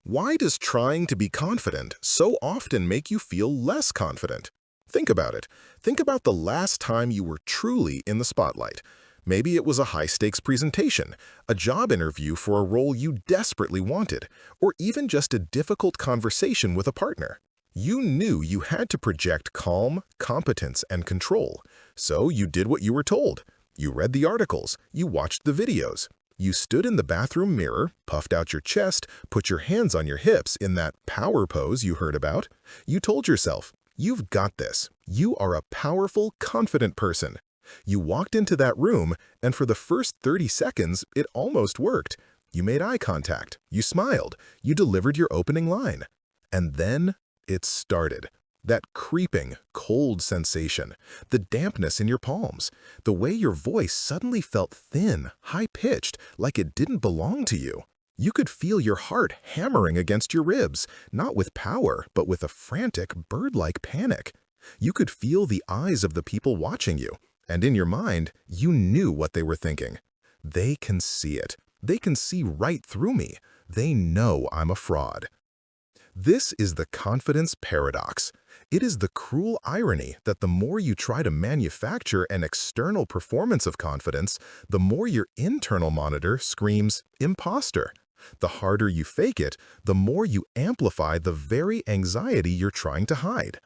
Why does trying to be confident so often make you feel less confident? Think about it. Think about the last time you were truly in the spotlight. Maybe it was a high-stakes presentation, a job interview for a role you desperately wanted, or even just a difficult conversation with a partner. You knew you had to project calm, competence, and control, so you did what you were told. You read the articles, you watched the videos. You stood in the bathroom mirror, puffed out your chest, put your hands on your hips in that power pose you heard about. You told yourself, you've got this. You are a powerful, confident person. You walked into that room, and for the first 30 seconds, it almost worked. You made eye contact, you smiled, you delivered your opening line. And then it started. That creeping, cold sensation, the dampness in your palms, the way your voice suddenly felt thin, high-pitched, like it didn't belong to you. You could feel your heart hammering against your ribs, not with power, but with a frantic, bird-like panic. You could feel the eyes of the people watching you, and in your mind, you knew what they were thinking. They can see it. They can see right through me. They know I'm a fraud. This is the confidence paradox. It is the cruel irony that the more you try to manufacture an external performance of confidence, the more your internal monitor screams, imposter. The harder you fake it, the more you amplify the very anxiety you're trying to hide.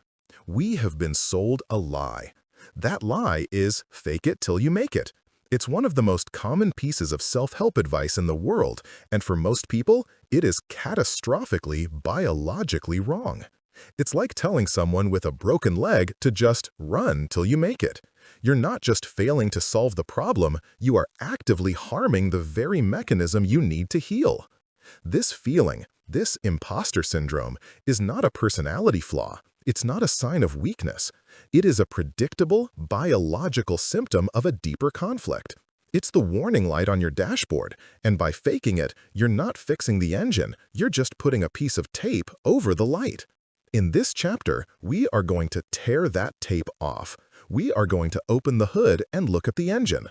We have been sold a lie. That lie is fake it till you make it. It's one of the most common pieces of self-help advice in the world, and for most people, it is catastrophically biologically wrong. It's like telling someone with a broken leg to just run till you make it. You're not just failing to solve the problem, you are actively harming the very mechanism you need to heal. This feeling, this imposter syndrome, is not a personality flaw. It's not a sign of weakness. It is a predictable, biological symptom of a deeper conflict. It's the warning light on your dashboard, and by faking it, you're not fixing the engine, you're just putting a piece of tape over the light. In this chapter, we are going to tear that tape off. We are going to open the hood and look at the engine.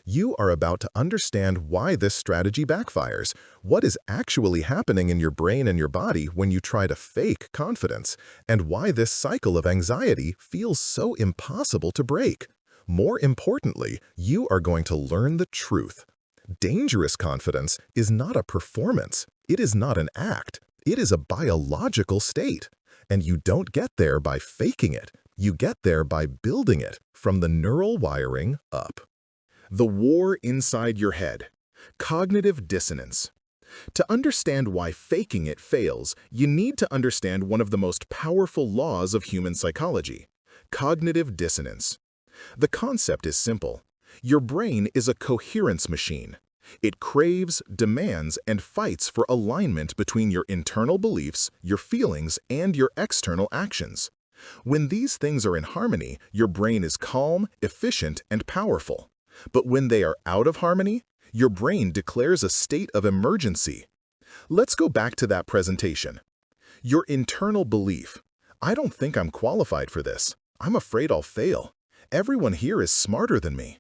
You are about to understand why this strategy backfires, what is actually happening in your brain and your body when you try to fake confidence, and why this cycle of anxiety feels so impossible to break. More importantly, you are going to learn the truth. Dangerous confidence is not a performance. It is not an act. It is a biological state. And you don't get there by faking it. You get there by building it from the neural wiring up. The war inside your head. Cognitive dissonance. To understand why faking it fails, you need to understand one of the most powerful laws of human psychology: cognitive dissonance. The concept is simple. Your brain is a coherence machine. It craves, demands, and fights for alignment between your internal beliefs, your feelings, and your external actions. When these things are in harmony, your brain is calm, efficient, and powerful. But when they are out of harmony, your brain declares a state of emergency. Let's go back to that presentation. Your internal belief: I don't think I'm qualified for this. I'm afraid I'll fail. Everyone here is smarter than me.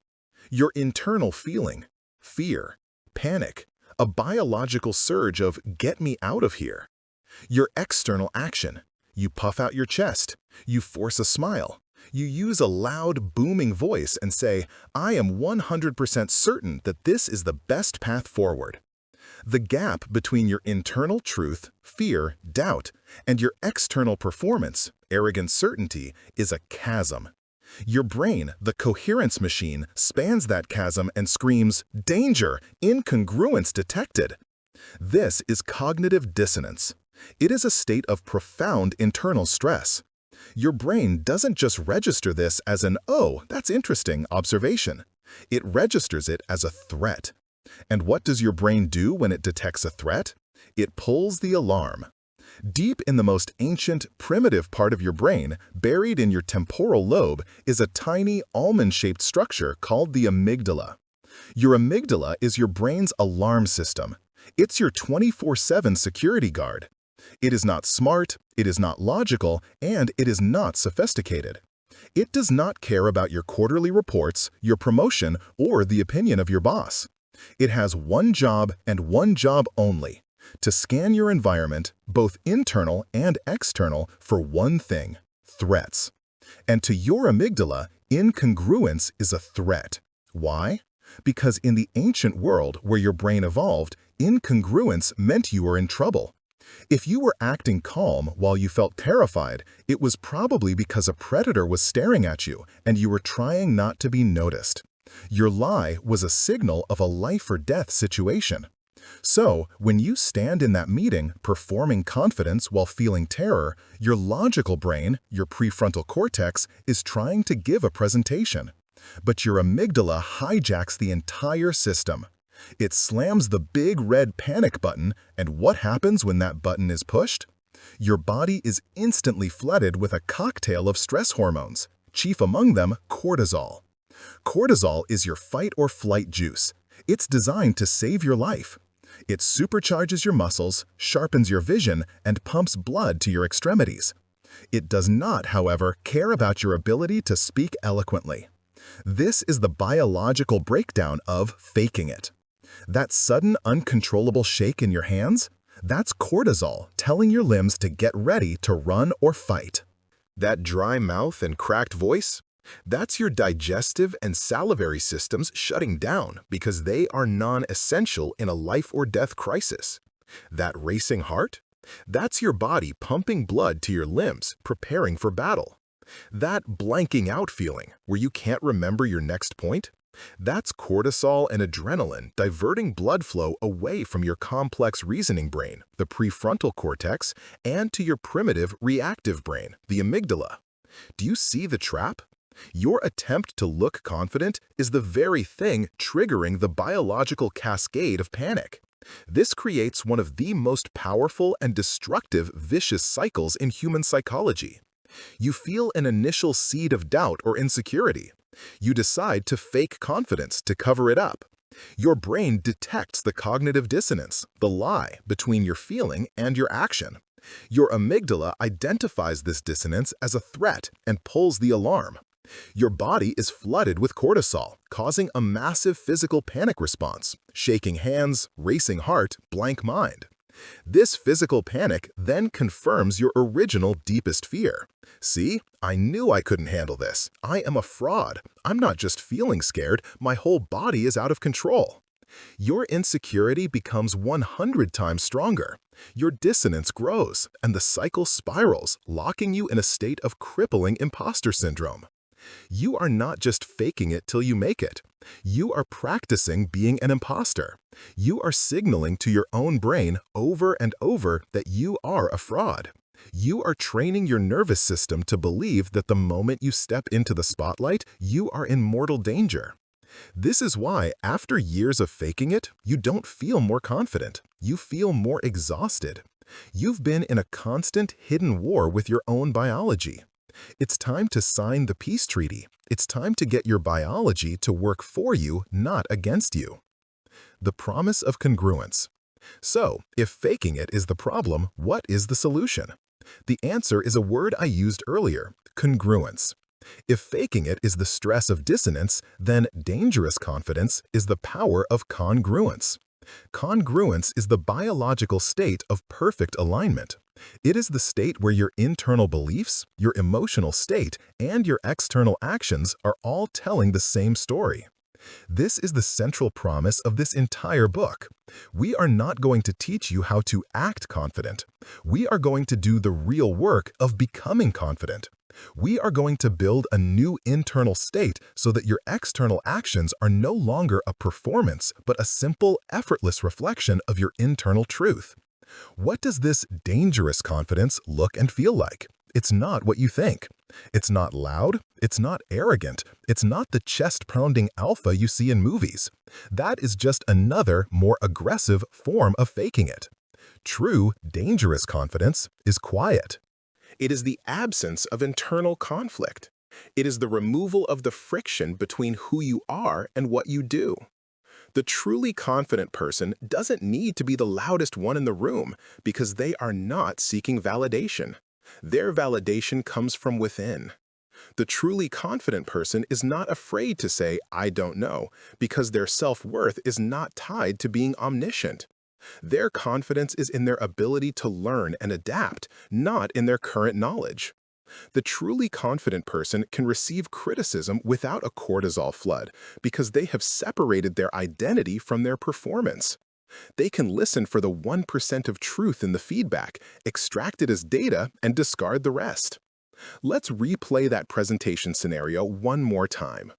Your internal feeling: fear, panic, a biological surge of get me out of here. Your external action: you puff out your chest, you force a smile. You use a loud, booming voice and say, I am 100% certain that this is the best path forward. The gap between your internal truth, fear, doubt, and your external performance, arrogant certainty, is a chasm. Your brain, the coherence machine, spans that chasm and screams, danger, incongruence detected. This is cognitive dissonance. It is a state of profound internal stress. Your brain doesn't just register this as an, oh, that's interesting, observation. It registers it as a threat. And what does your brain do when it detects a threat? It pulls the alarm. Deep in the most ancient, primitive part of your brain, buried in your temporal lobe, is a tiny, almond-shaped structure called the amygdala. Your amygdala is your brain's alarm system. It's your 24/7 security guard. It is not smart, it is not logical, and it is not sophisticated. It does not care about your quarterly reports, your promotion, or the opinion of your boss. It has one job and one job only: To scan your environment, both internal and external, for one thing: threats. And to your amygdala, incongruence is a threat. Why? Because in the ancient world where your brain evolved, incongruence meant you were in trouble. If you were acting calm while you felt terrified, it was probably because a predator was staring at you and you were trying not to be noticed. Your lie was a signal of a life-or-death situation. So, when you stand in that meeting, performing confidence while feeling terror, your logical brain, your prefrontal cortex, is trying to give a presentation. But your amygdala hijacks the entire system. It slams the big red panic button, and what happens when that button is pushed? Your body is instantly flooded with a cocktail of stress hormones, chief among them cortisol. Cortisol is your fight-or-flight juice. It's designed to save your life. It supercharges your muscles, sharpens your vision, and pumps blood to your extremities. It does not, however, care about your ability to speak eloquently. This is the biological breakdown of faking it. That sudden, uncontrollable shake in your hands? That's cortisol telling your limbs to get ready to run or fight. That dry mouth and cracked voice? That's your digestive and salivary systems shutting down because they are non-essential in a life-or-death crisis. That racing heart? That's your body pumping blood to your limbs, preparing for battle. That blanking out feeling, where you can't remember your next point? That's cortisol and adrenaline diverting blood flow away from your complex reasoning brain, the prefrontal cortex, and to your primitive reactive brain, the amygdala. Do you see the trap? Your attempt to look confident is the very thing triggering the biological cascade of panic. This creates one of the most powerful and destructive vicious cycles in human psychology. You feel an initial seed of doubt or insecurity. You decide to fake confidence to cover it up. Your brain detects the cognitive dissonance, the lie between your feeling and your action. Your amygdala identifies this dissonance as a threat and pulls the alarm. Your body is flooded with cortisol, causing a massive physical panic response: shaking hands, racing heart, blank mind. This physical panic then confirms your original deepest fear. See, I knew I couldn't handle this. I am a fraud. I'm not just feeling scared, my whole body is out of control. Your insecurity becomes 100 times stronger. Your dissonance grows, and the cycle spirals, locking you in a state of crippling imposter syndrome. You are not just faking it till you make it. You are practicing being an imposter. You are signaling to your own brain over and over that you are a fraud. You are training your nervous system to believe that the moment you step into the spotlight, you are in mortal danger. This is why, after years of faking it, you don't feel more confident. You feel more exhausted. You've been in a constant hidden war with your own biology. It's time to sign the peace treaty. It's time to get your biology to work for you, not against you. The promise of congruence. So, if faking it is the problem, what is the solution? The answer is a word I used earlier: congruence. If faking it is the stress of dissonance, then dangerous confidence is the power of congruence. Congruence is the biological state of perfect alignment. It is the state where your internal beliefs, your emotional state, and your external actions are all telling the same story. This is the central promise of this entire book. We are not going to teach you how to act confident. We are going to do the real work of becoming confident. We are going to build a new internal state so that your external actions are no longer a performance, but a simple, effortless reflection of your internal truth. What does this dangerous confidence look and feel like? It's not what you think. It's not loud. It's not arrogant. It's not the chest-pounding alpha you see in movies. That is just another, more aggressive form of faking it. True, dangerous confidence is quiet. It is the absence of internal conflict. It is the removal of the friction between who you are and what you do. The truly confident person doesn't need to be the loudest one in the room because they are not seeking validation. Their validation comes from within. The truly confident person is not afraid to say, "I don't know," because their self-worth is not tied to being omniscient. Their confidence is in their ability to learn and adapt, not in their current knowledge. The truly confident person can receive criticism without a cortisol flood because they have separated their identity from their performance. They can listen for the 1% of truth in the feedback, extract it as data, and discard the rest. Let's replay that presentation scenario one more time.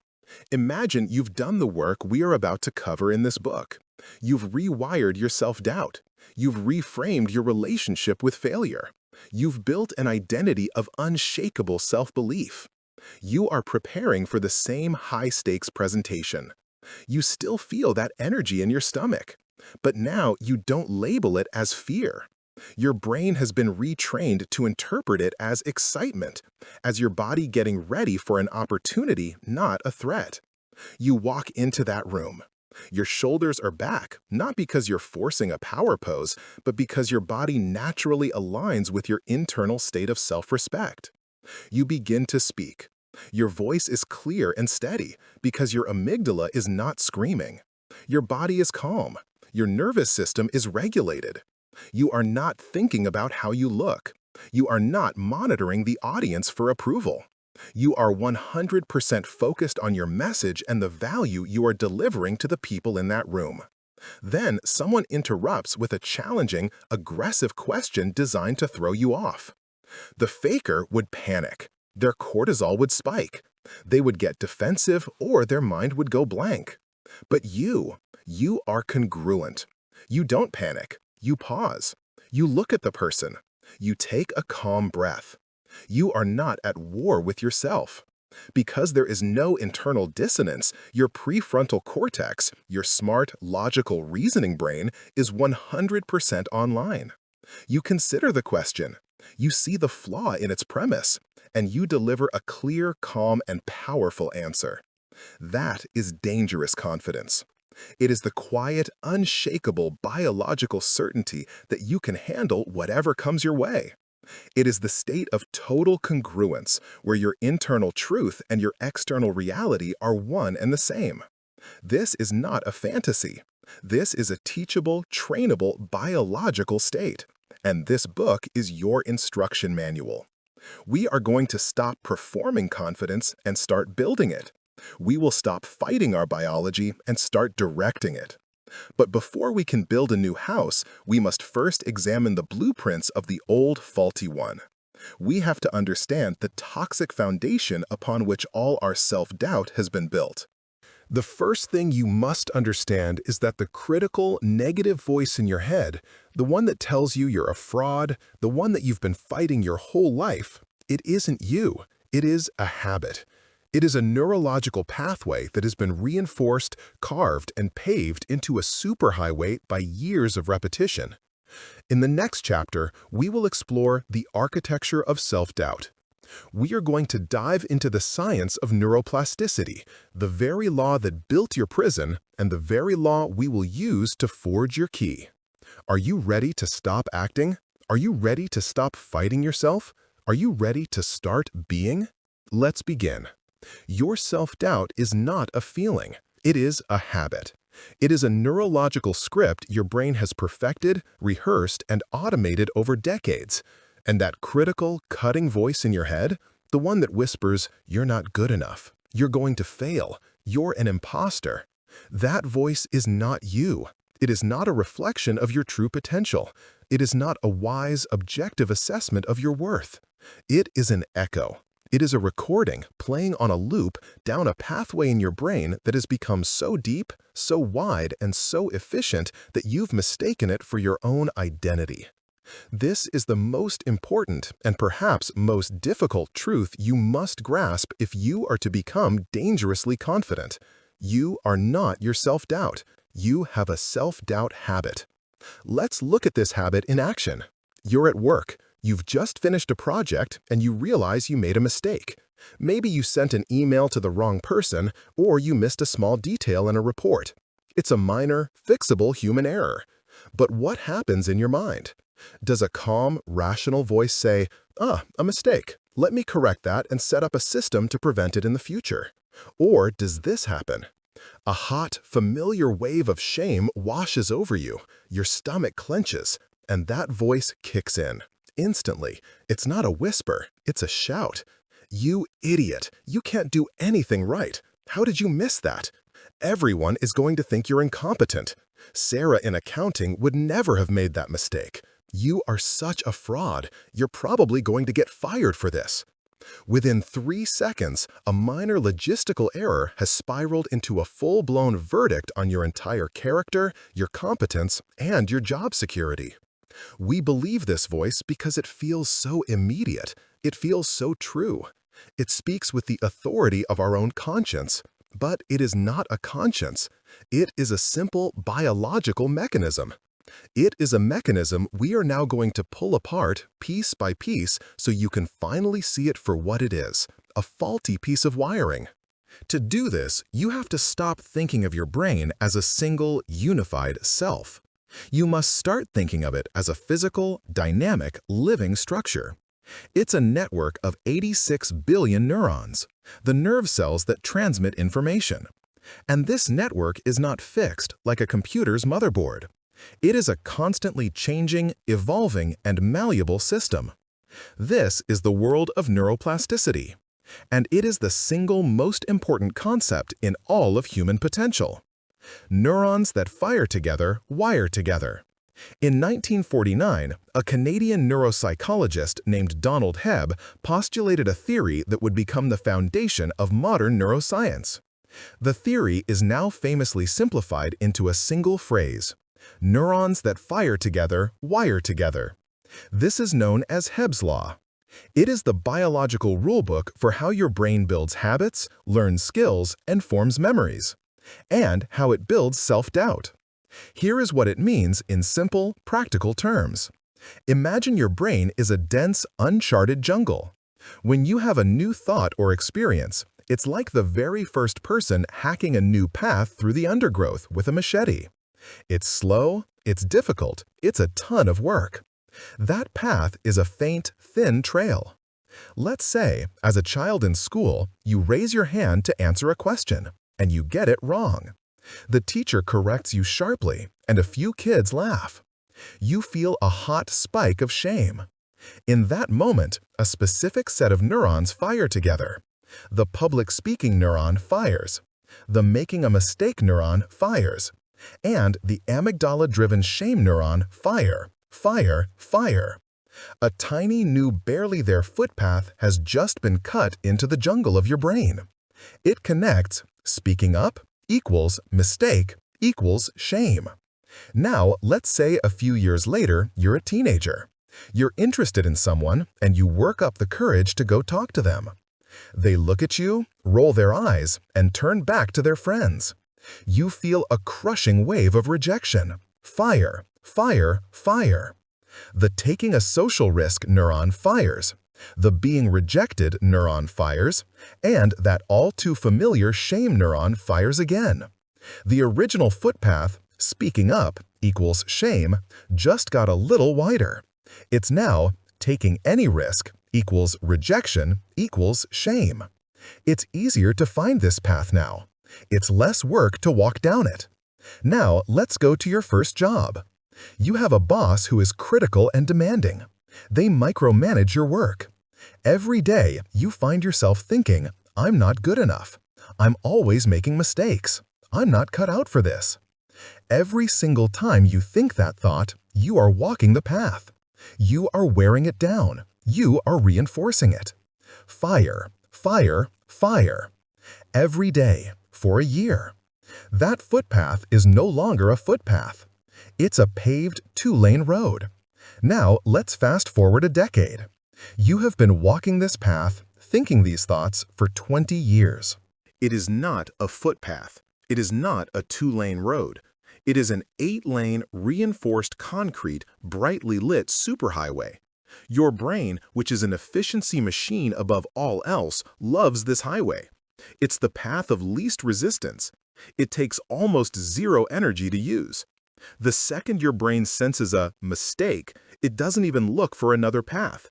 Imagine you've done the work we are about to cover in this book. You've rewired your self-doubt. You've reframed your relationship with failure. You've built an identity of unshakable self-belief. You are preparing for the same high-stakes presentation. You still feel that energy in your stomach, but now you don't label it as fear. Your brain has been retrained to interpret it as excitement, as your body getting ready for an opportunity, not a threat. You walk into that room. Your shoulders are back, not because you're forcing a power pose, but because your body naturally aligns with your internal state of self-respect. You begin to speak. Your voice is clear and steady because your amygdala is not screaming. Your body is calm. Your nervous system is regulated. You are not thinking about how you look. You are not monitoring the audience for approval. You are 100% focused on your message and the value you are delivering to the people in that room. Then someone interrupts with a challenging, aggressive question designed to throw you off. The faker would panic. Their cortisol would spike. They would get defensive or their mind would go blank. But you are congruent. You don't panic. You pause. You look at the person. You take a calm breath. You are not at war with yourself. Because there is no internal dissonance, your prefrontal cortex, your smart, logical reasoning brain, is 100% online. You consider the question. You see the flaw in its premise, and you deliver a clear, calm, and powerful answer. That is dangerous confidence. It is the quiet, unshakable biological certainty that you can handle whatever comes your way. It is the state of total congruence where your internal truth and your external reality are one and the same. This is not a fantasy. This is a teachable, trainable, biological state. And this book is your instruction manual. We are going to stop performing confidence and start building it. We will stop fighting our biology and start directing it. But before we can build a new house, we must first examine the blueprints of the old faulty one. We have to understand the toxic foundation upon which all our self-doubt has been built. The first thing you must understand is that the critical, negative voice in your head, the one that tells you you're a fraud, the one that you've been fighting your whole life, it isn't you. It is a habit. It is a neurological pathway that has been reinforced, carved, and paved into a superhighway by years of repetition. In the next chapter, we will explore the architecture of self-doubt. We are going to dive into the science of neuroplasticity, the very law that built your prison and the very law we will use to forge your key. Are you ready to stop acting? Are you ready to stop fighting yourself? Are you ready to start being? Let's begin. Your self-doubt is not a feeling. It is a habit. It is a neurological script your brain has perfected, rehearsed, and automated over decades. And that critical, cutting voice in your head, the one that whispers, "You're not good enough. You're going to fail. You're an imposter." That voice is not you. It is not a reflection of your true potential. It is not a wise, objective assessment of your worth. It is an echo. It is a recording playing on a loop down a pathway in your brain that has become so deep, so wide, and so efficient that you've mistaken it for your own identity. This is the most important and perhaps most difficult truth you must grasp if you are to become dangerously confident. You are not your self-doubt. You have a self-doubt habit. Let's look at this habit in action. You're at work. You've just finished a project and you realize you made a mistake. Maybe you sent an email to the wrong person or you missed a small detail in a report. It's a minor, fixable human error. But what happens in your mind? Does a calm, rational voice say, a mistake. Let me correct that and set up a system to prevent it in the future? Or does this happen? A hot, familiar wave of shame washes over you, your stomach clenches, and that voice kicks in. Instantly. It's not a whisper, it's a shout. You idiot, you can't do anything right. How did you miss that? Everyone is going to think you're incompetent. Sarah in accounting would never have made that mistake. You are such a fraud. You're probably going to get fired for this. Within 3 seconds, a minor logistical error has spiraled into a full-blown verdict on your entire character, your competence, and your job security. We believe this voice because it feels so immediate. It feels so true. It speaks with the authority of our own conscience. But it is not a conscience. It is a simple biological mechanism. It is a mechanism we are now going to pull apart piece by piece so you can finally see it for what it is, a faulty piece of wiring. To do this, you have to stop thinking of your brain as a single, unified self. You must start thinking of it as a physical, dynamic, living structure. It's a network of 86 billion neurons, the nerve cells that transmit information. And this network is not fixed like a computer's motherboard. It is a constantly changing, evolving, and malleable system. This is the world of neuroplasticity, and it is the single most important concept in all of human potential. Neurons that fire together wire together. In 1949, a Canadian neuropsychologist named Donald Hebb postulated a theory that would become the foundation of modern neuroscience. The theory is now famously simplified into a single phrase: neurons that fire together wire together. This is known as Hebb's law. It is the biological rulebook for how your brain builds habits, learns skills, and forms memories, and how it builds self-doubt. Here is what it means in simple, practical terms. Imagine your brain is a dense, uncharted jungle. When you have a new thought or experience, it's like the very first person hacking a new path through the undergrowth with a machete. It's slow, it's difficult, it's a ton of work. That path is a faint, thin trail. Let's say, as a child in school, you raise your hand to answer a question, and you get it wrong. The teacher corrects you sharply, and a few kids laugh. You feel a hot spike of shame. In that moment, a specific set of neurons fire together. The public speaking neuron fires. The making a mistake neuron fires. And the amygdala-driven shame neuron fire. A tiny new barely there footpath has just been cut into the jungle of your brain. It connects speaking up equals mistake equals shame. Now, let's say a few years later, you're a teenager. You're interested in someone, and you work up the courage to go talk to them. They look at you, roll their eyes, and turn back to their friends. You feel a crushing wave of rejection. Fire. The taking a social risk neuron fires. The being rejected neuron fires, and that all too familiar shame neuron fires again. The original footpath, speaking up equals shame, just got a little wider. It's now taking any risk equals rejection equals shame. It's easier to find this path now. It's less work to walk down it. Now let's go to your first job. You have a boss who is critical and demanding. They micromanage your work. Every day, you find yourself thinking, I'm not good enough. I'm always making mistakes. I'm not cut out for this. Every single time you think that thought, you are walking the path. You are wearing it down. You are reinforcing it. Fire. Every day, for a year. That footpath is no longer a footpath. It's a paved 2-lane road. Now, let's fast forward a decade. You have been walking this path, thinking these thoughts, for 20 years. It is not a footpath. It is not a 2-lane road. It is an 8-lane, reinforced concrete, brightly lit superhighway. Your brain, which is an efficiency machine above all else, loves this highway. It's the path of least resistance. It takes almost zero energy to use. The second your brain senses a mistake, it doesn't even look for another path.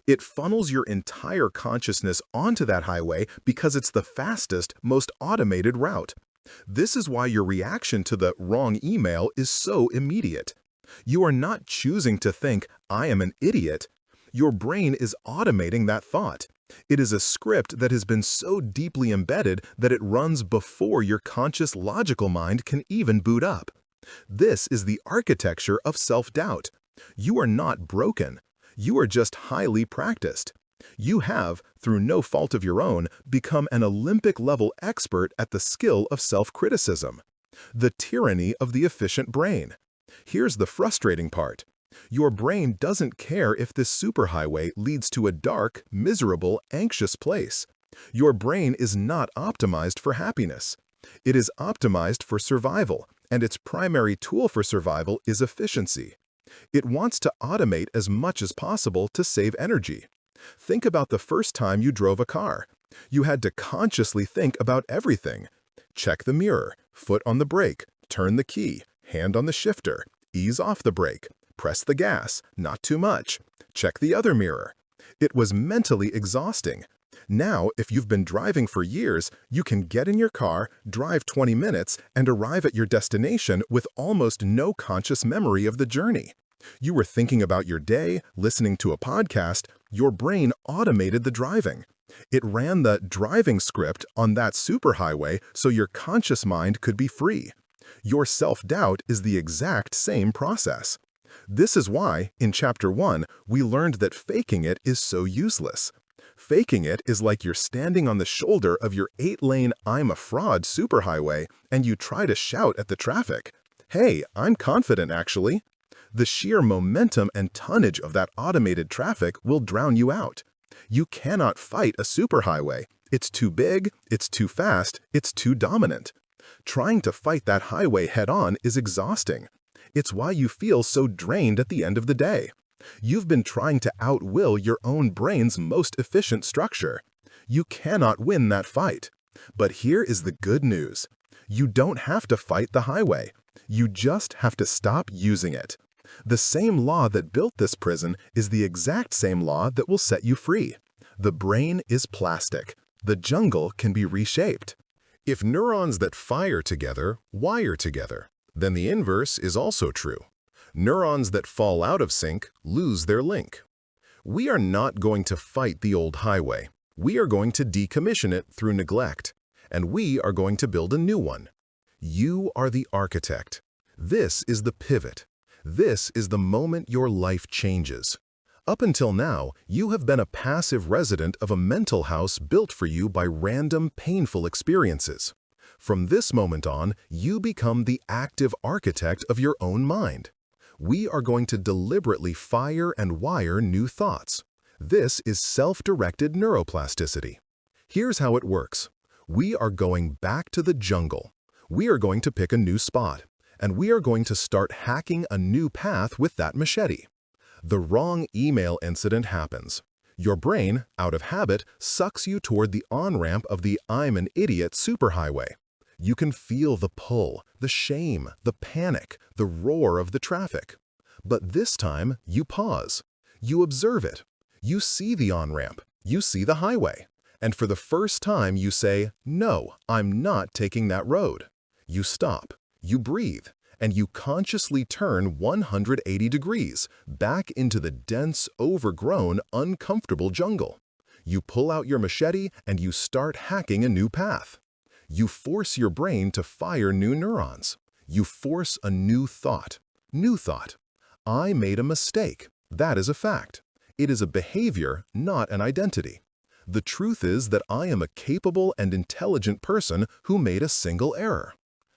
It funnels your entire consciousness onto that highway because it's the fastest, most automated route. This is why your reaction to the wrong email is so immediate. You are not choosing to think, "I am an idiot." Your brain is automating that thought. It is a script that has been so deeply embedded that it runs before your conscious logical mind can even boot up. This is the architecture of self-doubt. You are not broken. You are just highly practiced. You have, through no fault of your own, become an Olympic-level expert at the skill of self-criticism. The tyranny of the efficient brain. Here's the frustrating part. Your brain doesn't care if this superhighway leads to a dark, miserable, anxious place. Your brain is not optimized for happiness. It is optimized for survival, and its primary tool for survival is efficiency. It wants to automate as much as possible to save energy. Think about the first time you drove a car. You had to consciously think about everything. Check the mirror, foot on the brake, turn the key, hand on the shifter, ease off the brake, press the gas, not too much, check the other mirror. It was mentally exhausting. Now, if you've been driving for years, you can get in your car, drive 20 minutes, and arrive at your destination with almost no conscious memory of the journey. You were thinking about your day, listening to a podcast, your brain automated the driving. It ran the driving script on that superhighway so your conscious mind could be free. Your self-doubt is the exact same process. This is why, in Chapter 1, we learned that faking it is so useless. Faking it is like you're standing on the shoulder of your 8-lane "I'm a fraud" superhighway and you try to shout at the traffic, "Hey, I'm confident actually." The sheer momentum and tonnage of that automated traffic will drown you out. You cannot fight a superhighway. It's too big, it's too fast, it's too dominant. Trying to fight that highway head-on is exhausting. It's why you feel so drained at the end of the day. You've been trying to outwill your own brain's most efficient structure. You cannot win that fight. But here is the good news. You don't have to fight the highway. You just have to stop using it. The same law that built this prison is the exact same law that will set you free. The brain is plastic. The jungle can be reshaped. If neurons that fire together wire together, then the inverse is also true. Neurons that fall out of sync lose their link. We are not going to fight the old highway. We are going to decommission it through neglect, and we are going to build a new one. You are the architect. This is the pivot. This is the moment your life changes. Up until now, you have been a passive resident of a mental house built for you by random, painful experiences. From this moment on, you become the active architect of your own mind. We are going to deliberately fire and wire new thoughts. This is self-directed neuroplasticity. Here's how it works. We are going back to the jungle. We are going to pick a new spot, and we are going to start hacking a new path with that machete. The wrong email incident happens. Your brain, out of habit, sucks you toward the on-ramp of the "I'm an idiot" superhighway. You can feel the pull, the shame, the panic, the roar of the traffic. But this time, you pause. You observe it. You see the on-ramp. You see the highway. And for the first time, you say, "No, I'm not taking that road." You stop. You breathe. And you consciously turn 180 degrees back into the dense, overgrown, uncomfortable jungle. You pull out your machete and you start hacking a new path. You force your brain to fire new neurons. You force a new thought. New thought. I made a mistake. That is a fact. It is a behavior, not an identity. The truth is that I am a capable and intelligent person who made a single error.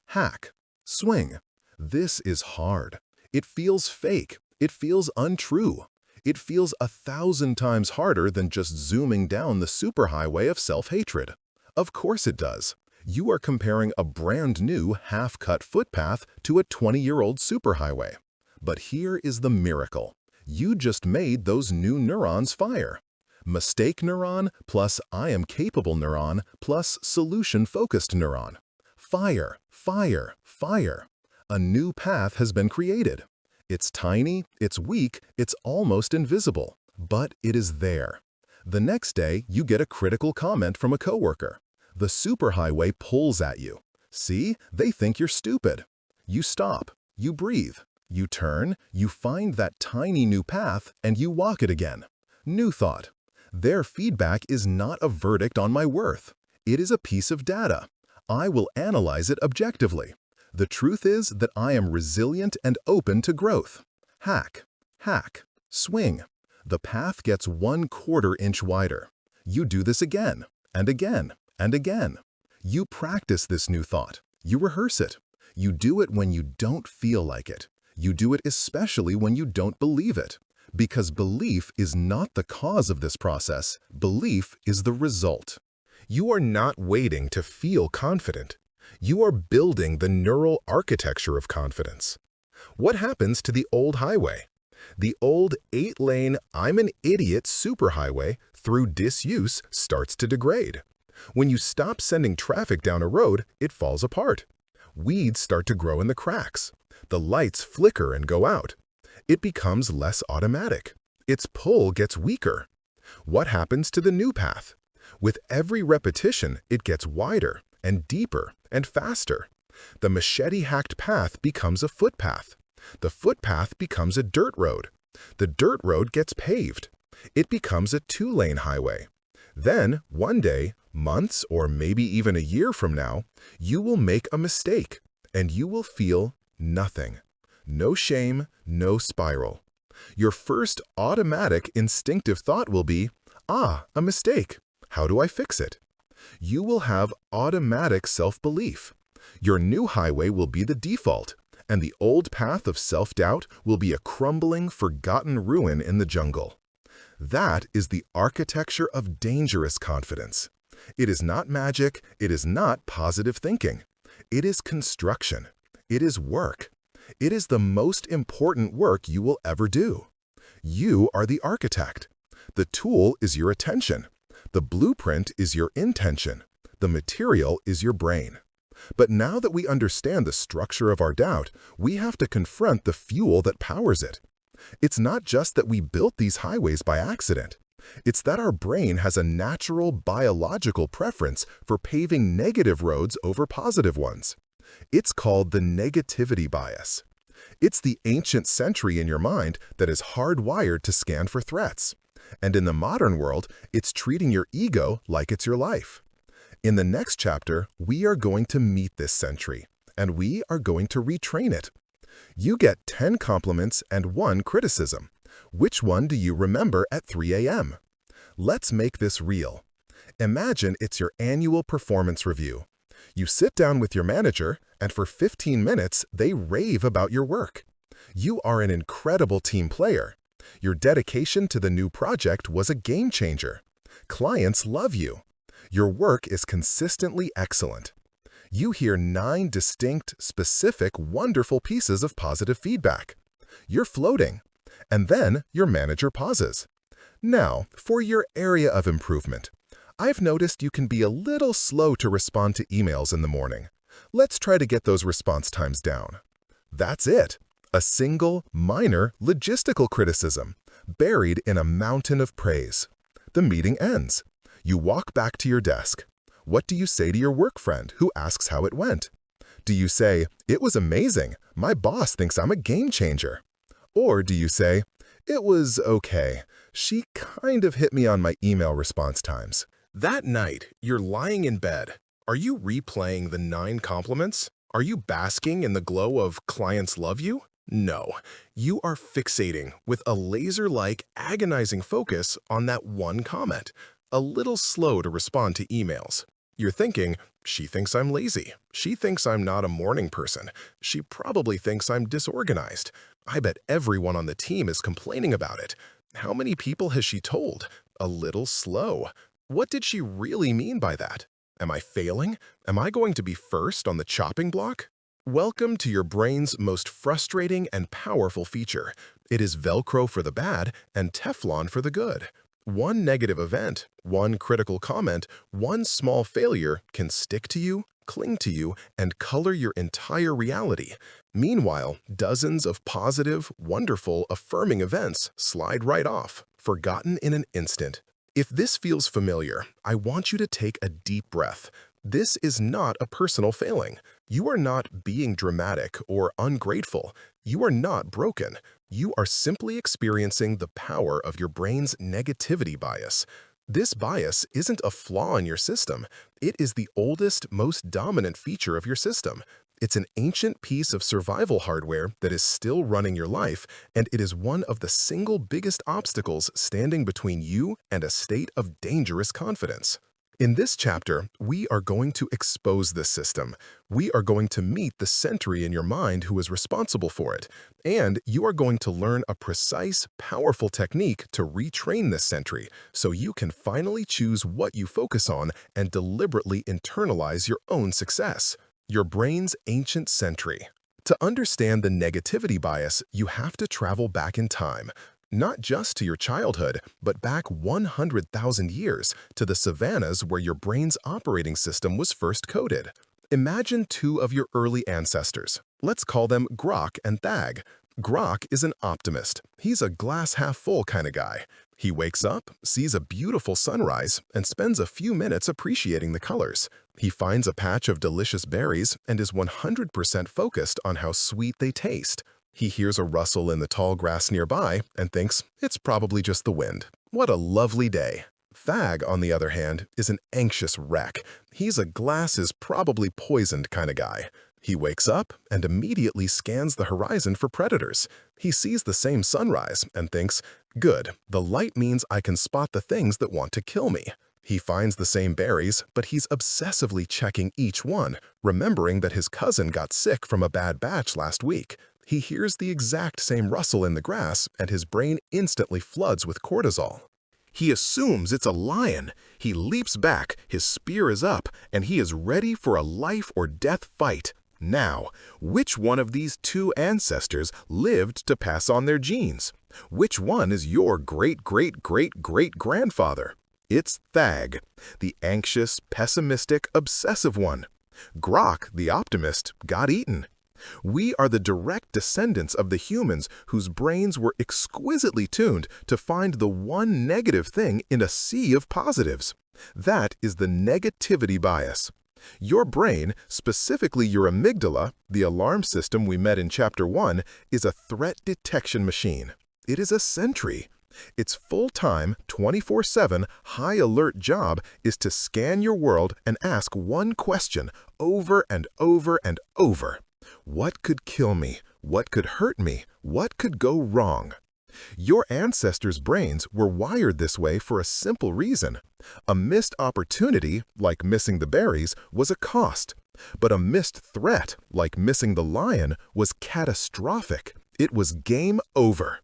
Hack. Swing. This is hard. It feels fake. It feels untrue. It feels 1,000 times harder than just zooming down the superhighway of self-hatred. Of course it does. You are comparing a brand new half-cut footpath to a 20-year-old superhighway. But here is the miracle. You just made those new neurons fire. Mistake neuron plus I am capable neuron plus solution-focused neuron. Fire, fire, fire. A new path has been created. It's tiny, it's weak, it's almost invisible, but it is there. The next day, you get a critical comment from a coworker. The superhighway pulls at you. See, they think you're stupid. You stop, you breathe, you turn, you find that tiny new path, and you walk it again. New thought. Their feedback is not a verdict on my worth. It is a piece of data. I will analyze it objectively. The truth is that I am resilient and open to growth. Hack, hack, swing. The path gets 1/4 inch wider. You do this again, and again, and again. You practice this new thought. You rehearse it. You do it when you don't feel like it. You do it especially when you don't believe it. Because belief is not the cause of this process. Belief is the result. You are not waiting to feel confident. You are building the neural architecture of confidence. What happens to the old highway? The old 8-lane I'm an idiot superhighway through disuse starts to degrade. When you stop sending traffic down a road, it falls apart. Weeds start to grow in the cracks. The lights flicker and go out. It becomes less automatic. Its pull gets weaker. What happens to the new path? With every repetition, it gets wider and deeper and faster. The machete-hacked path becomes a footpath. The footpath becomes a dirt road. The dirt road gets paved. It becomes a 2-lane highway. Then, one day, months or maybe even a year from now, you will make a mistake, and you will feel nothing. No shame, no spiral. Your first automatic instinctive thought will be, a mistake. How do I fix it? You will have automatic self-belief. Your new highway will be the default, and the old path of self-doubt will be a crumbling, forgotten ruin in the jungle. That is the architecture of dangerous confidence. It is not magic. It is not positive thinking. It is construction. It is work. It is the most important work you will ever do. You are the architect. The tool is your attention. The blueprint is your intention. The material is your brain. But now that we understand the structure of our doubt, we have to confront the fuel that powers it. It's not just that we built these highways by accident. It's that our brain has a natural biological preference for paving negative roads over positive ones. It's called the negativity bias. It's the ancient sentry in your mind that is hardwired to scan for threats. And in the modern world, it's treating your ego like it's your life. In the next chapter, we are going to meet this sentry, and we are going to retrain it. You get 10 compliments and 1 criticism. Which one do you remember at 3 a.m.? Let's make this real. Imagine it's your annual performance review. You sit down with your manager, and for 15 minutes, they rave about your work. You are an incredible team player. Your dedication to the new project was a game changer. Clients love you. Your work is consistently excellent. You hear 9 distinct, specific, wonderful pieces of positive feedback. You're floating. And then your manager pauses. Now, for your area of improvement. I've noticed you can be a little slow to respond to emails in the morning. Let's try to get those response times down. That's it. A single, minor, logistical criticism, buried in a mountain of praise. The meeting ends. You walk back to your desk. What do you say to your work friend who asks how it went? Do you say, "It was amazing. My boss thinks I'm a game changer"? Or do you say, "It was okay. She kind of hit me on my email response times"? That night, you're lying in bed. Are you replaying the 9 compliments? Are you basking in the glow of clients love you? No, you are fixating with a laser-like, agonizing focus on that one comment, a little slow to respond to emails. You're thinking, she thinks I'm lazy. She thinks I'm not a morning person. She probably thinks I'm disorganized. I bet everyone on the team is complaining about it. How many people has she told? A little slow. What did she really mean by that? Am I failing? Am I going to be first on the chopping block? Welcome to your brain's most frustrating and powerful feature. It is Velcro for the bad and Teflon for the good. One negative event, one critical comment, one small failure can stick to you, cling to you, and color your entire reality. Meanwhile, dozens of positive, wonderful, affirming events slide right off, forgotten in an instant. If this feels familiar, I want you to take a deep breath. This is not a personal failing. You are not being dramatic or ungrateful. You are not broken. You are simply experiencing the power of your brain's negativity bias. This bias isn't a flaw in your system. It is the oldest, most dominant feature of your system. It's an ancient piece of survival hardware that is still running your life, and it is one of the single biggest obstacles standing between you and a state of dangerous confidence. In this chapter, we are going to expose this system. We are going to meet the sentry in your mind who is responsible for it, and you are going to learn a precise, powerful technique to retrain this sentry so you can finally choose what you focus on and deliberately internalize your own success. Your brain's ancient sentry. To understand the negativity bias, you have to travel back in time. Not just to your childhood, but back 100,000 years to the savannas where your brain's operating system was first coded. Imagine two of your early ancestors. Let's call them Grok and Thag. Grok is an optimist. He's a glass-half-full kind of guy. He wakes up, sees a beautiful sunrise, and spends a few minutes appreciating the colors. He finds a patch of delicious berries and is 100% focused on how sweet they taste. He hears a rustle in the tall grass nearby and thinks, it's probably just the wind. What a lovely day. Thag, on the other hand, is an anxious wreck. He's a glass is probably poisoned kind of guy. He wakes up and immediately scans the horizon for predators. He sees the same sunrise and thinks, good, the light means I can spot the things that want to kill me. He finds the same berries, but he's obsessively checking each one, remembering that his cousin got sick from a bad batch last week. He hears the exact same rustle in the grass, and his brain instantly floods with cortisol. He assumes it's a lion. He leaps back, his spear is up, and he is ready for a life-or-death fight. Now, which one of these two ancestors lived to pass on their genes? Which one is your great-great-great-great-grandfather? It's Thag, the anxious, pessimistic, obsessive one. Grok, the optimist, got eaten. We are the direct descendants of the humans whose brains were exquisitely tuned to find the one negative thing in a sea of positives. That is the negativity bias. Your brain, specifically your amygdala, the alarm system we met in Chapter 1, is a threat detection machine. It is a sentry. Its full-time, 24/7, high-alert job is to scan your world and ask one question over and over and over. What could kill me? What could hurt me? What could go wrong? Your ancestors' brains were wired this way for a simple reason. A missed opportunity, like missing the berries, was a cost. But a missed threat, like missing the lion, was catastrophic. It was game over.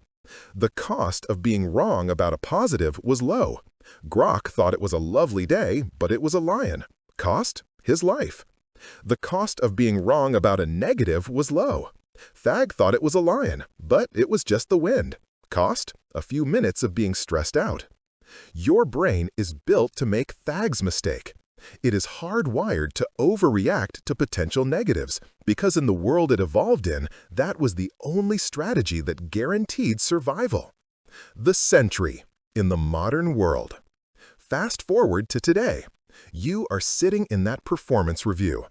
The cost of being wrong about a positive was low. Grok thought it was a lovely day, but it was a lion. Cost? His life. The cost of being wrong about a negative was low. Thag thought it was a lion, but it was just the wind. Cost? A few minutes of being stressed out. Your brain is built to make Thag's mistake. It is hardwired to overreact to potential negatives, because in the world it evolved in, that was the only strategy that guaranteed survival. The sentry in the modern world. Fast forward to today. You are sitting in that performance review.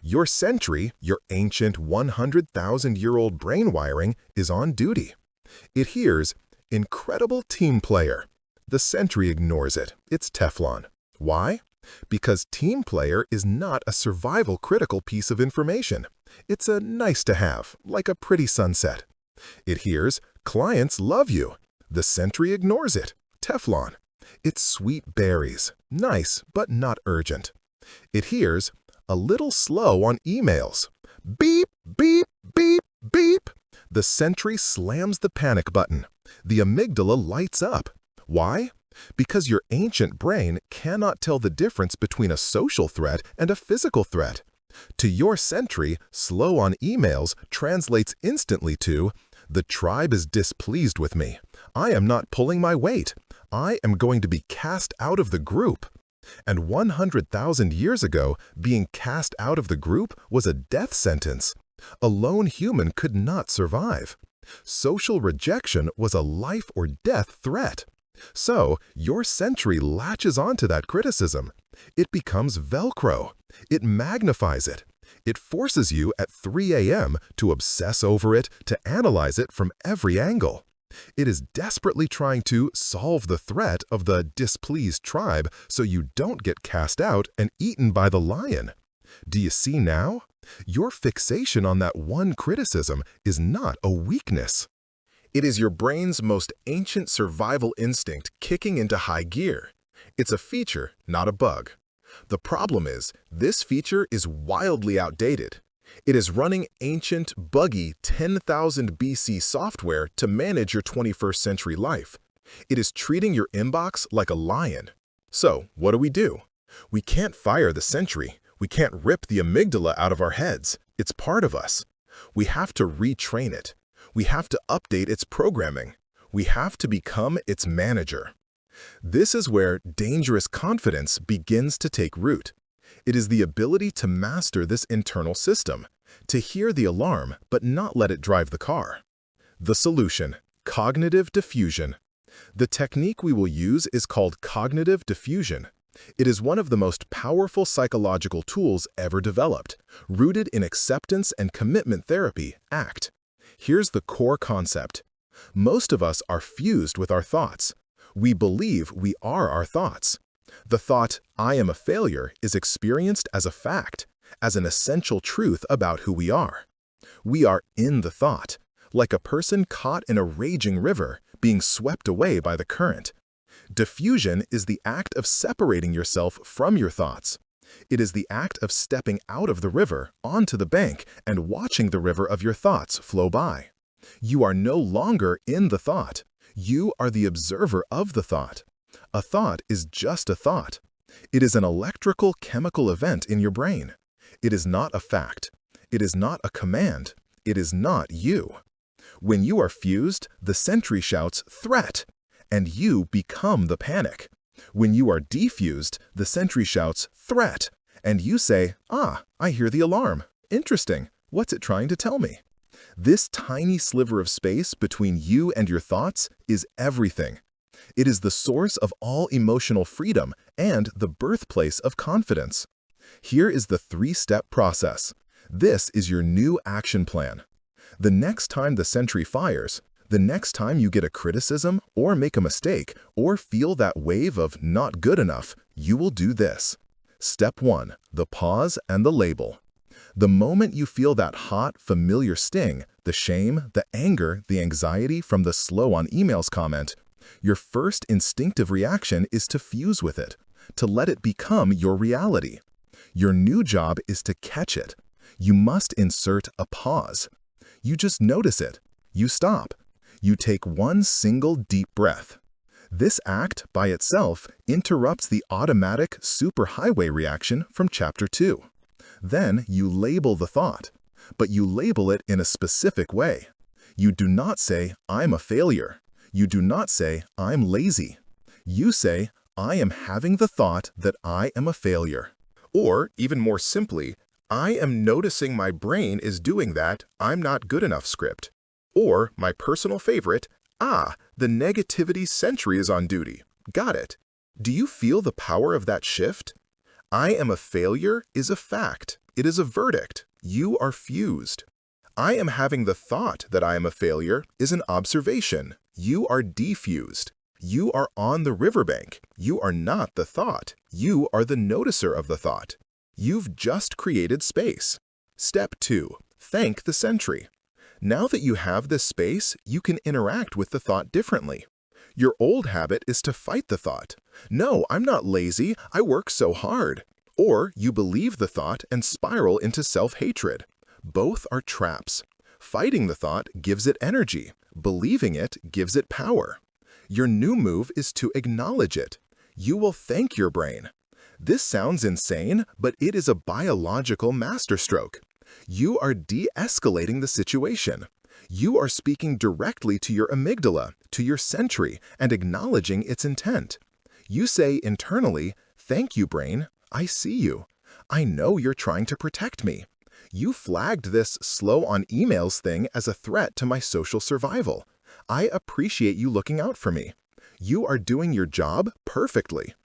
Your sentry, your ancient 100,000-year-old brain wiring, is on duty. It hears, incredible team player. The sentry ignores it. It's Teflon. Why? Because team player is not a survival-critical piece of information. It's a nice-to-have, like a pretty sunset. It hears, clients love you. The sentry ignores it. Teflon. It's sweet berries. Nice, but not urgent. It hears, a little slow on emails. Beep, beep, beep, beep. The sentry slams the panic button. The amygdala lights up. Why? Because your ancient brain cannot tell the difference between a social threat and a physical threat. To your sentry, slow on emails translates instantly to, the tribe is displeased with me. I am not pulling my weight. I am going to be cast out of the group. And 100,000 years ago, being cast out of the group was a death sentence. A lone human could not survive. Social rejection was a life or death threat. So, your sentry latches onto that criticism. It becomes Velcro. It magnifies it. It forces you at 3 a.m. to obsess over it, to analyze it from every angle. It is desperately trying to solve the threat of the displeased tribe so you don't get cast out and eaten by the lion. Do you see now? Your fixation on that one criticism is not a weakness. It is your brain's most ancient survival instinct kicking into high gear. It's a feature, not a bug. The problem is, this feature is wildly outdated. It is running ancient, buggy 10,000 BC software to manage your 21st century life. It is treating your inbox like a lion. So, what do? We can't fire the sentry. We can't rip the amygdala out of our heads. It's part of us. We have to retrain it. We have to update its programming. We have to become its manager. This is where dangerous confidence begins to take root. It is the ability to master this internal system, to hear the alarm but not let it drive the car. The solution: cognitive diffusion. The technique we will use is called cognitive diffusion. It is one of the most powerful psychological tools ever developed, rooted in acceptance and commitment therapy, ACT. Here's the core concept. Most of us are fused with our thoughts. We believe we are our thoughts. The thought, "I am a failure," is experienced as a fact, as an essential truth about who we are. We are in the thought, like a person caught in a raging river, being swept away by the current. Diffusion is the act of separating yourself from your thoughts. It is the act of stepping out of the river onto the bank and watching the river of your thoughts flow by. You are no longer in the thought. You are the observer of the thought. A thought is just a thought. It is an electrical chemical event in your brain. It is not a fact. It is not a command. It is not you. When you are fused, the sentry shouts, "Threat!" and you become the panic. When you are defused, the sentry shouts, "Threat!" and you say, "Ah, I hear the alarm. Interesting. What's it trying to tell me?" This tiny sliver of space between you and your thoughts is everything. It is the source of all emotional freedom and the birthplace of confidence. Here is the 3-step process. This is your new action plan. The next time the sentry fires, the next time you get a criticism or make a mistake or feel that wave of not good enough, you will do this. Step 1, the pause and the label. The moment you feel that hot, familiar sting, the shame, the anger, the anxiety from the slow on emails comment, your first instinctive reaction is to fuse with it, to let it become your reality. Your new job is to catch it. You must insert a pause. You just notice it. You stop. You take one single deep breath. This act, by itself, interrupts the automatic superhighway reaction from Chapter 2. Then you label the thought, but you label it in a specific way. You do not say, "I'm a failure." You do not say, "I'm lazy." You say, "I am having the thought that I am a failure." Or, even more simply, "I am noticing my brain is doing that 'I'm not good enough' script." Or, my personal favorite, "The negativity sentry is on duty. Got it." Do you feel the power of that shift? "I am a failure" is a fact. It is a verdict. You are fused. "I am having the thought that I am a failure" is an observation. You are defused. You are on the riverbank. You are not the thought. You are the noticer of the thought. You've just created space. Step 2. Thank the sentry. Now that you have this space, you can interact with the thought differently. Your old habit is to fight the thought. "No, I'm not lazy. I work so hard." Or you believe the thought and spiral into self-hatred. Both are traps. Fighting the thought gives it energy. Believing it gives it power. Your new move is to acknowledge it. You will thank your brain. This sounds insane, but it is a biological masterstroke. You are de-escalating the situation. You are speaking directly to your amygdala, to your sentry, and acknowledging its intent. You say internally, "Thank you, brain. I see you. I know you're trying to protect me. You flagged this slow on emails thing as a threat to my social survival. I appreciate you looking out for me. You are doing your job perfectly."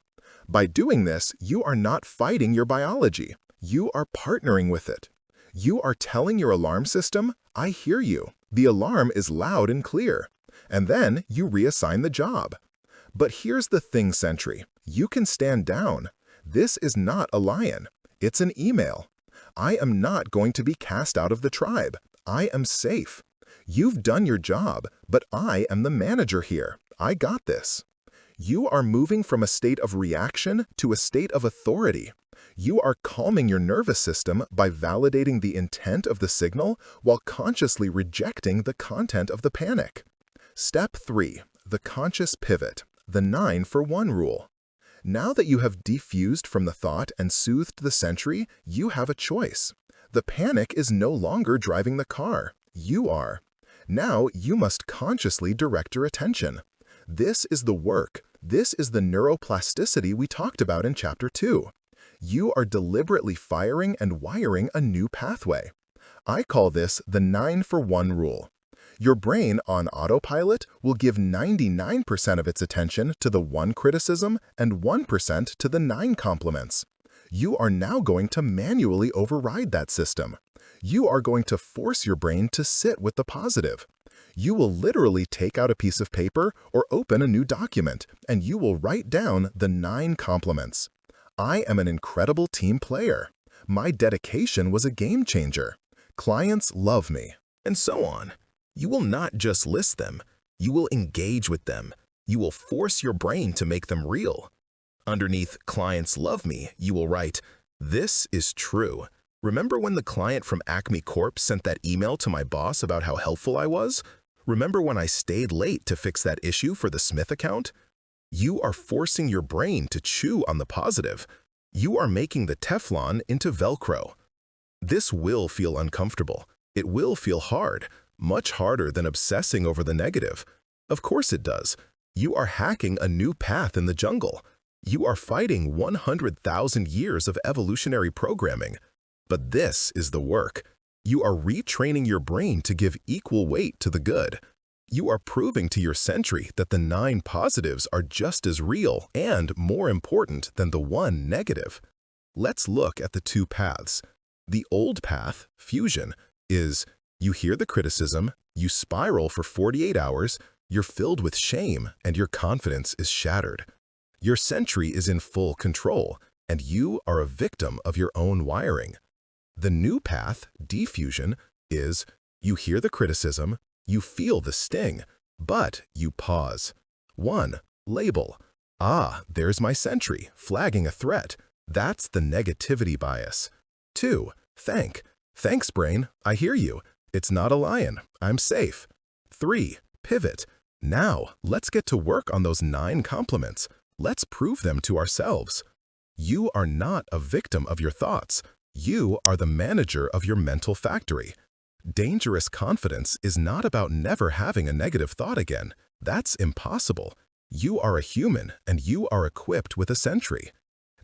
By doing this, you are not fighting your biology. You are partnering with it. You are telling your alarm system, I hear you. The alarm is loud and clear. And then you reassign the job. But here's the thing, Sentry. You can stand down. This is not a lion. It's an email. I am not going to be cast out of the tribe. I am safe. You've done your job, but I am the manager here. I got this. You are moving from a state of reaction to a state of authority. You are calming your nervous system by validating the intent of the signal while consciously rejecting the content of the panic. Step 3. The conscious pivot, the 9-for-1 rule. Now that you have defused from the thought and soothed the Sentry, you have a choice. The panic is no longer driving the car. You are. Now you must consciously direct your attention. This is the work. This is the neuroplasticity we talked about in Chapter 2. You are deliberately firing and wiring a new pathway. I call this the 9-for-1 rule. Your brain on autopilot will give 99% of its attention to the 1 criticism and 1% to the 9 compliments. You are now going to manually override that system. You are going to force your brain to sit with the positive. You will literally take out a piece of paper or open a new document, and you will write down the 9 compliments. I am an incredible team player. My dedication was a game changer. Clients love me. And so on. You will not just list them. You will engage with them. You will force your brain to make them real. Underneath "clients love me," you will write, "This is true. Remember when the client from Acme Corp sent that email to my boss about how helpful I was? Remember when I stayed late to fix that issue for the Smith account?" You are forcing your brain to chew on the positive. You are making the Teflon into Velcro. This will feel uncomfortable. It will feel hard, much harder than obsessing over the negative. Of course it does. You are hacking a new path in the jungle. You are fighting 100,000 years of evolutionary programming. But this is the work. You are retraining your brain to give equal weight to the good. You are proving to your Sentry that the 9 positives are just as real and more important than the 1 negative. Let's look at the 2 paths. The old path, fusion, is you hear the criticism, you spiral for 48 hours, you're filled with shame, and your confidence is shattered. Your Sentry is in full control, and you are a victim of your own wiring. The new path, defusion, is you hear the criticism, you feel the sting, but you pause. 1. Label. Ah, there's my Sentry, flagging a threat. That's the negativity bias. 2. Thank. Thanks, brain. I hear you. It's not a lion. I'm safe. 3. Pivot. Now, let's get to work on those 9 compliments. Let's prove them to ourselves. You are not a victim of your thoughts. You are the manager of your mental factory. Dangerous confidence is not about never having a negative thought again. That's impossible. You are a human, and you are equipped with a Sentry.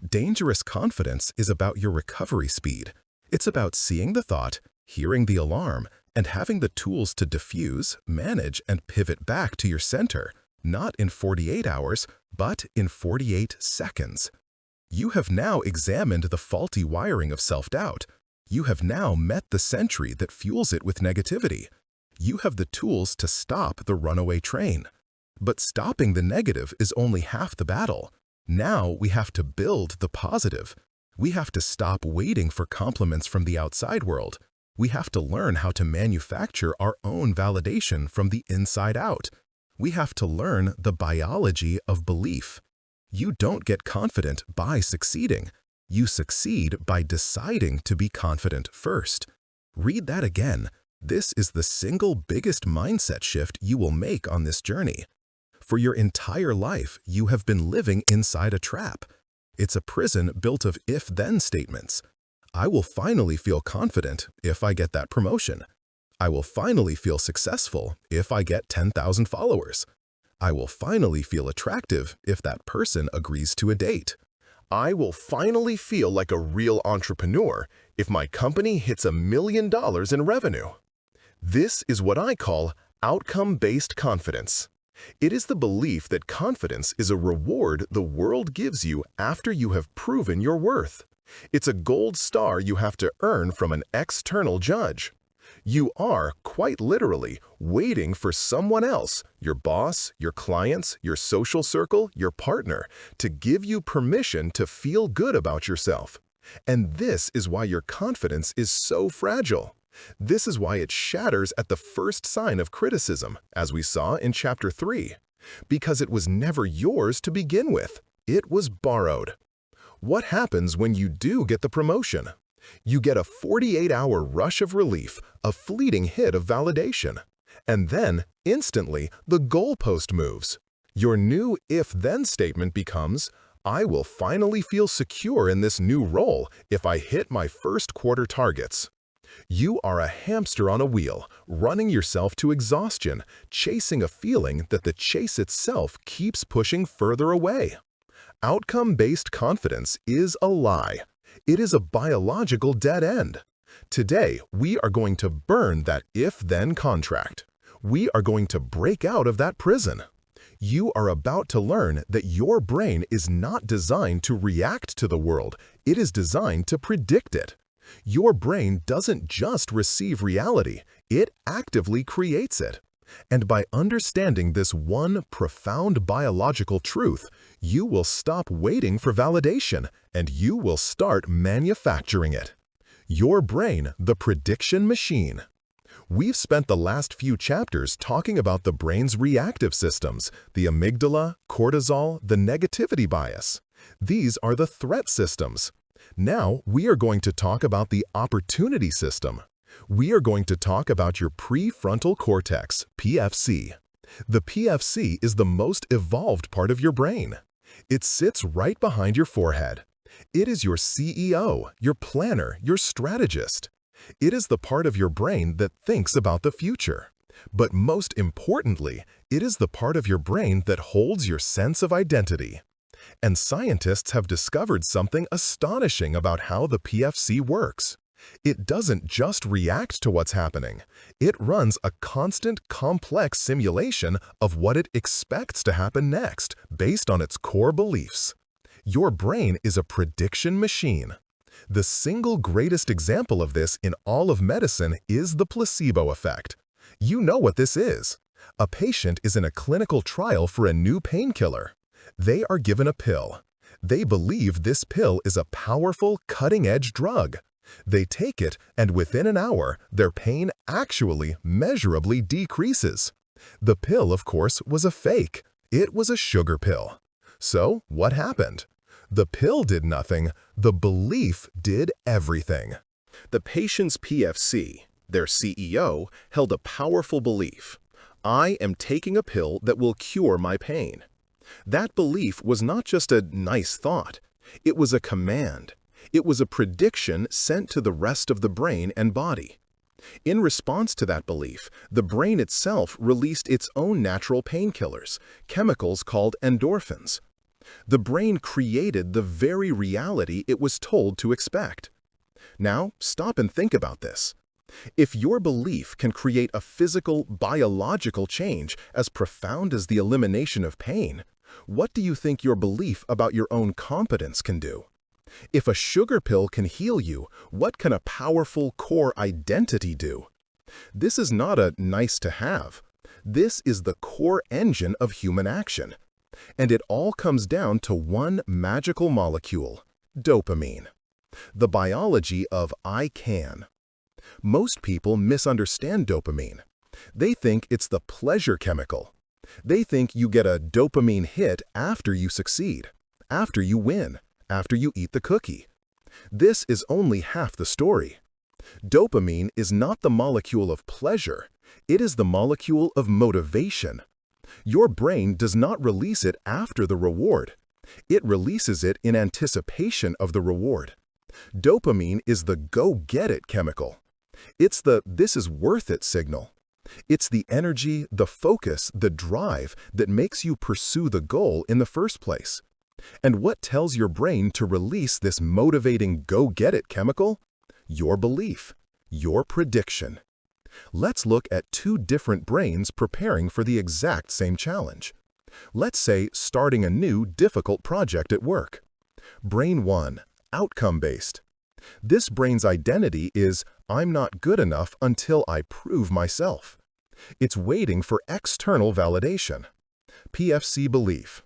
Dangerous confidence is about your recovery speed. It's about seeing the thought, hearing the alarm, and having the tools to diffuse, manage, and pivot back to your center, not in 48 hours, but in 48 seconds. You have now examined the faulty wiring of self-doubt. You have now met the Sentry that fuels it with negativity. You have the tools to stop the runaway train. But stopping the negative is only half the battle. Now we have to build the positive. We have to stop waiting for compliments from the outside world. We have to learn how to manufacture our own validation from the inside out. We have to learn the biology of belief. You don't get confident by succeeding. You succeed by deciding to be confident first. Read that again. This is the single biggest mindset shift you will make on this journey. For your entire life, you have been living inside a trap. It's a prison built of if-then statements. I will finally feel confident if I get that promotion. I will finally feel successful if I get 10,000 followers. I will finally feel attractive if that person agrees to a date. I will finally feel like a real entrepreneur if my company hits $1 million in revenue. This is what I call outcome-based confidence. It is the belief that confidence is a reward the world gives you after you have proven your worth. It's a gold star you have to earn from an external judge. You are, quite literally, waiting for someone else, your boss, your clients, your social circle, your partner, to give you permission to feel good about yourself. And this is why your confidence is so fragile. This is why it shatters at the first sign of criticism, as we saw in Chapter 3. Because it was never yours to begin with. It was borrowed. What happens when you do get the promotion? You get a 48-hour rush of relief, a fleeting hit of validation. And then, instantly, the goalpost moves. Your new if-then statement becomes, I will finally feel secure in this new role if I hit my first quarter targets. You are a hamster on a wheel, running yourself to exhaustion, chasing a feeling that the chase itself keeps pushing further away. Outcome-based confidence is a lie. It is a biological dead end. Today, we are going to burn that if-then contract. We are going to break out of that prison. You are about to learn that your brain is not designed to react to the world. It is designed to predict it. Your brain doesn't just receive reality, it actively creates it. And by understanding this one profound biological truth, you will stop waiting for validation and you will start manufacturing it. Your brain, the prediction machine. We've spent the last few chapters talking about the brain's reactive systems, the amygdala, cortisol, the negativity bias. These are the threat systems. Now, we are going to talk about the opportunity system. We are going to talk about your prefrontal cortex, PFC. The PFC is the most evolved part of your brain. It sits right behind your forehead. It is your CEO, your planner, your strategist. It is the part of your brain that thinks about the future. But most importantly, it is the part of your brain that holds your sense of identity. And scientists have discovered something astonishing about how the PFC works. It doesn't just react to what's happening. It runs a constant, complex simulation of what it expects to happen next, based on its core beliefs. Your brain is a prediction machine. The single greatest example of this in all of medicine is the placebo effect. You know what this is. A patient is in a clinical trial for a new painkiller. They are given a pill. They believe this pill is a powerful, cutting-edge drug. They take it, and within an hour, their pain actually measurably decreases. The pill, of course, was a fake. It was a sugar pill. So, what happened? The pill did nothing. The belief did everything. The patient's PFC, their CEO, held a powerful belief. I am taking a pill that will cure my pain. That belief was not just a nice thought. It was a command. It was a prediction sent to the rest of the brain and body. In response to that belief, the brain itself released its own natural painkillers, chemicals called endorphins. The brain created the very reality it was told to expect. Now, stop and think about this. If your belief can create a physical, biological change as profound as the elimination of pain, what do you think your belief about your own competence can do? If a sugar pill can heal you, what can a powerful core identity do? This is not a nice to have. This is the core engine of human action. And it all comes down to one magical molecule, dopamine. The biology of I can. Most people misunderstand dopamine. They think it's the pleasure chemical. They think you get a dopamine hit after you succeed, after you win, after you eat the cookie. This is only half the story. Dopamine is not the molecule of pleasure. It is the molecule of motivation. Your brain does not release it after the reward. It releases it in anticipation of the reward. Dopamine is the go-get-it chemical. It's the this is worth it signal. It's the energy, the focus, the drive that makes you pursue the goal in the first place. And what tells your brain to release this motivating go-get-it chemical? Your belief, your prediction. Let's look at two different brains preparing for the exact same challenge. Let's say starting a new, difficult project at work. Brain 1, Outcome-based. This brain's identity is, I'm not good enough until I prove myself. It's waiting for external validation. PFC belief.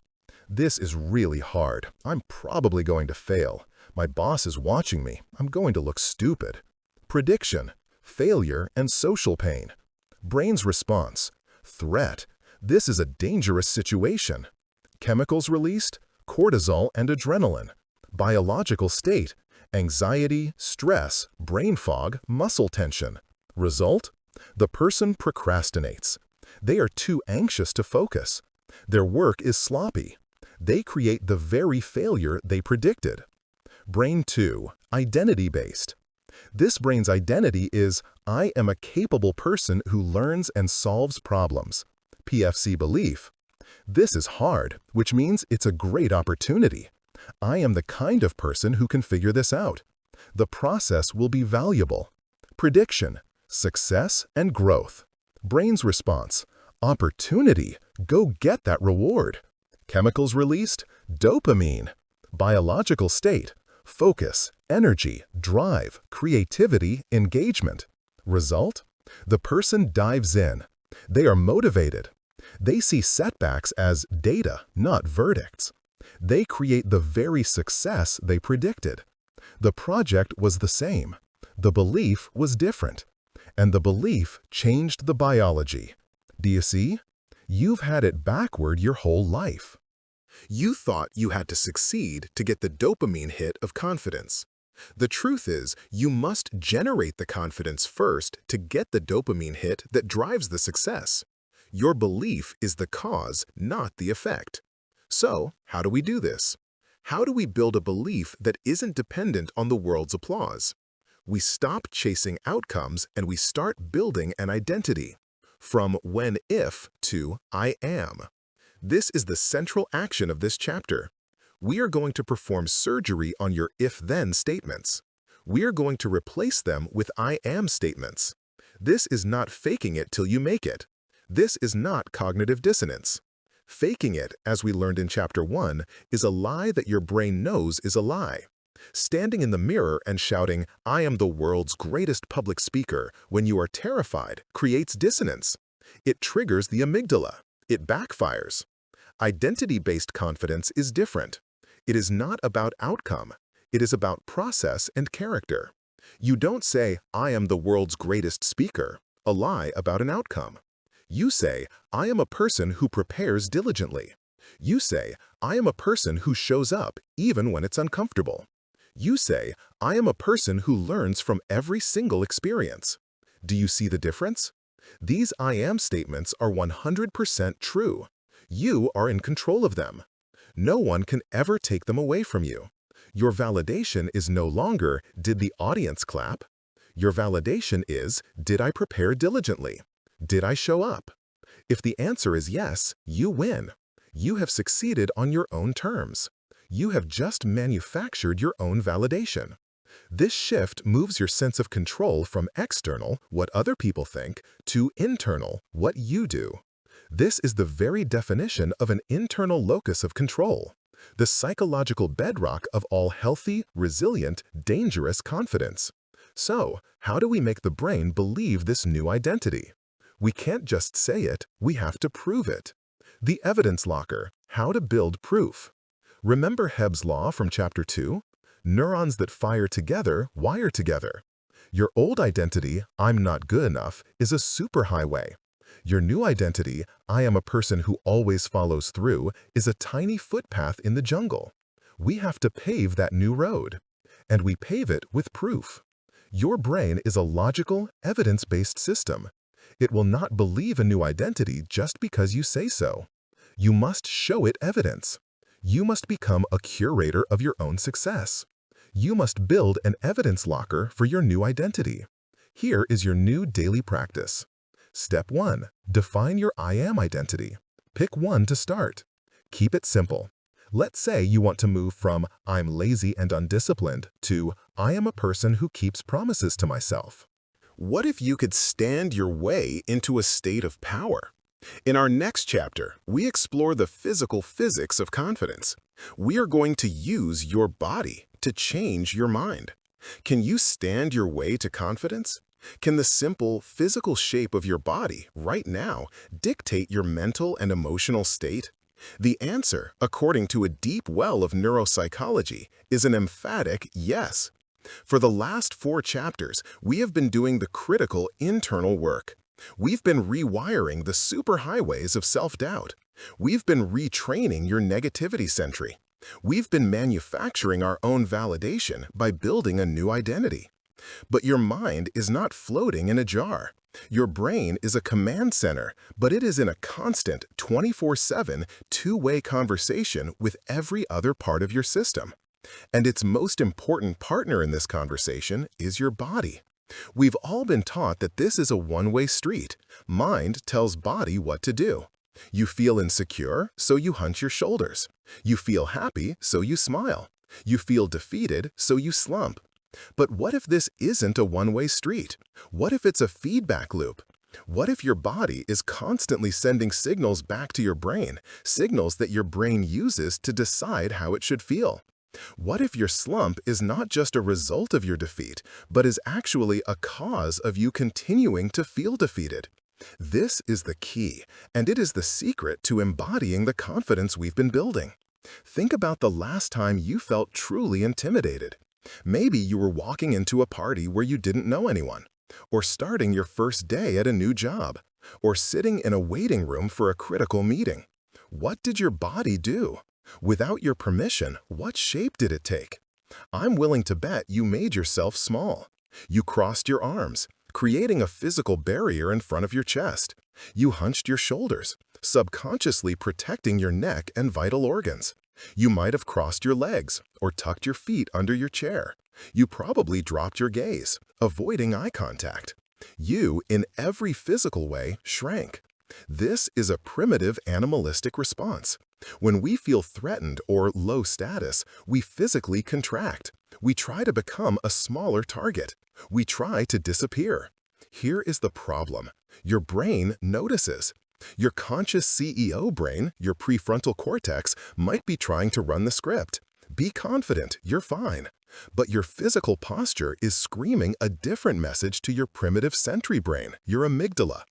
This is really hard. I'm probably going to fail. My boss is watching me. I'm going to look stupid. Prediction. Failure and social pain. Brain's response. Threat. This is a dangerous situation. Chemicals released. Cortisol and adrenaline. Biological state. Anxiety, stress, brain fog, muscle tension. Result? The person procrastinates. They are too anxious to focus. Their work is sloppy. They create the very failure they predicted. Brain 2, identity-based. This brain's identity is, I am a capable person who learns and solves problems. PFC belief. This is hard, which means it's a great opportunity. I am the kind of person who can figure this out. The process will be valuable. Prediction, success and growth. Brain's response, opportunity, go get that reward. Chemicals released, dopamine. Biological state, focus, energy, drive, creativity, engagement. Result? The person dives in. They are motivated. They see setbacks as data, not verdicts. They create the very success they predicted. The project was the same. The belief was different. And the belief changed the biology. Do you see? You've had it backward your whole life. You thought you had to succeed to get the dopamine hit of confidence. The truth is, you must generate the confidence first to get the dopamine hit that drives the success. Your belief is the cause, not the effect. So, how do we do this? How do we build a belief that isn't dependent on the world's applause? We stop chasing outcomes and we start building an identity. From when if to I am. This is the central action of this chapter. We are going to perform surgery on your if-then statements. We are going to replace them with I am statements. This is not faking it till you make it. This is not cognitive dissonance. Faking it, as we learned in Chapter 1, is a lie that your brain knows is a lie. Standing in the mirror and shouting, I am the world's greatest public speaker, when you are terrified, creates dissonance. It triggers the amygdala. It backfires. Identity-based confidence is different. It is not about outcome. It is about process and character. You don't say, I am the world's greatest speaker, a lie about an outcome. You say, I am a person who prepares diligently. You say, I am a person who shows up even when it's uncomfortable. You say, I am a person who learns from every single experience. Do you see the difference? These I am statements are 100% true. You are in control of them. No one can ever take them away from you. Your validation is no longer, did the audience clap? Your validation is, did I prepare diligently? Did I show up? If the answer is yes, you win. You have succeeded on your own terms. You have just manufactured your own validation. This shift moves your sense of control from external, what other people think, to internal, what you do. This is the very definition of an internal locus of control, the psychological bedrock of all healthy, resilient, dangerous confidence. So, how do we make the brain believe this new identity? We can't just say it, we have to prove it. The evidence locker, how to build proof. Remember Hebb's law from Chapter 2? Neurons that fire together wire together. Your old identity, I'm not good enough, is a superhighway. Your new identity, I am a person who always follows through, is a tiny footpath in the jungle. We have to pave that new road. And we pave it with proof. Your brain is a logical, evidence-based system. It will not believe a new identity just because you say so. You must show it evidence. You must become a curator of your own success. You must build an evidence locker for your new identity. Here is your new daily practice. Step 1. Define your I am identity. Pick one to start. Keep it simple. Let's say you want to move from I'm lazy and undisciplined to I am a person who keeps promises to myself. What if you could stand your way into a state of power? In our next chapter, we explore the physical physics of confidence. We are going to use your body to change your mind? Can you stand your way to confidence? Can the simple physical shape of your body right now dictate your mental and emotional state? The answer, according to a deep well of neuropsychology, is an emphatic yes. For the last 4 chapters, we have been doing the critical internal work. We've been rewiring the superhighways of self-doubt. We've been retraining your negativity sentry. We've been manufacturing our own validation by building a new identity. But your mind is not floating in a jar. Your brain is a command center, but it is in a constant 24/7 two-way conversation with every other part of your system. And its most important partner in this conversation is your body. We've all been taught that this is a one-way street. Mind tells body what to do. You feel insecure, so you hunch your shoulders. You feel happy, so you smile. You feel defeated, so you slump. But what if this isn't a one-way street? What if it's a feedback loop? What if your body is constantly sending signals back to your brain, signals that your brain uses to decide how it should feel? What if your slump is not just a result of your defeat, but is actually a cause of you continuing to feel defeated? This is the key, and it is the secret to embodying the confidence we've been building. Think about the last time you felt truly intimidated. Maybe you were walking into a party where you didn't know anyone, or starting your first day at a new job, or sitting in a waiting room for a critical meeting. What did your body do? Without your permission, what shape did it take? I'm willing to bet you made yourself small. You crossed your arms, creating a physical barrier in front of your chest. You hunched your shoulders, subconsciously protecting your neck and vital organs. You might have crossed your legs or tucked your feet under your chair. You probably dropped your gaze, avoiding eye contact. You, in every physical way, shrank. This is a primitive animalistic response. When we feel threatened or low status, we physically contract. We try to become a smaller target. We try to disappear. Here is the problem. Your brain notices. Your conscious CEO brain, your prefrontal cortex, might be trying to run the script. Be confident, you're fine. But your physical posture is screaming a different message to your primitive sensory brain, your amygdala.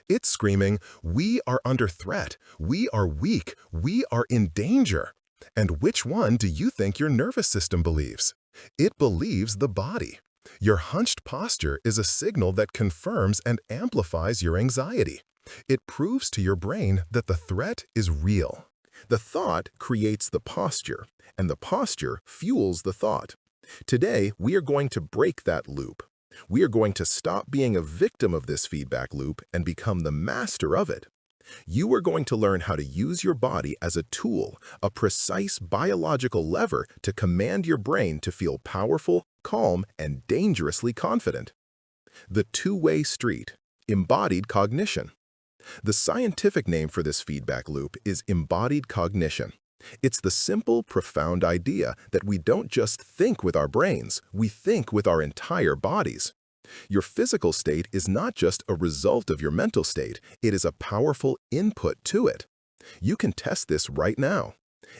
It's screaming, we are under threat, we are weak, we are in danger. And which one do you think your nervous system believes? It believes the body. Your hunched posture is a signal that confirms and amplifies your anxiety. It proves to your brain that the threat is real. The thought creates the posture, and the posture fuels the thought. Today, we are going to break that loop. We are going to stop being a victim of this feedback loop and become the master of it. You are going to learn how to use your body as a tool, a precise biological lever to command your brain to feel powerful, calm, and dangerously confident. The two-way street, embodied cognition. The scientific name for this feedback loop is embodied cognition. It's the simple, profound idea that we don't just think with our brains, we think with our entire bodies. Your physical state is not just a result of your mental state, it is a powerful input to it. You can test this right now.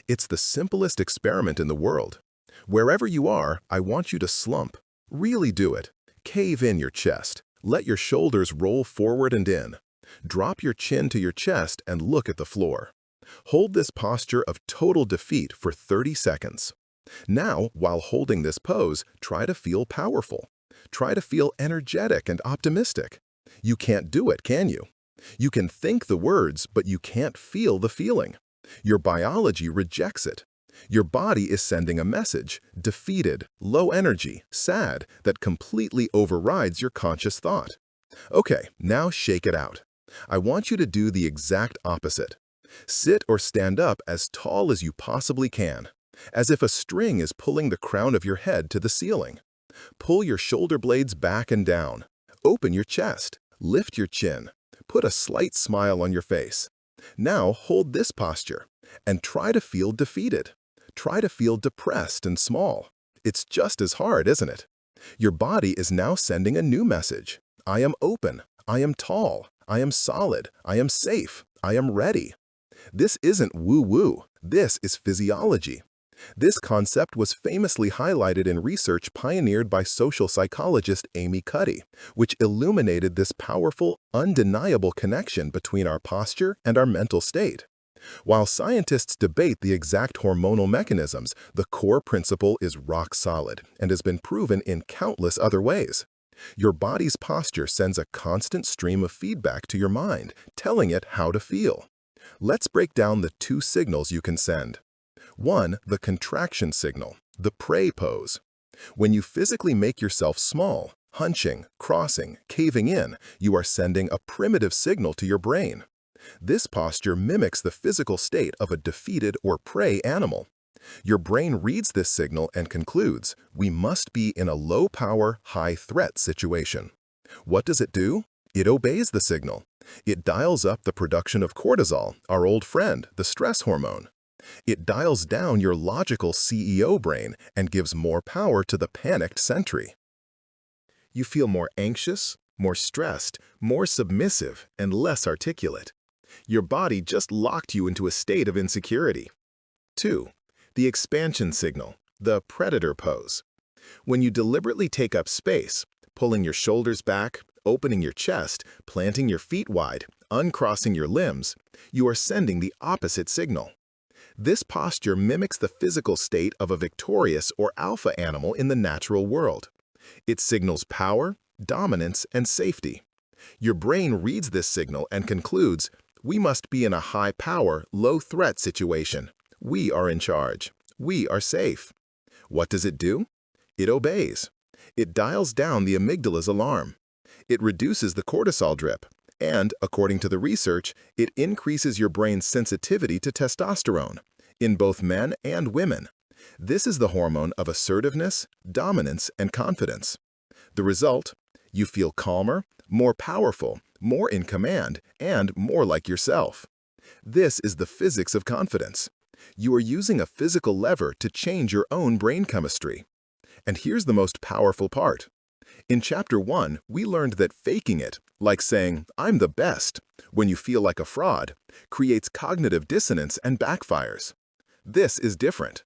It's the simplest experiment in the world. Wherever you are, I want you to slump. Really do it. Cave in your chest. Let your shoulders roll forward and in. Drop your chin to your chest and look at the floor. Hold this posture of total defeat for 30 seconds. Now, while holding this pose, try to feel powerful. Try to feel energetic and optimistic. You can't do it, can you? You can think the words, but you can't feel the feeling. Your biology rejects it. Your body is sending a message, defeated, low energy, sad, that completely overrides your conscious thought. Okay, now shake it out. I want you to do the exact opposite. Sit or stand up as tall as you possibly can, as if a string is pulling the crown of your head to the ceiling. Pull your shoulder blades back and down. Open your chest. Lift your chin. Put a slight smile on your face. Now hold this posture and try to feel defeated. Try to feel depressed and small. It's just as hard, isn't it? Your body is now sending a new message. I am open. I am tall. I am solid. I am safe. I am ready. This isn't woo-woo. This is physiology. This concept was famously highlighted in research pioneered by social psychologist Amy Cuddy, which illuminated this powerful, undeniable connection between our posture and our mental state. While scientists debate the exact hormonal mechanisms, the core principle is rock solid and has been proven in countless other ways. Your body's posture sends a constant stream of feedback to your mind, telling it how to feel. Let's break down the two signals you can send. 1. The contraction signal, the prey pose. When you physically make yourself small, hunching, crossing, caving in, you are sending a primitive signal to your brain. This posture mimics the physical state of a defeated or prey animal. Your brain reads this signal and concludes, we must be in a low-power, high-threat situation. What does it do? It obeys the signal. It dials up the production of cortisol, our old friend, the stress hormone. It dials down your logical CEO brain and gives more power to the panicked sentry. You feel more anxious, more stressed, more submissive, and less articulate. Your body just locked you into a state of insecurity. 2. The expansion signal, the predator pose. When you deliberately take up space, pulling your shoulders back, opening your chest, planting your feet wide, uncrossing your limbs, you are sending the opposite signal. This posture mimics the physical state of a victorious or alpha animal in the natural world. It signals power, dominance, and safety. Your brain reads this signal and concludes, we must be in a high-power, low-threat situation. We are in charge. We are safe. What does it do? It obeys. It dials down the amygdala's alarm. It reduces the cortisol drip. And, according to the research, it increases your brain's sensitivity to testosterone, in both men and women. This is the hormone of assertiveness, dominance, and confidence. The result? You feel calmer, more powerful, more in command, and more like yourself. This is the physics of confidence. You are using a physical lever to change your own brain chemistry. And here's the most powerful part. In Chapter 1, we learned that faking it, like saying, I'm the best, when you feel like a fraud, creates cognitive dissonance and backfires. This is different.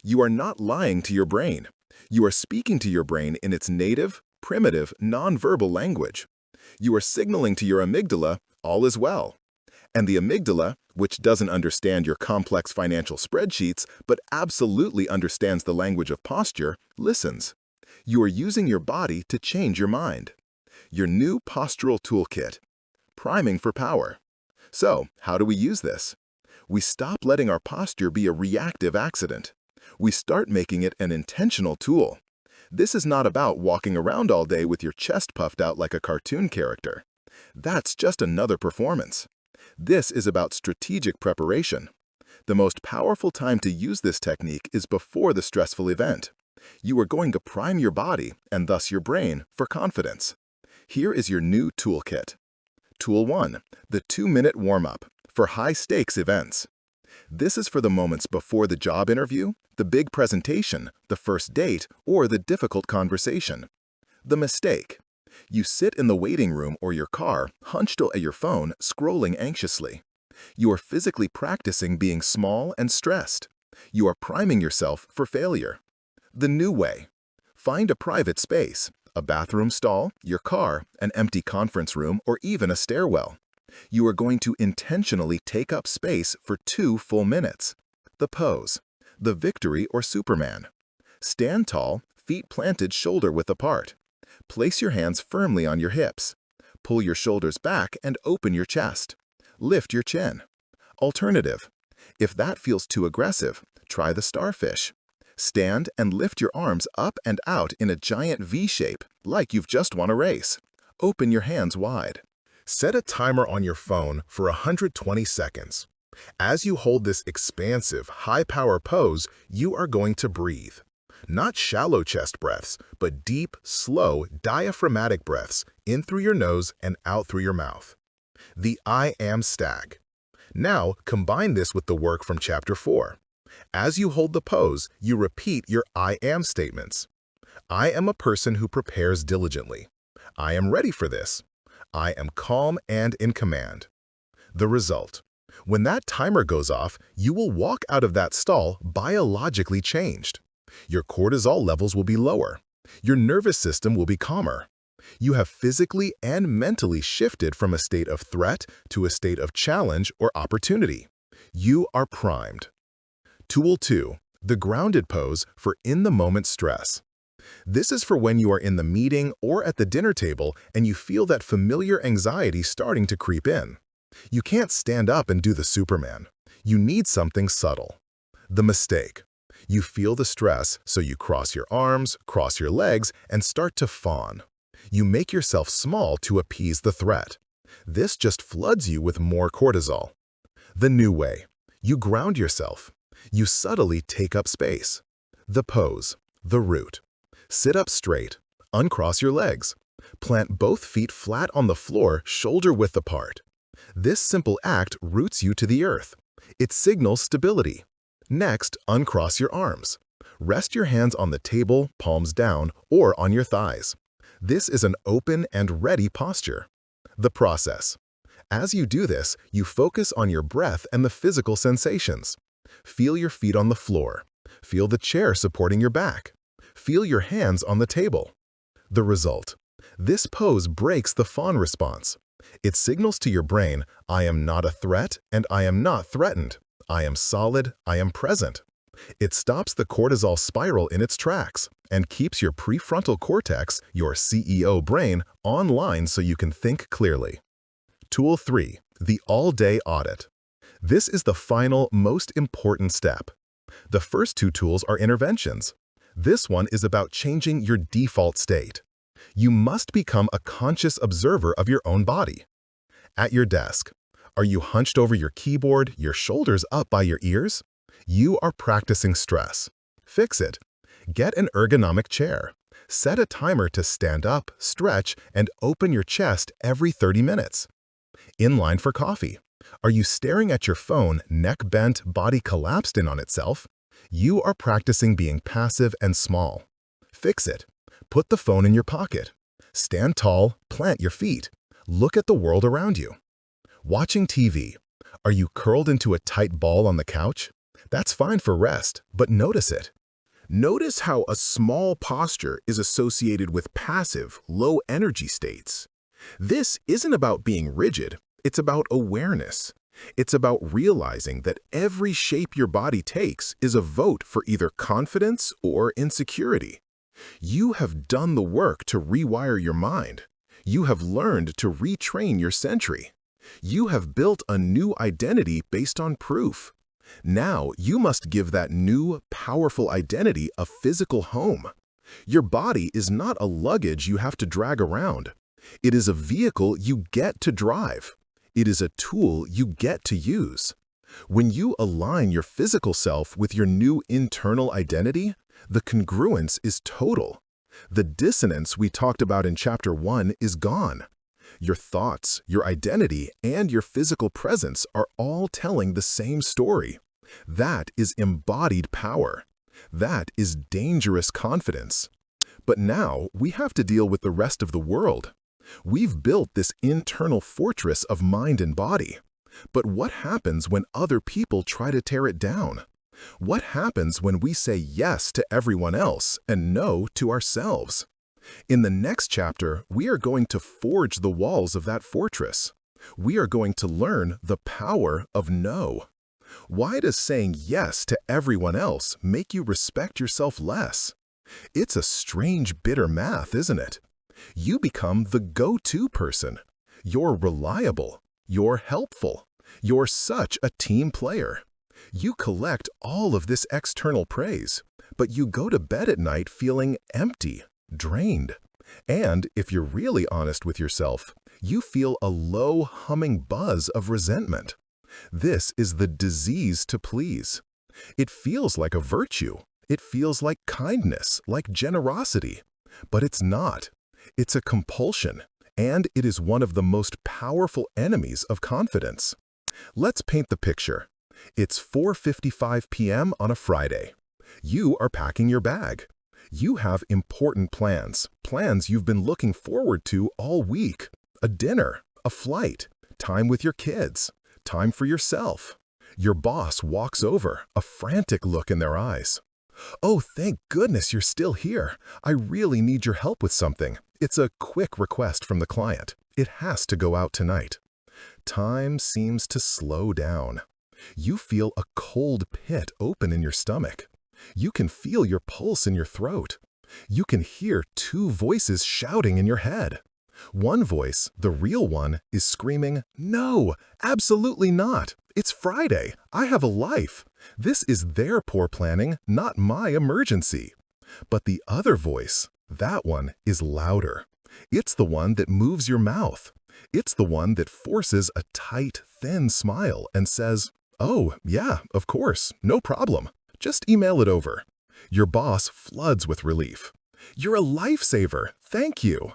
You are not lying to your brain. You are speaking to your brain in its native, primitive, nonverbal language. You are signaling to your amygdala, all is well. And the amygdala, which doesn't understand your complex financial spreadsheets, but absolutely understands the language of posture, listens. You are using your body to change your mind. Your new postural toolkit. Priming for power. So, how do we use this? We stop letting our posture be a reactive accident. We start making it an intentional tool. This is not about walking around all day with your chest puffed out like a cartoon character. That's just another performance. This is about strategic preparation. The most powerful time to use this technique is before the stressful event. You are going to prime your body, and thus your brain, for confidence. Here is your new toolkit. Tool 1, the 2-minute warm-up for high-stakes events. This is for the moments before the job interview, the big presentation, the first date, or the difficult conversation. The mistake. You sit in the waiting room or your car, hunched at your phone, scrolling anxiously. You are physically practicing being small and stressed. You are priming yourself for failure. The new way. Find a private space, a bathroom stall, your car, an empty conference room, or even a stairwell. You are going to intentionally take up space for 2 full minutes. The pose. The victory or Superman. Stand tall, feet planted shoulder-width apart. Place your hands firmly on your hips. Pull your shoulders back and open your chest. Lift your chin. Alternative. If that feels too aggressive, try the starfish. Stand and lift your arms up and out in a giant V shape, like you've just won a race. Open your hands wide. Set a timer on your phone for 120 seconds. As you hold this expansive, high-power pose, you are going to breathe. Not shallow chest breaths, but deep, slow, diaphragmatic breaths in through your nose and out through your mouth. The I am stag. Now, combine this with the work from Chapter 4. As you hold the pose, you repeat your I am statements. I am a person who prepares diligently. I am ready for this. I am calm and in command. The result. When that timer goes off, you will walk out of that stall biologically changed. Your cortisol levels will be lower. Your nervous system will be calmer. You have physically and mentally shifted from a state of threat to a state of challenge or opportunity. You are primed. Tool 2. The grounded pose for in-the-moment stress. This is for when you are in the meeting or at the dinner table and you feel that familiar anxiety starting to creep in. You can't stand up and do the Superman. You need something subtle. The mistake. You feel the stress, so you cross your arms, cross your legs, and start to fawn. You make yourself small to appease the threat. This just floods you with more cortisol. The new way. You ground yourself. You subtly take up space. The pose. The root. Sit up straight. Uncross your legs. Plant both feet flat on the floor, shoulder-width apart. This simple act roots you to the earth. It signals stability. Next, uncross your arms. Rest your hands on the table, palms down, or on your thighs. This is an open and ready posture. The process. As you do this, you focus on your breath and the physical sensations. Feel your feet on the floor. Feel the chair supporting your back. Feel your hands on the table. The result. This pose breaks the fawn response. It signals to your brain, I am not a threat and I am not threatened. I am solid, I am present. It stops the cortisol spiral in its tracks and keeps your prefrontal cortex, your CEO brain, online so you can think clearly. Tool 3. The all-day audit. This is the final, most important step. The first two tools are interventions. This one is about changing your default state. You must become a conscious observer of your own body. At your desk, are you hunched over your keyboard, your shoulders up by your ears? You are practicing stress. Fix it. Get an ergonomic chair. Set a timer to stand up, stretch, and open your chest every 30 minutes. In line for coffee. Are you staring at your phone, neck bent, body collapsed in on itself? You are practicing being passive and small. Fix it. Put the phone in your pocket. Stand tall, plant your feet. Look at the world around you. Watching TV. Are you curled into a tight ball on the couch? That's fine for rest, but notice it. Notice how a small posture is associated with passive, low-energy states. This isn't about being rigid, it's about awareness. It's about realizing that every shape your body takes is a vote for either confidence or insecurity. You have done the work to rewire your mind. You have learned to retrain your sentry. You have built a new identity based on proof. Now you must give that new, powerful identity a physical home. Your body is not a luggage you have to drag around. It is a vehicle you get to drive. It is a tool you get to use. When you align your physical self with your new internal identity, the congruence is total. The dissonance we talked about in Chapter 1 is gone. Your thoughts, your identity, and your physical presence are all telling the same story. That is embodied power. That is dangerous confidence. But now we have to deal with the rest of the world. We've built this internal fortress of mind and body. But what happens when other people try to tear it down? What happens when we say yes to everyone else and no to ourselves? In the next chapter, we are going to forge the walls of that fortress. We are going to learn the power of no. Why does saying yes to everyone else make you respect yourself less? It's a strange, bitter math, isn't it? You become the go-to person. You're reliable. You're helpful. You're such a team player. You collect all of this external praise, but you go to bed at night feeling empty, drained. And if you're really honest with yourself, you feel a low humming buzz of resentment. This is the disease to please. It feels like a virtue. It feels like kindness, like generosity. But it's not. It's a compulsion, and it is one of the most powerful enemies of confidence. Let's paint the picture. It's 4:55 p.m. on a Friday. You are packing your bag. You have important plans you've been looking forward to all week. A dinner, a flight, time with your kids, Time for yourself. Your boss walks over, a frantic look in their eyes. Oh, thank goodness you're still here. I really need your help with something. It's a quick request from the client. It has to go out tonight. Time seems to slow down. You feel a cold pit open in your stomach. You can feel your pulse in your throat. You can hear two voices shouting in your head. One voice, the real one, is screaming, "No, absolutely not. It's Friday. I have a life. This is their poor planning, not my emergency." But the other voice, that one, is louder. It's the one that moves your mouth. It's the one that forces a tight, thin smile and says, "Oh, yeah, of course, no problem. Just email it over." Your boss floods with relief. "You're a lifesaver. Thank you."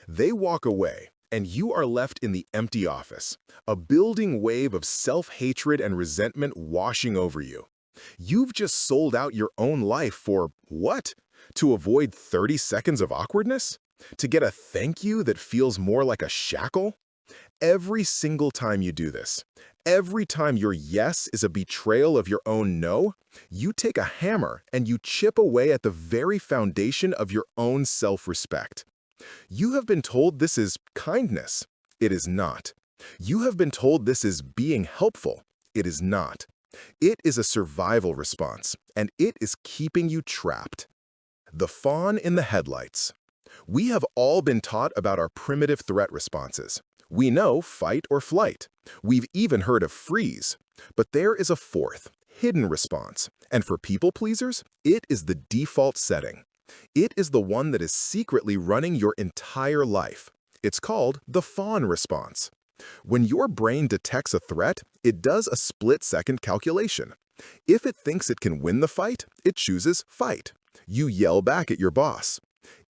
They walk away, and you are left in the empty office, a building wave of self-hatred and resentment washing over you. You've just sold out your own life for what? To avoid 30 seconds of awkwardness? To get a thank you that feels more like a shackle? Every single time you do this, every time your yes is a betrayal of your own no, you take a hammer and you chip away at the very foundation of your own self-respect. You have been told this is kindness. It is not. You have been told this is being helpful. It is not. It is a survival response, and it is keeping you trapped. The fawn in the headlights. We have all been taught about our primitive threat responses. We know fight or flight. We've even heard of freeze. But there is a fourth, hidden response, and for people pleasers, it is the default setting. It is the one that is secretly running your entire life. It's called the fawn response. When your brain detects a threat, it does a split-second calculation. If it thinks it can win the fight, it chooses fight. You yell back at your boss.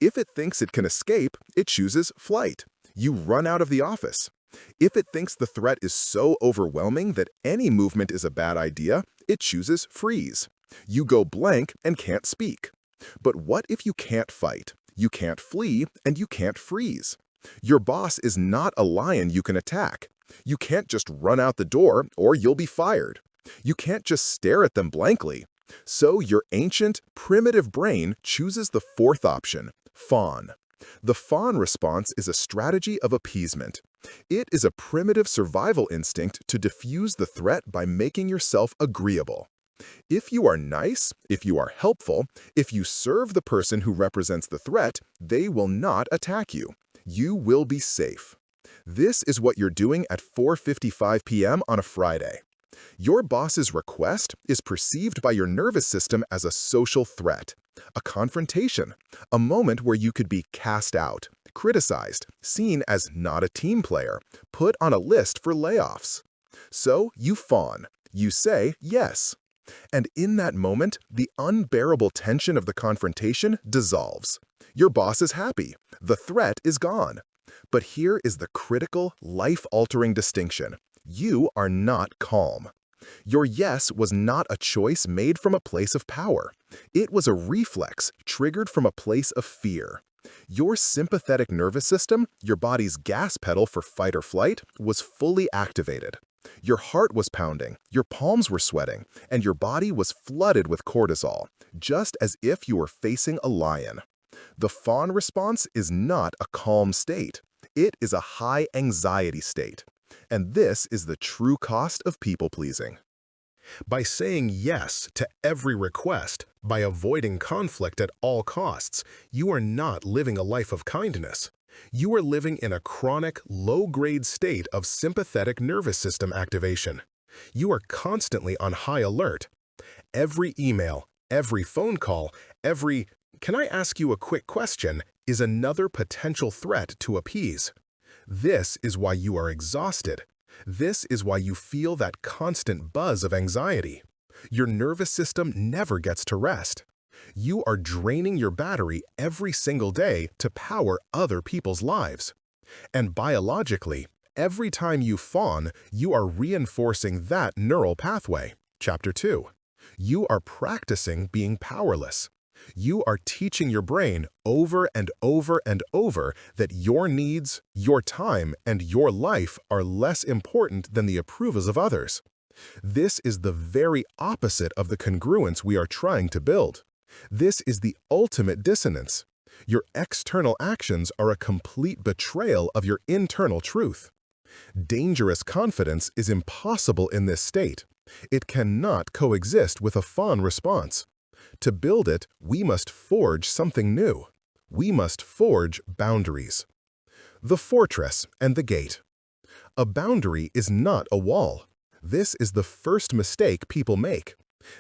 If it thinks it can escape, it chooses flight. You run out of the office. If it thinks the threat is so overwhelming that any movement is a bad idea, it chooses freeze. You go blank and can't speak. But what if you can't fight, you can't flee, and you can't freeze? Your boss is not a lion you can attack. You can't just run out the door or you'll be fired. You can't just stare at them blankly. So your ancient, primitive brain chooses the fourth option, fawn. The fawn response is a strategy of appeasement. It is a primitive survival instinct to diffuse the threat by making yourself agreeable. If you are nice, if you are helpful, if you serve the person who represents the threat, they will not attack you. You will be safe. This is what you're doing at 4:55 p.m. on a Friday. Your boss's request is perceived by your nervous system as a social threat, a confrontation, a moment where you could be cast out, criticized, seen as not a team player, put on a list for layoffs. So you fawn. You say yes. And in that moment, the unbearable tension of the confrontation dissolves. Your boss is happy. The threat is gone. But here is the critical, life-altering distinction. You are not calm. Your yes was not a choice made from a place of power. It was a reflex triggered from a place of fear. Your sympathetic nervous system, your body's gas pedal for fight or flight, was fully activated. Your heart was pounding, your palms were sweating, and your body was flooded with cortisol, just as if you were facing a lion. The fawn response is not a calm state. It is a high anxiety state. And this is the true cost of people-pleasing. By saying yes to every request, by avoiding conflict at all costs, you are not living a life of kindness. You are living in a chronic, low-grade state of sympathetic nervous system activation. You are constantly on high alert. Every email, every phone call, every "can I ask you a quick question" is another potential threat to appease. This is why you are exhausted. This is why you feel that constant buzz of anxiety. Your nervous system never gets to rest. You are draining your battery every single day to power other people's lives. And biologically, every time you fawn, you are reinforcing that neural pathway. Chapter 2. You are practicing being powerless. You are teaching your brain over and over and over that your needs, your time, and your life are less important than the approvals of others. This is the very opposite of the congruence we are trying to build. This is the ultimate dissonance. Your external actions are a complete betrayal of your internal truth. Dangerous confidence is impossible in this state. It cannot coexist with a fawn response. To build it, we must forge something new. We must forge boundaries. The fortress and the gate. A boundary is not a wall. This is the first mistake people make.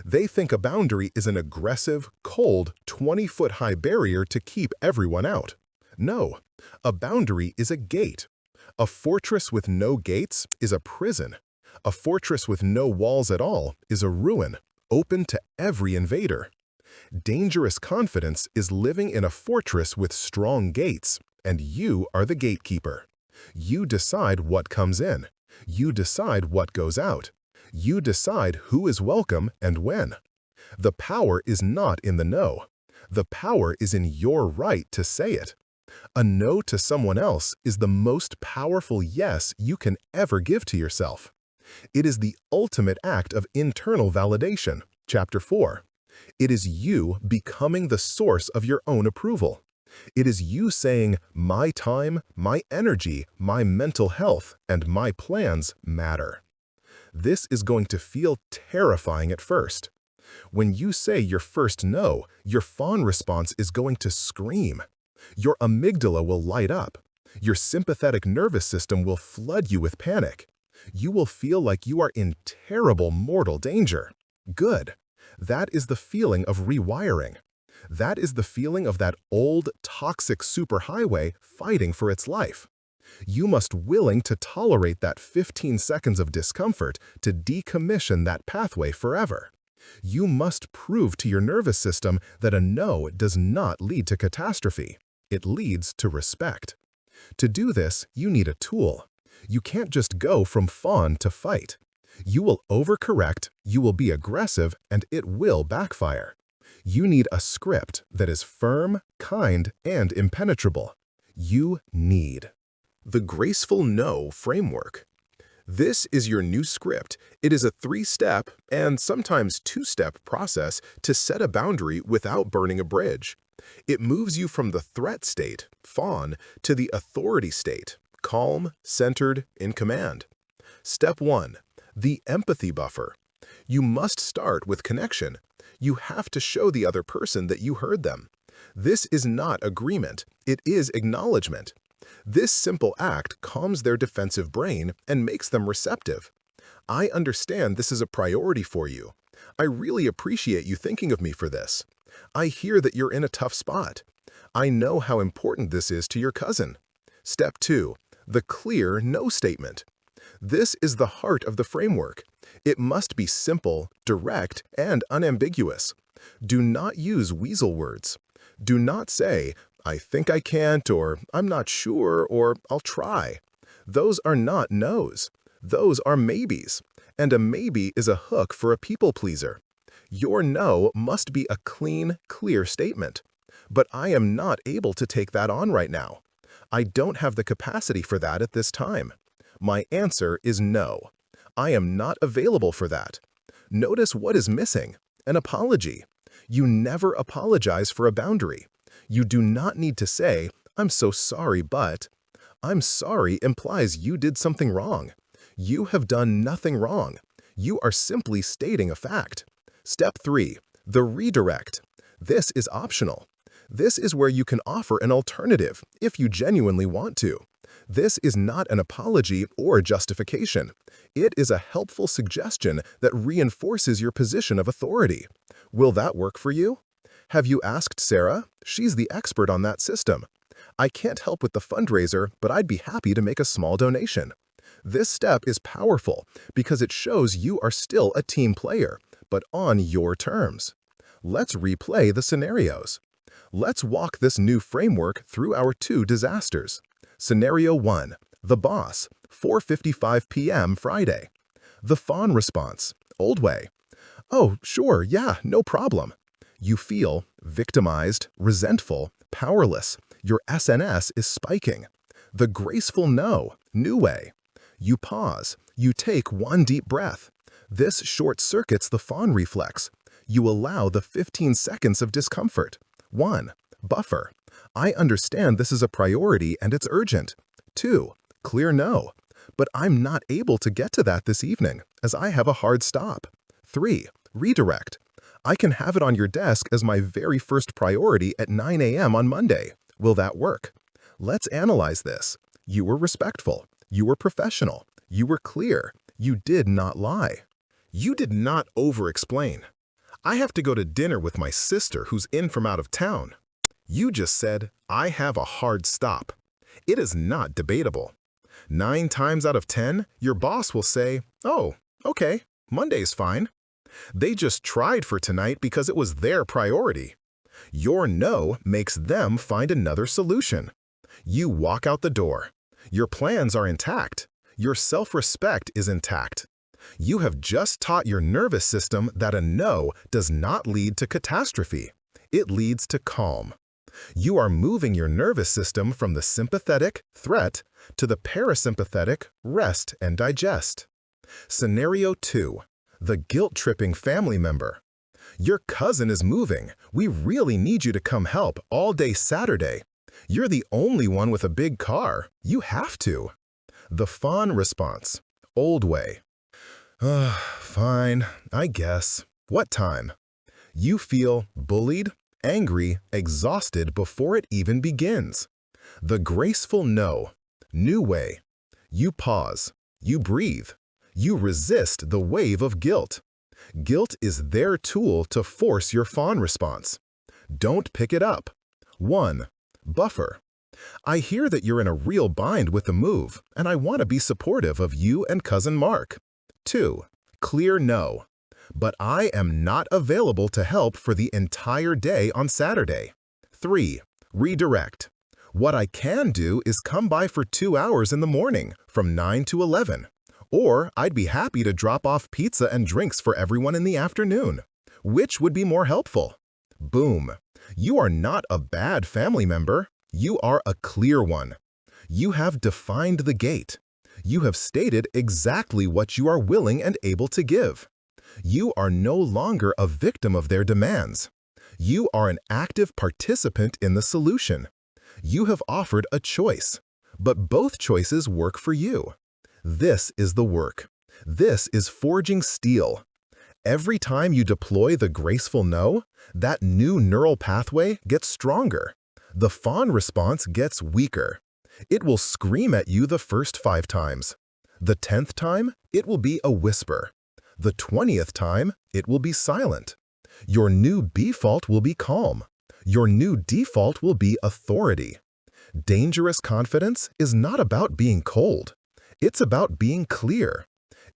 They think a boundary is an aggressive, cold, 20-foot-high barrier to keep everyone out. No, a boundary is a gate. A fortress with no gates is a prison. A fortress with no walls at all is a ruin, open to every invader. Dangerous confidence is living in a fortress with strong gates, and you are the gatekeeper. You decide what comes in. You decide what goes out. You decide who is welcome and when. The power is not in the no. The power is in your right to say it. A no to someone else is the most powerful yes you can ever give to yourself. It is the ultimate act of internal validation. Chapter 4. It is you becoming the source of your own approval. It is you saying, my time, my energy, my mental health, and my plans matter. This is going to feel terrifying at first. When you say your first no, your fawn response is going to scream. Your amygdala will light up. Your sympathetic nervous system will flood you with panic. You will feel like you are in terrible mortal danger. Good. That is the feeling of rewiring. That is the feeling of that old, toxic superhighway fighting for its life. You must willing to tolerate that 15 seconds of discomfort to decommission that pathway forever. You must prove to your nervous system that a no does not lead to catastrophe. It leads to respect. To do this, you need a tool. You can't just go from fawn to fight. You will overcorrect, you will be aggressive, and it will backfire. You need a script that is firm, kind, and impenetrable. You need the Graceful No Framework. This is your new script. It is a 3-step and sometimes 2-step process to set a boundary without burning a bridge. It moves you from the threat state, fawn, to the authority state, calm, centered, in command. Step 1. The empathy buffer. You must start with connection. You have to show the other person that you heard them. This is not agreement. It is acknowledgement. This simple act calms their defensive brain and makes them receptive. I understand this is a priority for you. I really appreciate you thinking of me for this. I hear that you're in a tough spot. I know how important this is to your cousin. Step 2. The clear no statement. This is the heart of the framework. It must be simple, direct, and unambiguous. Do not use weasel words. Do not say, I think I can't, or I'm not sure, or I'll try. Those are not no's. Those are maybes. And a maybe is a hook for a people pleaser. Your no must be a clean, clear statement. But I am not able to take that on right now. I don't have the capacity for that at this time. My answer is no. I am not available for that. Notice what is missing: an apology. You never apologize for a boundary. You do not need to say, I'm so sorry, but. I'm sorry implies you did something wrong. You have done nothing wrong. You are simply stating a fact. Step 3. The redirect. This is optional. This is where you can offer an alternative if you genuinely want to. This is not an apology or a justification. It is a helpful suggestion that reinforces your position of authority. Will that work for you? Have you asked Sarah? She's the expert on that system. I can't help with the fundraiser, but I'd be happy to make a small donation. This step is powerful because it shows you are still a team player, but on your terms. Let's replay the scenarios. Let's walk this new framework through our 2 disasters. Scenario 1. The boss, 4:55 p.m. Friday. The fawn response, old way. Oh, sure, yeah, no problem. You feel victimized, resentful, powerless. Your SNS is spiking. The graceful no, new way. You pause. You take one deep breath. This short circuits the fawn reflex. You allow the 15 seconds of discomfort. 1. Buffer. I understand this is a priority and it's urgent. 2. Clear no. But I'm not able to get to that this evening, as I have a hard stop. 3. Redirect. I can have it on your desk as my very first priority at 9 a.m. on Monday. Will that work? Let's analyze this. You were respectful. You were professional. You were clear. You did not lie. You did not over-explain. I have to go to dinner with my sister who's in from out of town. You just said, I have a hard stop. It is not debatable. 9 times out of 10, your boss will say, oh, okay, Monday's fine. They just tried for tonight because it was their priority. Your no makes them find another solution. You walk out the door. Your plans are intact. Your self-respect is intact. You have just taught your nervous system that a no does not lead to catastrophe. It leads to calm. You are moving your nervous system from the sympathetic, threat, to the parasympathetic, rest and digest. Scenario 2. The guilt-tripping family member. Your cousin is moving. We really need you to come help all day Saturday. You're the only one with a big car. You have to. The fawn response. Old way. Fine, I guess. What time? You feel bullied, angry, exhausted before it even begins. The graceful no. New way. You pause. You breathe. You resist the wave of guilt. Guilt is their tool to force your fawn response. Don't pick it up. 1. Buffer. I hear that you're in a real bind with the move, and I want to be supportive of you and cousin Mark. 2. Clear no. But I am not available to help for the entire day on Saturday. 3. Redirect. What I can do is come by for 2 hours in the morning, from 9 to 11. Or I'd be happy to drop off pizza and drinks for everyone in the afternoon. Which would be more helpful? Boom. You are not a bad family member. You are a clear one. You have defined the gate. You have stated exactly what you are willing and able to give. You are no longer a victim of their demands. You are an active participant in the solution. You have offered a choice, but both choices work for you. This is the work. This is forging steel. Every time you deploy the graceful no, that new neural pathway gets stronger. The fawn response gets weaker. It will scream at you the first 5 times. The 10th time, it will be a whisper. The 20th time, it will be silent. Your new default will be calm. Your new default will be authority. Dangerous confidence is not about being cold. It's about being clear.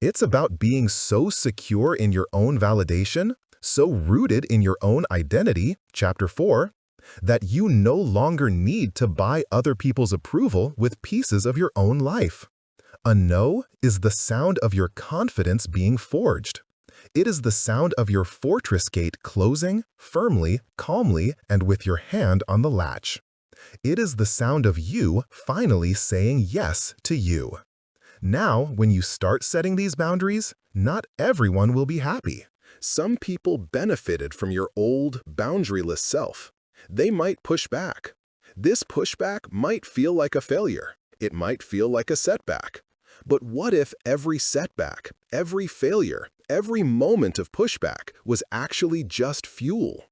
It's about being so secure in your own validation, so rooted in your own identity, Chapter 4, that you no longer need to buy other people's approval with pieces of your own life. A no is the sound of your confidence being forged. It is the sound of your fortress gate closing firmly, calmly, and with your hand on the latch. It is the sound of you finally saying yes to you. Now, when you start setting these boundaries, not everyone will be happy. Some people benefited from your old, boundaryless self. They might push back. This pushback might feel like a failure. It might feel like a setback. But what if every setback, every failure, every moment of pushback was actually just fuel?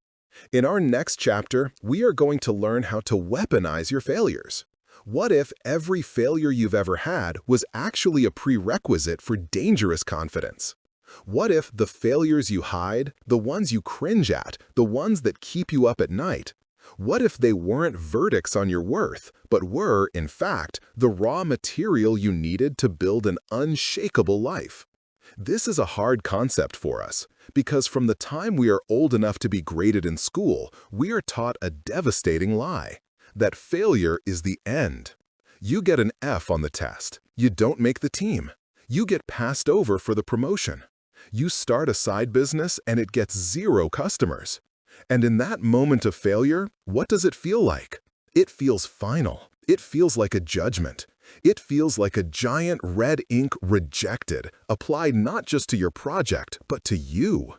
In our next chapter, we are going to learn how to weaponize your failures. What if every failure you've ever had was actually a prerequisite for dangerous confidence? What if the failures you hide, the ones you cringe at, the ones that keep you up at night, what if they weren't verdicts on your worth, but were, in fact, the raw material you needed to build an unshakable life? This is a hard concept for us, because from the time we are old enough to be graded in school, we are taught a devastating lie, that failure is the end. You get an F on the test. You don't make the team. You get passed over for the promotion. You start a side business and it gets 0 customers. And in that moment of failure, what does it feel like? It feels final. It feels like a judgment. It feels like a giant red ink rejected, applied not just to your project, but to you.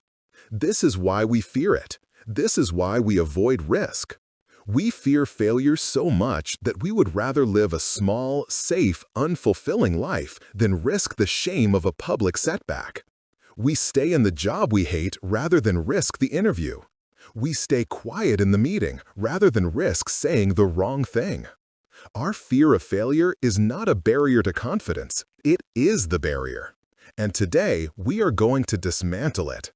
This is why we fear it. This is why we avoid risk. We fear failure so much that we would rather live a small, safe, unfulfilling life than risk the shame of a public setback. We stay in the job we hate rather than risk the interview. We stay quiet in the meeting rather than risk saying the wrong thing. Our fear of failure is not a barrier to confidence. It is the barrier. And today, we are going to dismantle it.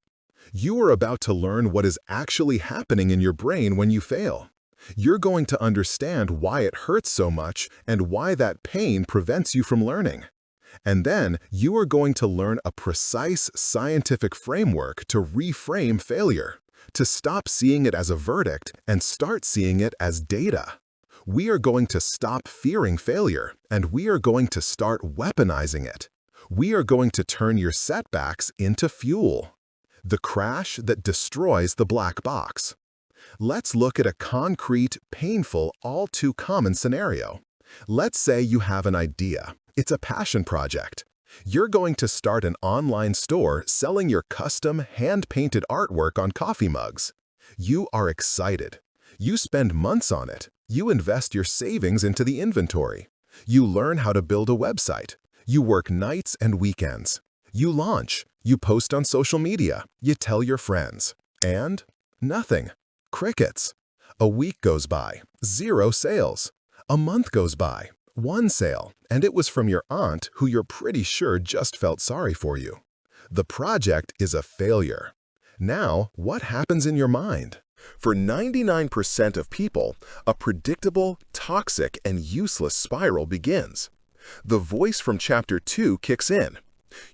You are about to learn what is actually happening in your brain when you fail. You're going to understand why it hurts so much and why that pain prevents you from learning. And then you are going to learn a precise scientific framework to reframe failure, to stop seeing it as a verdict and start seeing it as data. We are going to stop fearing failure, and we are going to start weaponizing it. We are going to turn your setbacks into fuel, the crash that destroys the black box. Let's look at a concrete, painful, all too common scenario. Let's say you have an idea. It's a passion project. You're going to start an online store selling your custom, hand-painted artwork on coffee mugs. You are excited. You spend months on it. You invest your savings into the inventory. You learn how to build a website. You work nights and weekends. You launch. You post on social media. You tell your friends. And nothing. Crickets. A week goes by. 0 sales. A month goes by. 1 sale. And it was from your aunt who you're pretty sure just felt sorry for you. The project is a failure. Now, what happens in your mind? For 99% of people, a predictable, toxic, and useless spiral begins. The voice from Chapter 2 kicks in.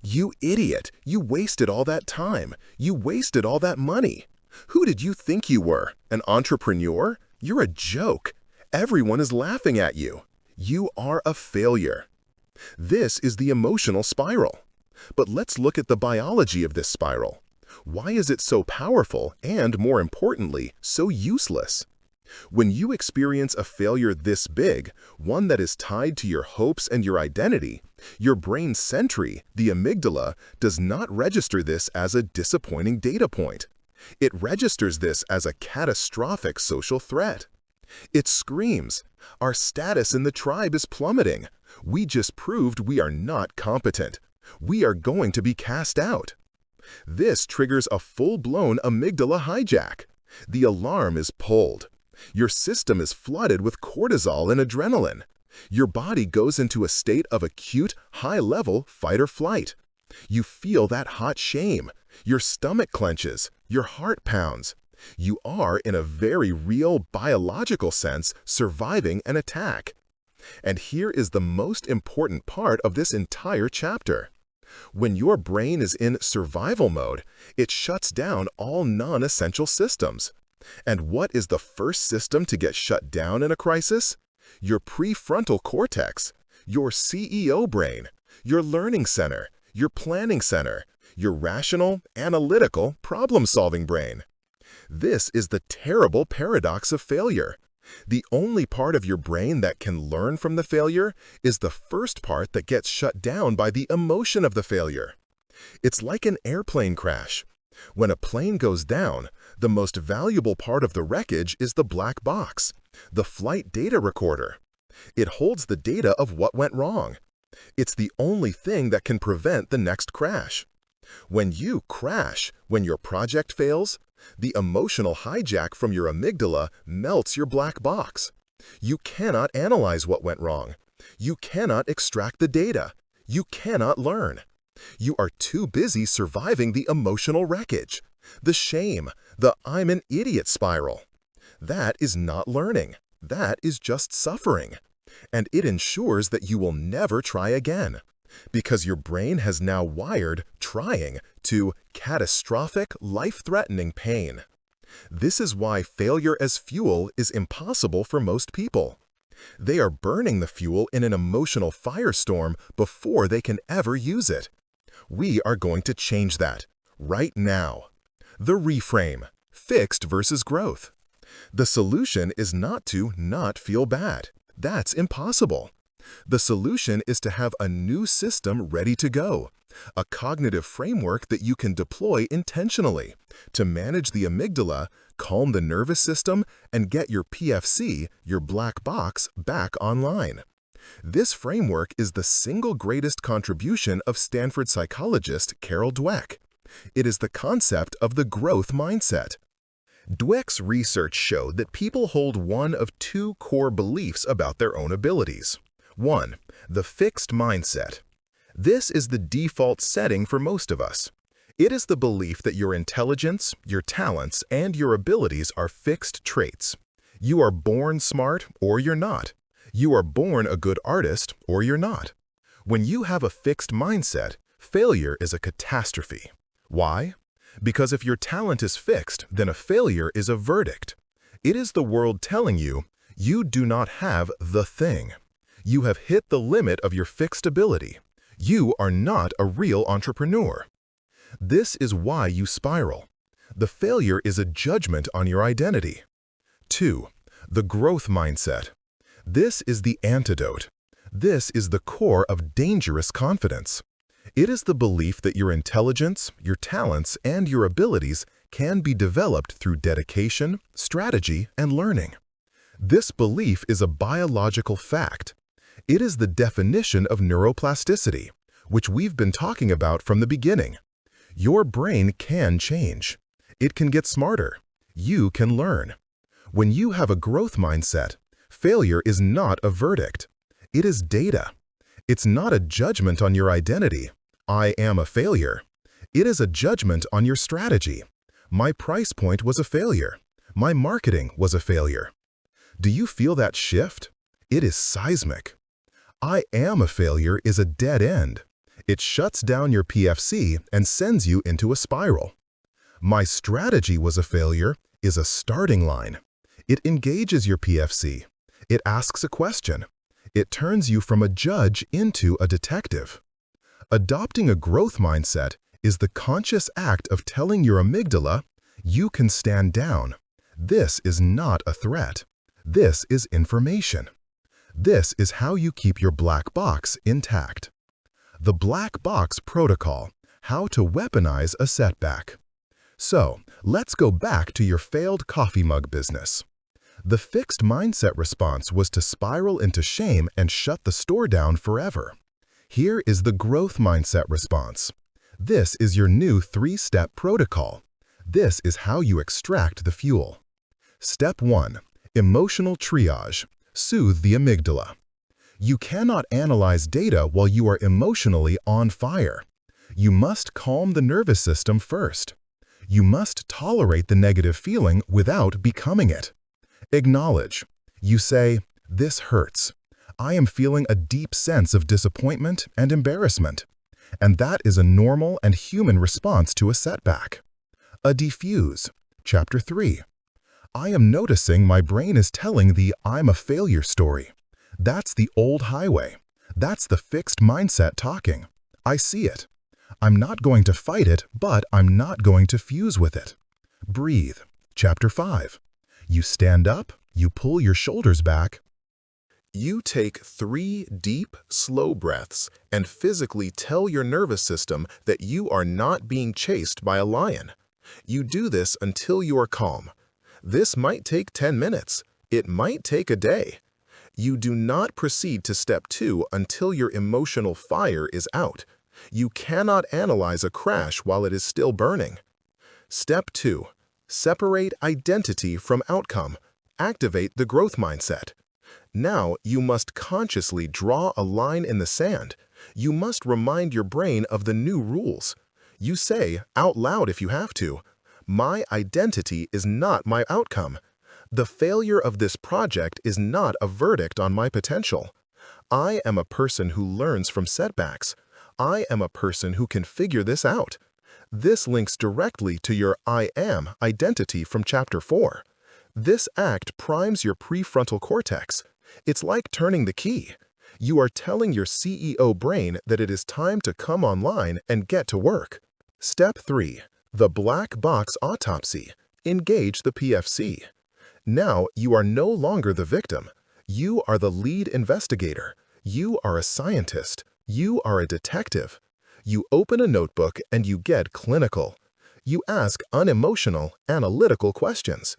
You idiot! You wasted all that time. You wasted all that money. Who did you think you were? An entrepreneur? You're a joke. Everyone is laughing at you. You are a failure. This is the emotional spiral. But let's look at the biology of this spiral. Why is it so powerful and, more importantly, so useless? When you experience a failure this big, one that is tied to your hopes and your identity, your brain's sentry, the amygdala, does not register this as a disappointing data point. It registers this as a catastrophic social threat. It screams, our status in the tribe is plummeting. We just proved we are not competent. We are going to be cast out. This triggers a full-blown amygdala hijack. The alarm is pulled. Your system is flooded with cortisol and adrenaline. Your body goes into a state of acute, high-level fight or flight. You feel that hot shame. Your stomach clenches. Your heart pounds. You are, in a very real biological sense, surviving an attack. And here is the most important part of this entire chapter. When your brain is in survival mode, it shuts down all non-essential systems. And what is the first system to get shut down in a crisis? Your prefrontal cortex, your CEO brain, your learning center, your planning center, your rational, analytical, problem-solving brain. This is the terrible paradox of failure. The only part of your brain that can learn from the failure is the first part that gets shut down by the emotion of the failure. It's like an airplane crash. When a plane goes down, the most valuable part of the wreckage is the black box, the flight data recorder. It holds the data of what went wrong. It's the only thing that can prevent the next crash. When you crash, when your project fails, the emotional hijack from your amygdala melts your black box. You cannot analyze what went wrong. You cannot extract the data. You cannot learn. You are too busy surviving the emotional wreckage, the shame, the I'm an idiot spiral. That is not learning. That is just suffering. And it ensures that you will never try again, because your brain has now wired trying to catastrophic, life-threatening pain. This is why failure as fuel is impossible for most people. They are burning the fuel in an emotional firestorm before they can ever use it. We are going to change that right now. The reframe. Fixed versus growth. The solution is not to not feel bad. That's impossible. The solution is to have a new system ready to go, a cognitive framework that you can deploy intentionally to manage the amygdala, calm the nervous system, and get your PFC, your black box, back online. This framework is the single greatest contribution of Stanford psychologist Carol Dweck. It is the concept of the growth mindset. Dweck's research showed that people hold one of two core beliefs about their own abilities. 1. The fixed mindset. This is the default setting for most of us. It is the belief that your intelligence, your talents, and your abilities are fixed traits. You are born smart or you're not. You are born a good artist or you're not. When you have a fixed mindset, failure is a catastrophe. Why? Because if your talent is fixed, then a failure is a verdict. It is the world telling you, you do not have the thing. You have hit the limit of your fixed ability. You are not a real entrepreneur. This is why you spiral. The failure is a judgment on your identity. 2. The growth mindset. This is the antidote. This is the core of dangerous confidence. It is the belief that your intelligence, your talents, and your abilities can be developed through dedication, strategy, and learning. This belief is a biological fact. It is the definition of neuroplasticity, which we've been talking about from the beginning. Your brain can change. It can get smarter. You can learn. When you have a growth mindset, failure is not a verdict. It is data. It's not a judgment on your identity. I am a failure. It is a judgment on your strategy. My price point was a failure. My marketing was a failure. Do you feel that shift? It is seismic. I am a failure is a dead end. It shuts down your PFC and sends you into a spiral. My strategy was a failure is a starting line. It engages your PFC. It asks a question. It turns you from a judge into a detective. Adopting a growth mindset is the conscious act of telling your amygdala, you can stand down. This is not a threat. This is information. This is how you keep your black box intact. The black box protocol, how to weaponize a setback. So, let's go back to your failed coffee mug business. The fixed mindset response was to spiral into shame and shut the store down forever. Here is the growth mindset response. This is your new 3-step protocol. This is how you extract the fuel. Step 1. Emotional triage. Soothe the amygdala. You cannot analyze data while you are emotionally on fire. You must calm the nervous system first. You must tolerate the negative feeling without becoming it. Acknowledge. You say, this hurts. I am feeling a deep sense of disappointment and embarrassment. And that is a normal and human response to a setback. A diffuse. Chapter 3. I am noticing my brain is telling the I'm a failure story. That's the old highway. That's the fixed mindset talking. I see it. I'm not going to fight it, but I'm not going to fuse with it. Breathe. Chapter 5. You stand up, you pull your shoulders back. You take 3 deep, slow breaths and physically tell your nervous system that you are not being chased by a lion. You do this until you are calm. This might take 10 minutes. It might take a day. You do not proceed to step 2 until your emotional fire is out. You cannot analyze a crash while it is still burning. Step 2. Separate identity from outcome. Activate the growth mindset. Now you must consciously draw a line in the sand. You must remind your brain of the new rules. You say, out loud if you have to, my identity is not my outcome. The failure of this project is not a verdict on my potential. I am a person who learns from setbacks. I am a person who can figure this out. This links directly to your I am identity from Chapter 4. This act primes your prefrontal cortex. It's like turning the key. You are telling your CEO brain that it is time to come online and get to work. Step 3. The black box autopsy. Engage the PFC. Now you are no longer the victim. You are the lead investigator. You are a scientist. You are a detective. You open a notebook and you get clinical. You ask unemotional, analytical questions.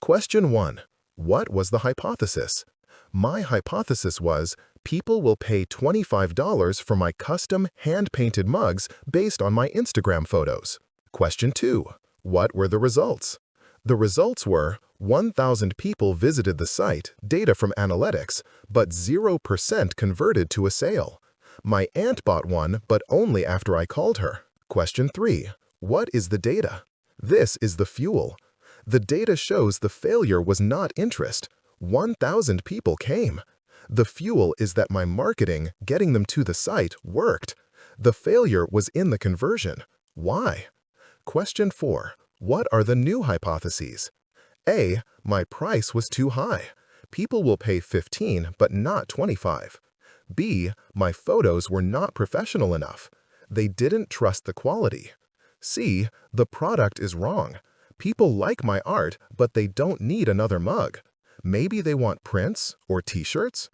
Question 1. What was the hypothesis? My hypothesis was, people will pay $25 for my custom hand-painted mugs based on my Instagram photos. Question 2. What were the results? The results were, 1,000 people visited the site, data from analytics, but 0% converted to a sale. My aunt bought one, but only after I called her. Question 3. What is the data? This is the fuel. The data shows the failure was not interest. 1,000 people came. The fuel is that my marketing, getting them to the site, worked. The failure was in the conversion. Why? Question 4. What are the new hypotheses? A. My price was too high. People will pay 15 but not 25. B. My photos were not professional enough. They didn't trust the quality. C. The product is wrong. People like my art, but they don't need another mug. Maybe they want prints or t-shirts?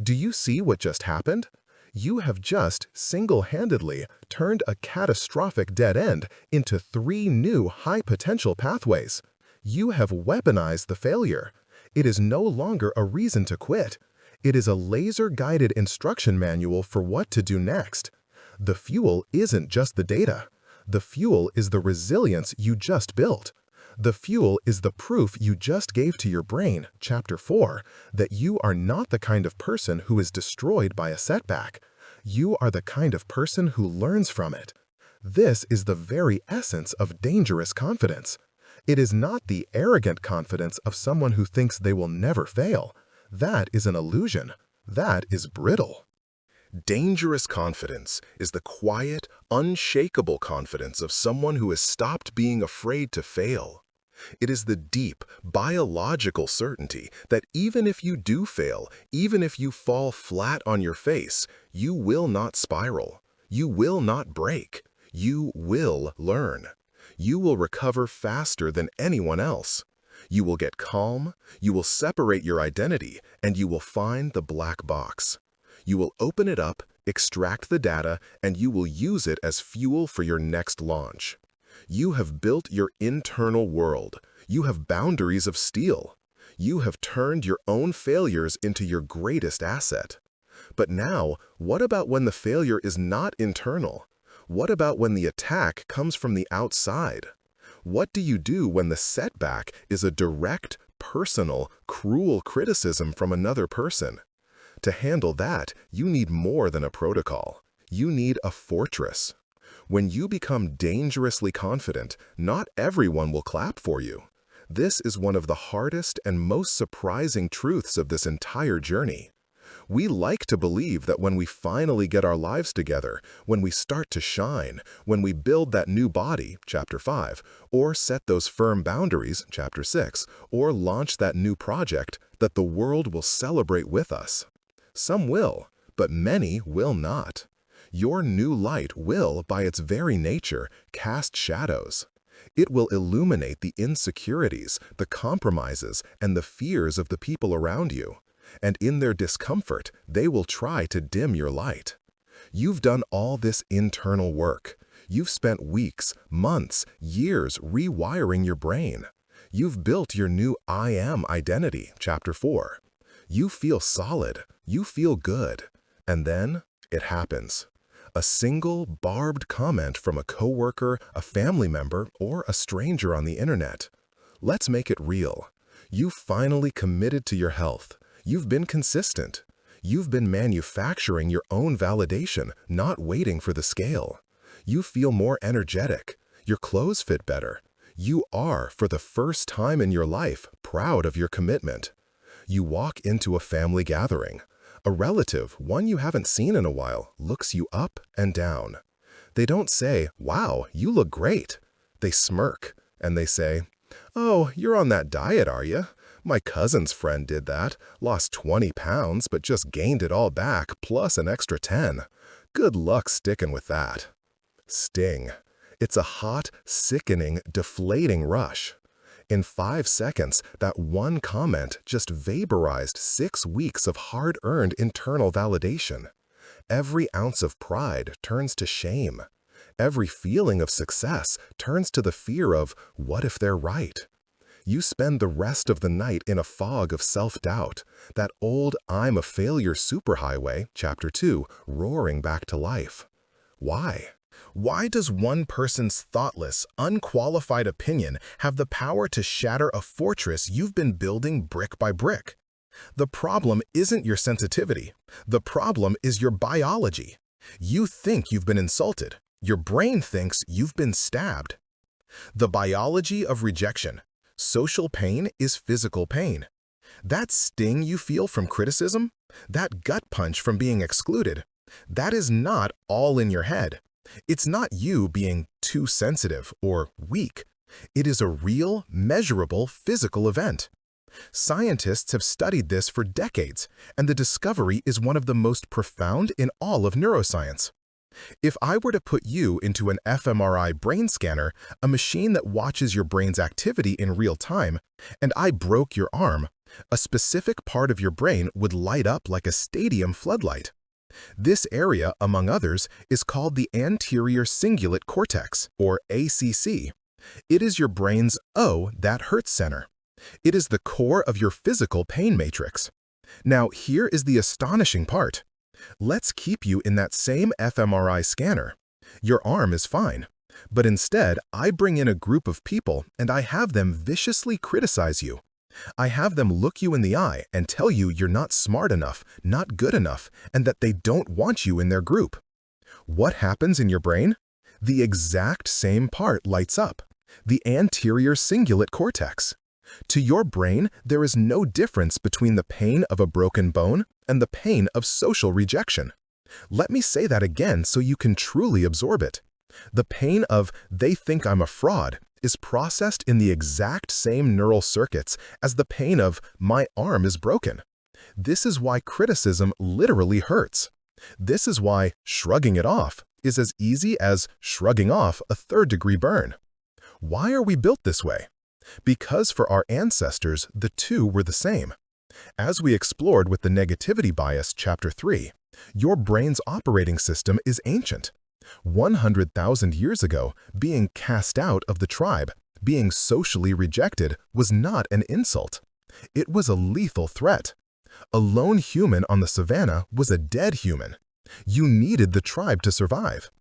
Do you see what just happened? You have just single-handedly turned a catastrophic dead end into 3 new high-potential pathways. You have weaponized the failure. It is no longer a reason to quit. It is a laser-guided instruction manual for what to do next. The fuel isn't just the data. The fuel is the resilience you just built. The fuel is the proof you just gave to your brain, Chapter 4, that you are not the kind of person who is destroyed by a setback. You are the kind of person who learns from it. This is the very essence of dangerous confidence. It is not the arrogant confidence of someone who thinks they will never fail. That is an illusion. That is brittle. Dangerous confidence is the quiet, unshakable confidence of someone who has stopped being afraid to fail. It is the deep, biological certainty that even if you do fail, even if you fall flat on your face, you will not spiral. You will not break. You will learn. You will recover faster than anyone else. You will get calm, you will separate your identity, and you will find the black box. You will open it up, extract the data, and you will use it as fuel for your next launch. You have built your internal world. You have boundaries of steel. You have turned your own failures into your greatest asset. But now, what about when the failure is not internal? What about when the attack comes from the outside? What do you do when the setback is a direct, personal, cruel criticism from another person? To handle that, you need more than a protocol. You need a fortress. When you become dangerously confident, not everyone will clap for you. This is one of the hardest and most surprising truths of this entire journey. We like to believe that when we finally get our lives together, when we start to shine, when we build that new body, Chapter 5, or set those firm boundaries, Chapter 6, or launch that new project, that the world will celebrate with us. Some will, but many will not. Your new light will, by its very nature, cast shadows. It will illuminate the insecurities, the compromises, and the fears of the people around you. And in their discomfort, they will try to dim your light. You've done all this internal work. You've spent weeks, months, years rewiring your brain. You've built your new I am identity, Chapter 4. You feel solid. You feel good. And then it happens. A single barbed comment from a coworker, a family member, or a stranger on the internet. Let's make it real. You've finally committed to your health. You've been consistent. You've been manufacturing your own validation, not waiting for the scale. You feel more energetic. Your clothes fit better. You are, for the first time in your life, proud of your commitment. You walk into a family gathering. A relative, one you haven't seen in a while, looks you up and down. They don't say, "Wow, you look great." They smirk, and they say, "Oh, you're on that diet, are you? My cousin's friend did that, lost 20 pounds, but just gained it all back, plus an extra 10. Good luck sticking with that." Sting. It's a hot, sickening, deflating rush. In 5 seconds, that one comment just vaporized 6 weeks of hard-earned internal validation. Every ounce of pride turns to shame. Every feeling of success turns to the fear of, what if they're right? You spend the rest of the night in a fog of self-doubt, that old "I'm a failure" superhighway, Chapter 2, roaring back to life. Why? Why does one person's thoughtless, unqualified opinion have the power to shatter a fortress you've been building brick by brick? The problem isn't your sensitivity. The problem is your biology. You think you've been insulted. Your brain thinks you've been stabbed. The biology of rejection. Social pain is physical pain. That sting you feel from criticism, that gut punch from being excluded, that is not all in your head. It's not you being too sensitive or weak. It is a real, measurable physical event. Scientists have studied this for decades, and the discovery is one of the most profound in all of neuroscience. If I were to put you into an fMRI brain scanner, a machine that watches your brain's activity in real time, and I broke your arm, a specific part of your brain would light up like a stadium floodlight. This area, among others, is called the anterior cingulate cortex, or ACC. It is your brain's "oh, that hurts" center. It is the core of your physical pain matrix. Now, here is the astonishing part. Let's keep you in that same fMRI scanner. Your arm is fine. But instead, I bring in a group of people and I have them viciously criticize you. I have them look you in the eye and tell you you're not smart enough, not good enough, and that they don't want you in their group. What happens in your brain? The exact same part lights up, the anterior cingulate cortex. To your brain, there is no difference between the pain of a broken bone and the pain of social rejection. Let me say that again so you can truly absorb it. The pain of "they think I'm a fraud" is processed in the exact same neural circuits as the pain of "my arm is broken." This is why criticism literally hurts. This is why shrugging it off is as easy as shrugging off a third-degree burn. Why are we built this way? Because for our ancestors, the two were the same. As we explored with the negativity bias, Chapter 3, your brain's operating system is ancient. 100,000 years ago, being cast out of the tribe, being socially rejected, was not an insult. It was a lethal threat. A lone human on the savannah was a dead human. You needed the tribe to survive.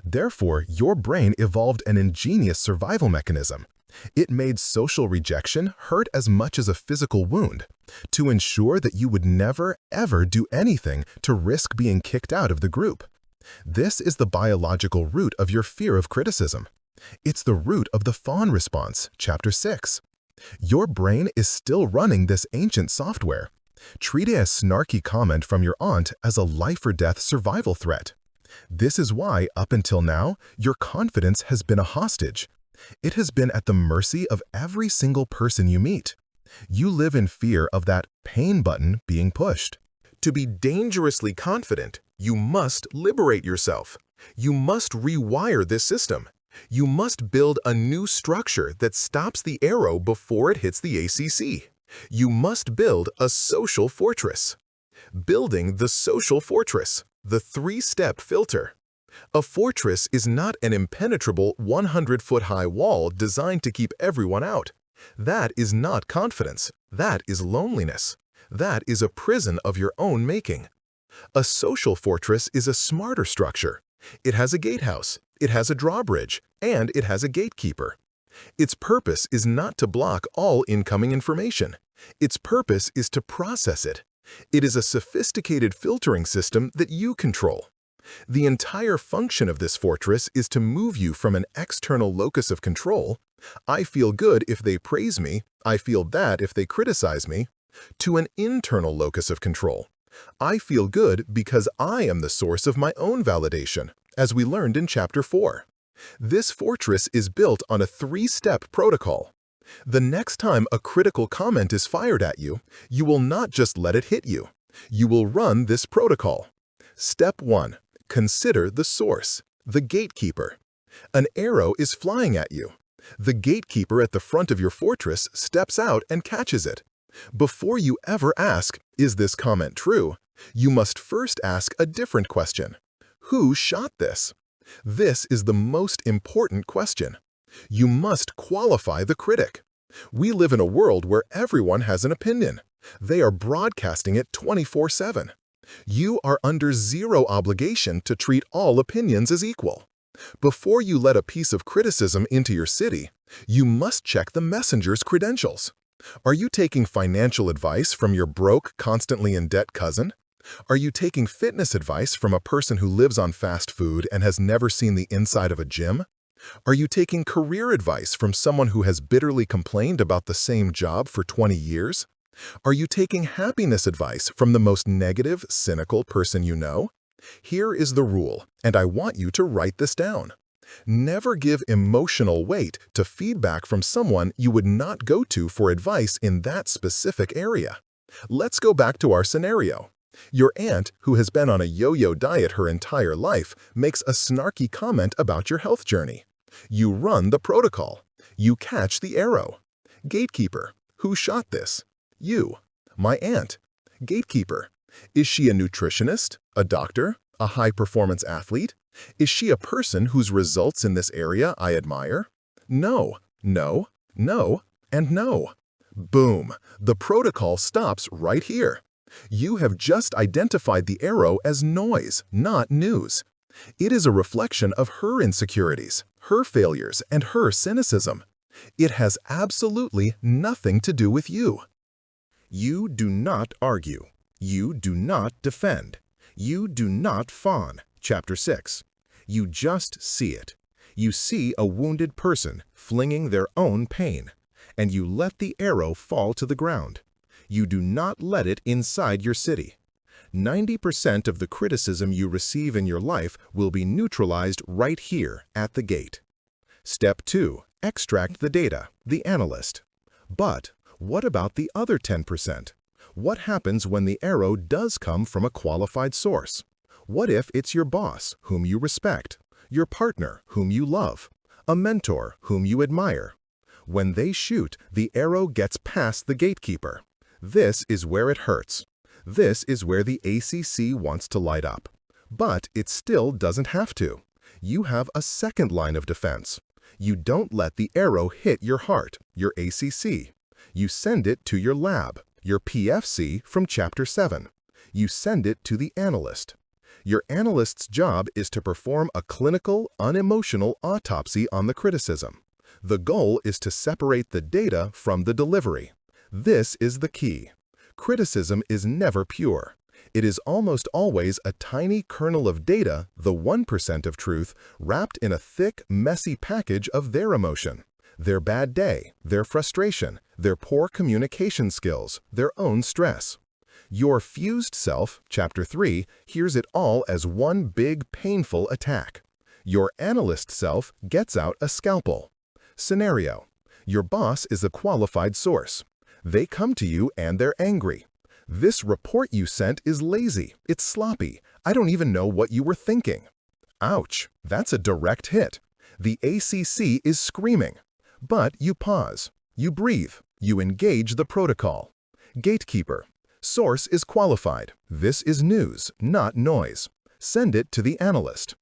Therefore, your brain evolved an ingenious survival mechanism. It made social rejection hurt as much as a physical wound, to ensure that you would never, ever do anything to risk being kicked out of the group. This is the biological root of your fear of criticism. It's the root of the fawn response, Chapter 6. Your brain is still running this ancient software. Treat a snarky comment from your aunt as a life-or-death survival threat. This is why, up until now, your confidence has been a hostage. It has been at the mercy of every single person you meet. You live in fear of that pain button being pushed. To be dangerously confident, you must liberate yourself. You must rewire this system. You must build a new structure that stops the arrow before it hits the ACC. You must build a social fortress. Building the social fortress, the 3-step filter. A fortress is not an impenetrable 100-foot-high wall designed to keep everyone out. That is not confidence. That is loneliness. That is a prison of your own making. A social fortress is a smarter structure. It has a gatehouse, it has a drawbridge, and it has a gatekeeper. Its purpose is not to block all incoming information. Its purpose is to process it. It is a sophisticated filtering system that you control. The entire function of this fortress is to move you from an external locus of control, "I feel good if they praise me, I feel bad if they criticize me," to an internal locus of control. "I feel good because I am the source of my own validation," as we learned in Chapter 4. This fortress is built on a 3-step protocol. The next time a critical comment is fired at you, you will not just let it hit you. You will run this protocol. Step 1. Consider the source, the gatekeeper. An arrow is flying at you. The gatekeeper at the front of your fortress steps out and catches it. Before you ever ask, "Is this comment true?" you must first ask a different question. Who shot this? This is the most important question. You must qualify the critic. We live in a world where everyone has an opinion. They are broadcasting it 24/7. You are under zero obligation to treat all opinions as equal. Before you let a piece of criticism into your city, you must check the messenger's credentials. Are you taking financial advice from your broke, constantly in debt cousin? Are you taking fitness advice from a person who lives on fast food and has never seen the inside of a gym? Are you taking career advice from someone who has bitterly complained about the same job for 20 years? Are you taking happiness advice from the most negative, cynical person you know? Here is the rule, and I want you to write this down. Never give emotional weight to feedback from someone you would not go to for advice in that specific area. Let's go back to our scenario. Your aunt, who has been on a yo-yo diet her entire life, makes a snarky comment about your health journey. You run the protocol. You catch the arrow. Gatekeeper, who shot this? You. My aunt. Gatekeeper, is she a nutritionist, a doctor, a high-performance athlete? Is she a person whose results in this area I admire? No, no, no, and no. Boom! The protocol stops right here. You have just identified the arrow as noise, not news. It is a reflection of her insecurities, her failures, and her cynicism. It has absolutely nothing to do with you. You do not argue. You do not defend. You do not fawn. Chapter 6. You just see it. You see a wounded person flinging their own pain, and you let the arrow fall to the ground. You do not let it inside your city. 90% of the criticism you receive in your life will be neutralized right here at the gate. Step 2. Extract the data, the analyst. But what about the other 10%? What happens when the arrow does come from a qualified source? What if it's your boss, whom you respect, your partner, whom you love, a mentor, whom you admire? When they shoot, the arrow gets past the gatekeeper. This is where it hurts. This is where the ACC wants to light up. But it still doesn't have to. You have a second line of defense. You don't let the arrow hit your heart, your ACC. You send it to your lab, your PFC from Chapter 7. You send it to the analyst. Your analyst's job is to perform a clinical, unemotional autopsy on the criticism. The goal is to separate the data from the delivery. This is the key. Criticism is never pure. It is almost always a tiny kernel of data, the 1% of truth, wrapped in a thick, messy package of their emotion, their bad day, their frustration, their poor communication skills, their own stress. Your fused self, Chapter 3, hears it all as one big, painful attack. Your analyst self gets out a scalpel. Scenario: your boss is a qualified source. They come to you and they're angry. This report you sent is lazy, it's sloppy, I don't even know what you were thinking. Ouch, that's a direct hit. The ACC is screaming. But you pause, you breathe, you engage the protocol. Gatekeeper: source is qualified. This is news, not noise. Send it to the analyst.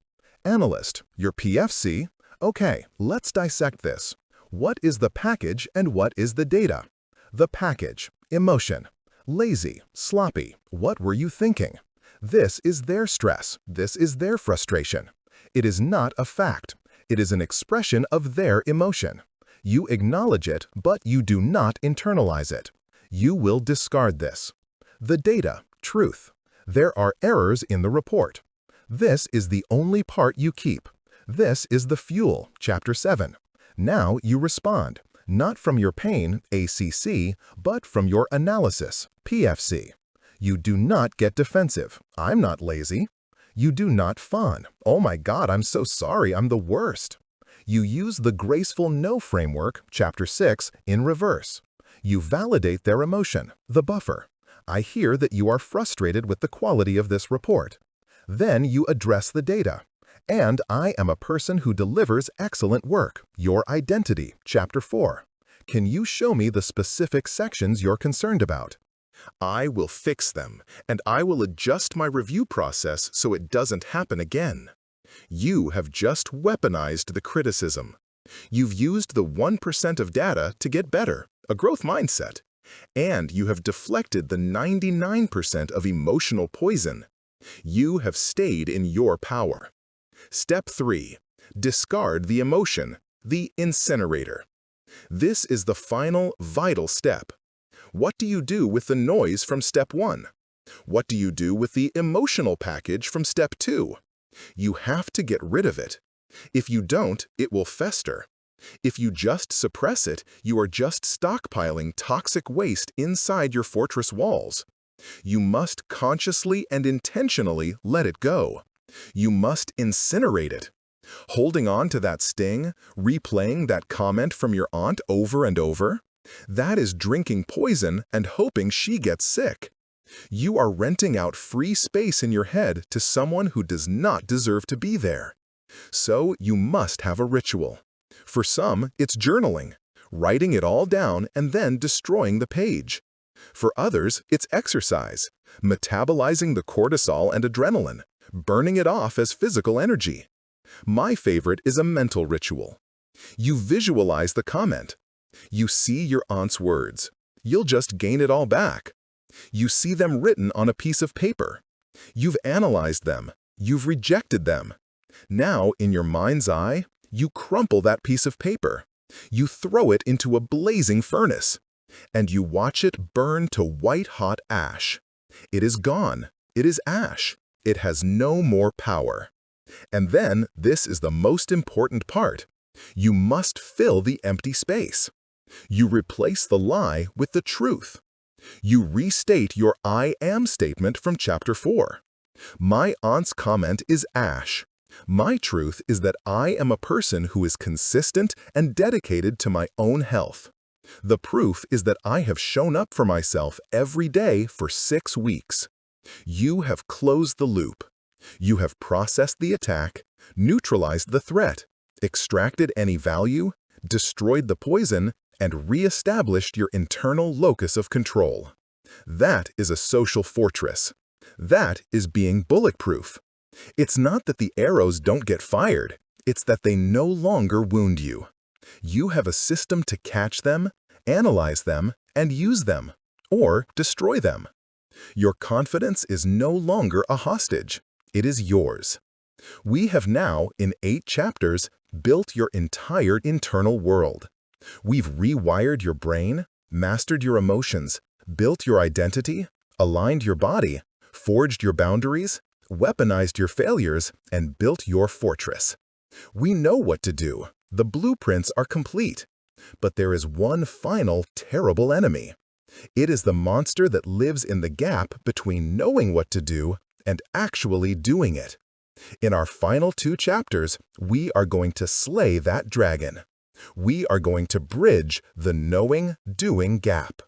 Analyst, your PFC? Okay, let's dissect this. What is the package and what is the data? The package: emotion. Lazy, sloppy, what were you thinking? This is their stress, this is their frustration. It is not a fact. It is an expression of their emotion. You acknowledge it, but you do not internalize it. You will discard this. The data, truth. There are errors in the report. This is the only part you keep. This is the fuel, Chapter 7. Now you respond, not from your pain, ACC, but from your analysis, PFC. You do not get defensive. I'm not lazy. You do not fawn. Oh my God, I'm so sorry, I'm the worst. You use the graceful no framework, Chapter 6, in reverse. You validate their emotion, the buffer. I hear that you are frustrated with the quality of this report. Then you address the data. And I am a person who delivers excellent work. Your identity, Chapter 4. Can you show me the specific sections you're concerned about? I will fix them, and I will adjust my review process so it doesn't happen again. You have just weaponized the criticism. You've used the 1% of data to get better, a growth mindset. And you have deflected the 99% of emotional poison. You have stayed in your power. Step 3. Discard the emotion, the incinerator. This is the final, vital step. What do you do with the noise from Step 1? What do you do with the emotional package from Step 2? You have to get rid of it. If you don't, it will fester. If you just suppress it, you are just stockpiling toxic waste inside your fortress walls. You must consciously and intentionally let it go. You must incinerate it. Holding on to that sting, replaying that comment from your aunt over and over, that is drinking poison and hoping she gets sick. You are renting out free space in your head to someone who does not deserve to be there. So you must have a ritual. For some, it's journaling, writing it all down and then destroying the page. For others, it's exercise, metabolizing the cortisol and adrenaline, burning it off as physical energy. My favorite is a mental ritual. You visualize the comment. You see your aunt's words. You'll just gain it all back. You see them written on a piece of paper. You've analyzed them. You've rejected them. Now, in your mind's eye, you crumple that piece of paper. You throw it into a blazing furnace, and you watch it burn to white-hot ash. It is gone. It is ash. It has no more power. And then, this is the most important part. You must fill the empty space. You replace the lie with the truth. You restate your I am statement from Chapter 4. My aunt's comment is ash. My truth is that I am a person who is consistent and dedicated to my own health. The proof is that I have shown up for myself every day for 6 weeks. You have closed the loop. You have processed the attack, neutralized the threat, extracted any value, destroyed the poison, and re-established your internal locus of control. That is a social fortress. That is being bulletproof. It's not that the arrows don't get fired, it's that they no longer wound you. You have a system to catch them, analyze them, and use them, or destroy them. Your confidence is no longer a hostage. It is yours. We have now, in 8 chapters, built your entire internal world. We've rewired your brain, mastered your emotions, built your identity, aligned your body, forged your boundaries, weaponized your failures, and built your fortress. We know what to do. The blueprints are complete. But there is one final terrible enemy. It is the monster that lives in the gap between knowing what to do and actually doing it. In our final 2 chapters, we are going to slay that dragon. We are going to bridge the knowing-doing gap.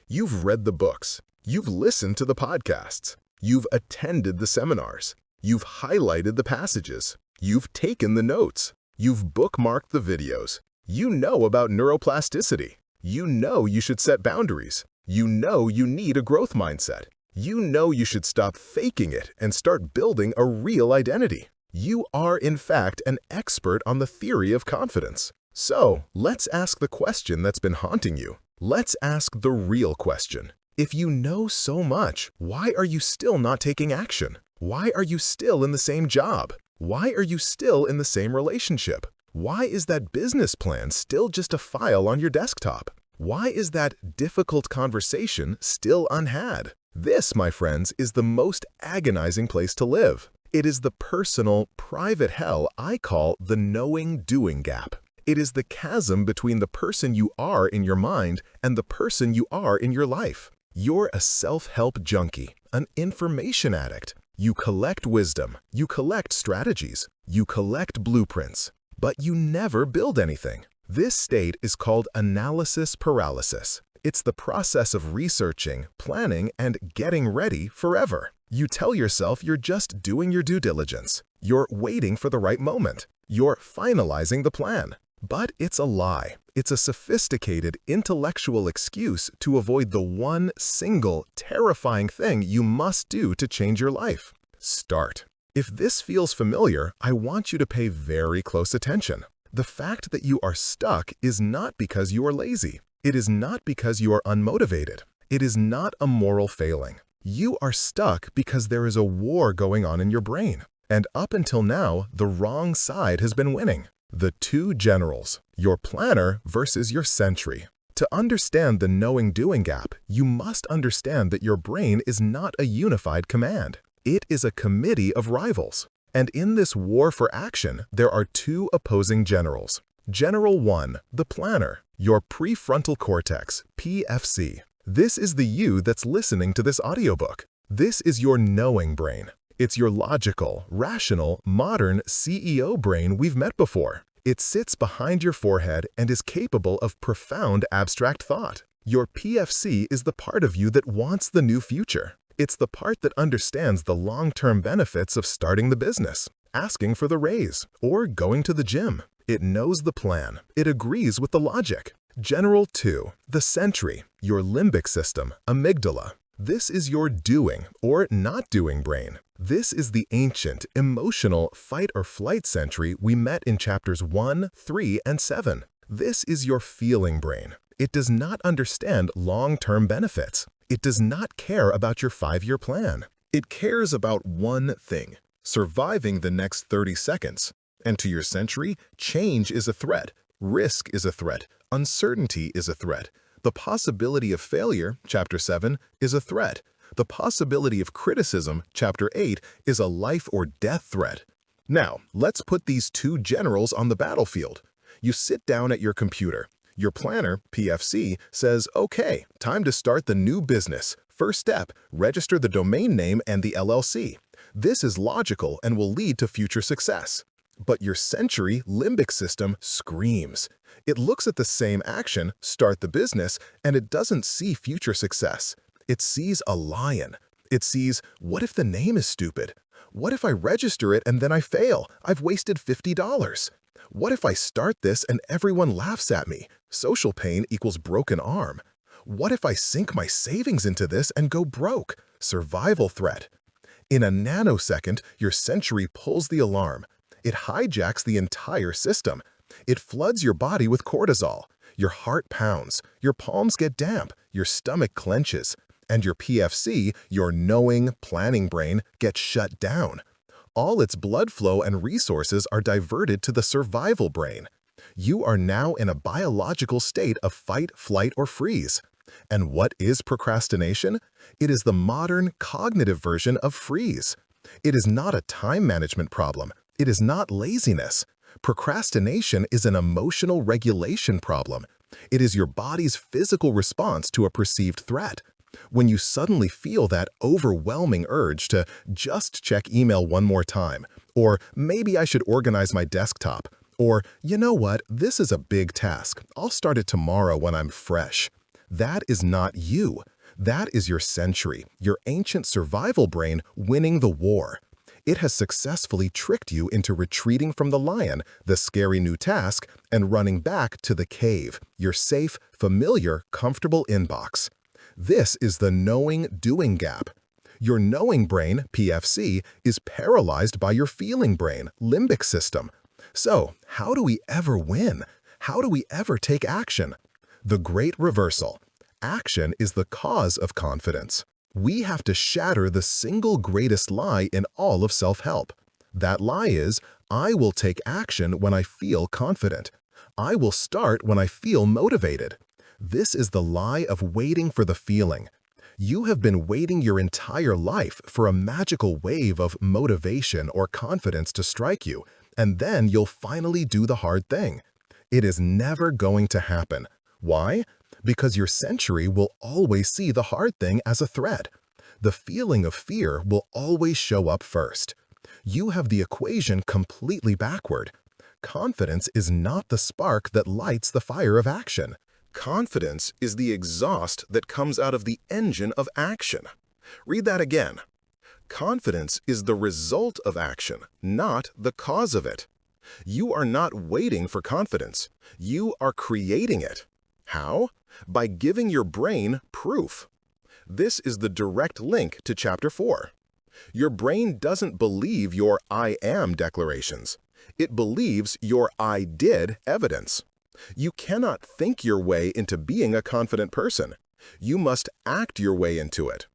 You've read the books. You've listened to the podcasts. You've attended the seminars. You've highlighted the passages. You've taken the notes. You've bookmarked the videos. You know about neuroplasticity. You know you should set boundaries. You know you need a growth mindset. You know you should stop faking it and start building a real identity. You are, in fact, an expert on the theory of confidence. So, let's ask the question that's been haunting you. Let's ask the real question. If you know so much, why are you still not taking action? Why are you still in the same job? Why are you still in the same relationship? Why is that business plan still just a file on your desktop? Why is that difficult conversation still unhad? This, my friends, is the most agonizing place to live. It is the personal, private hell I call the knowing-doing gap. It is the chasm between the person you are in your mind and the person you are in your life. You're a self-help junkie, an information addict. You collect wisdom, you collect strategies, you collect blueprints, but you never build anything. This state is called analysis paralysis. It's the process of researching, planning, and getting ready forever. You tell yourself you're just doing your due diligence. You're waiting for the right moment. You're finalizing the plan. But it's a lie. It's a sophisticated, intellectual excuse to avoid the one single, terrifying thing you must do to change your life. Start. If this feels familiar, I want you to pay very close attention. The fact that you are stuck is not because you are lazy. It is not because you are unmotivated. It is not a moral failing. You are stuck because there is a war going on in your brain. And up until now, the wrong side has been winning. The two generals, your planner versus your sentry. To understand the knowing-doing gap, you must understand that your brain is not a unified command. It is a committee of rivals. And in this war for action, there are two opposing generals. General 1, the planner, your prefrontal cortex, PFC. This is the you that's listening to this audiobook. This is your knowing brain. It's your logical, rational, modern CEO brain we've met before. It sits behind your forehead and is capable of profound abstract thought. Your PFC is the part of you that wants the new future. It's the part that understands the long-term benefits of starting the business, asking for the raise, or going to the gym. It knows the plan. It agrees with the logic. General 2, the sentry, your limbic system, amygdala. This is your doing or not doing brain. This is the ancient, emotional fight-or-flight sentry we met in chapters 1, 3, and 7. This is your feeling brain. It does not understand long-term benefits. It does not care about your 5-year plan. It cares about one thing: surviving the next 30 seconds. And to your sentry, change is a threat. Risk is a threat. Uncertainty is a threat. The possibility of failure, Chapter 7, is a threat. The possibility of criticism, Chapter 8, is a life or death threat. Now, let's put these two generals on the battlefield. You sit down at your computer. Your planner, PFC, says, okay, time to start the new business. First step, register the domain name and the LLC. This is logical and will lead to future success. But your sentry limbic system screams. It looks at the same action, start the business, and it doesn't see future success. It sees a lion. It sees, what if the name is stupid? What if I register it and then I fail? I've wasted $50. What if I start this and everyone laughs at me? Social pain equals broken arm. What if I sink my savings into this and go broke? Survival threat. In a nanosecond, your sentry pulls the alarm. It hijacks the entire system. It floods your body with cortisol. Your heart pounds. Your palms get damp. Your stomach clenches. And your PFC, your knowing, planning brain, gets shut down. All its blood flow and resources are diverted to the survival brain. You are now in a biological state of fight, flight, or freeze. And what is procrastination? It is the modern cognitive version of freeze. It is not a time management problem. It is not laziness. Procrastination is an emotional regulation problem. It is your body's physical response to a perceived threat. When you suddenly feel that overwhelming urge to just check email one more time, or maybe I should organize my desktop, or you know what, this is a big task. I'll start it tomorrow when I'm fresh. That is not you. That is your sentry, your ancient survival brain winning the war. It has successfully tricked you into retreating from the lion, the scary new task, and running back to the cave, your safe, familiar, comfortable inbox. This is the knowing-doing gap. Your knowing brain, PFC, is paralyzed by your feeling brain, limbic system. So, how do we ever win? How do we ever take action? The great reversal. Action is the cause of confidence. We have to shatter the single greatest lie in all of self-help. That lie is, I will take action when I feel confident. I will start when I feel motivated. This is the lie of waiting for the feeling. You have been waiting your entire life for a magical wave of motivation or confidence to strike you, and then you'll finally do the hard thing. It is never going to happen. Why? Because your sentry will always see the hard thing as a threat. The feeling of fear will always show up first. You have the equation completely backward. Confidence is not the spark that lights the fire of action. Confidence is the exhaust that comes out of the engine of action. Read that again. Confidence is the result of action, not the cause of it. You are not waiting for confidence. You are creating it. How? By giving your brain proof. This is the direct link to Chapter 4. Your brain doesn't believe your I am declarations. It believes your I did evidence. You cannot think your way into being a confident person. You must act your way into it.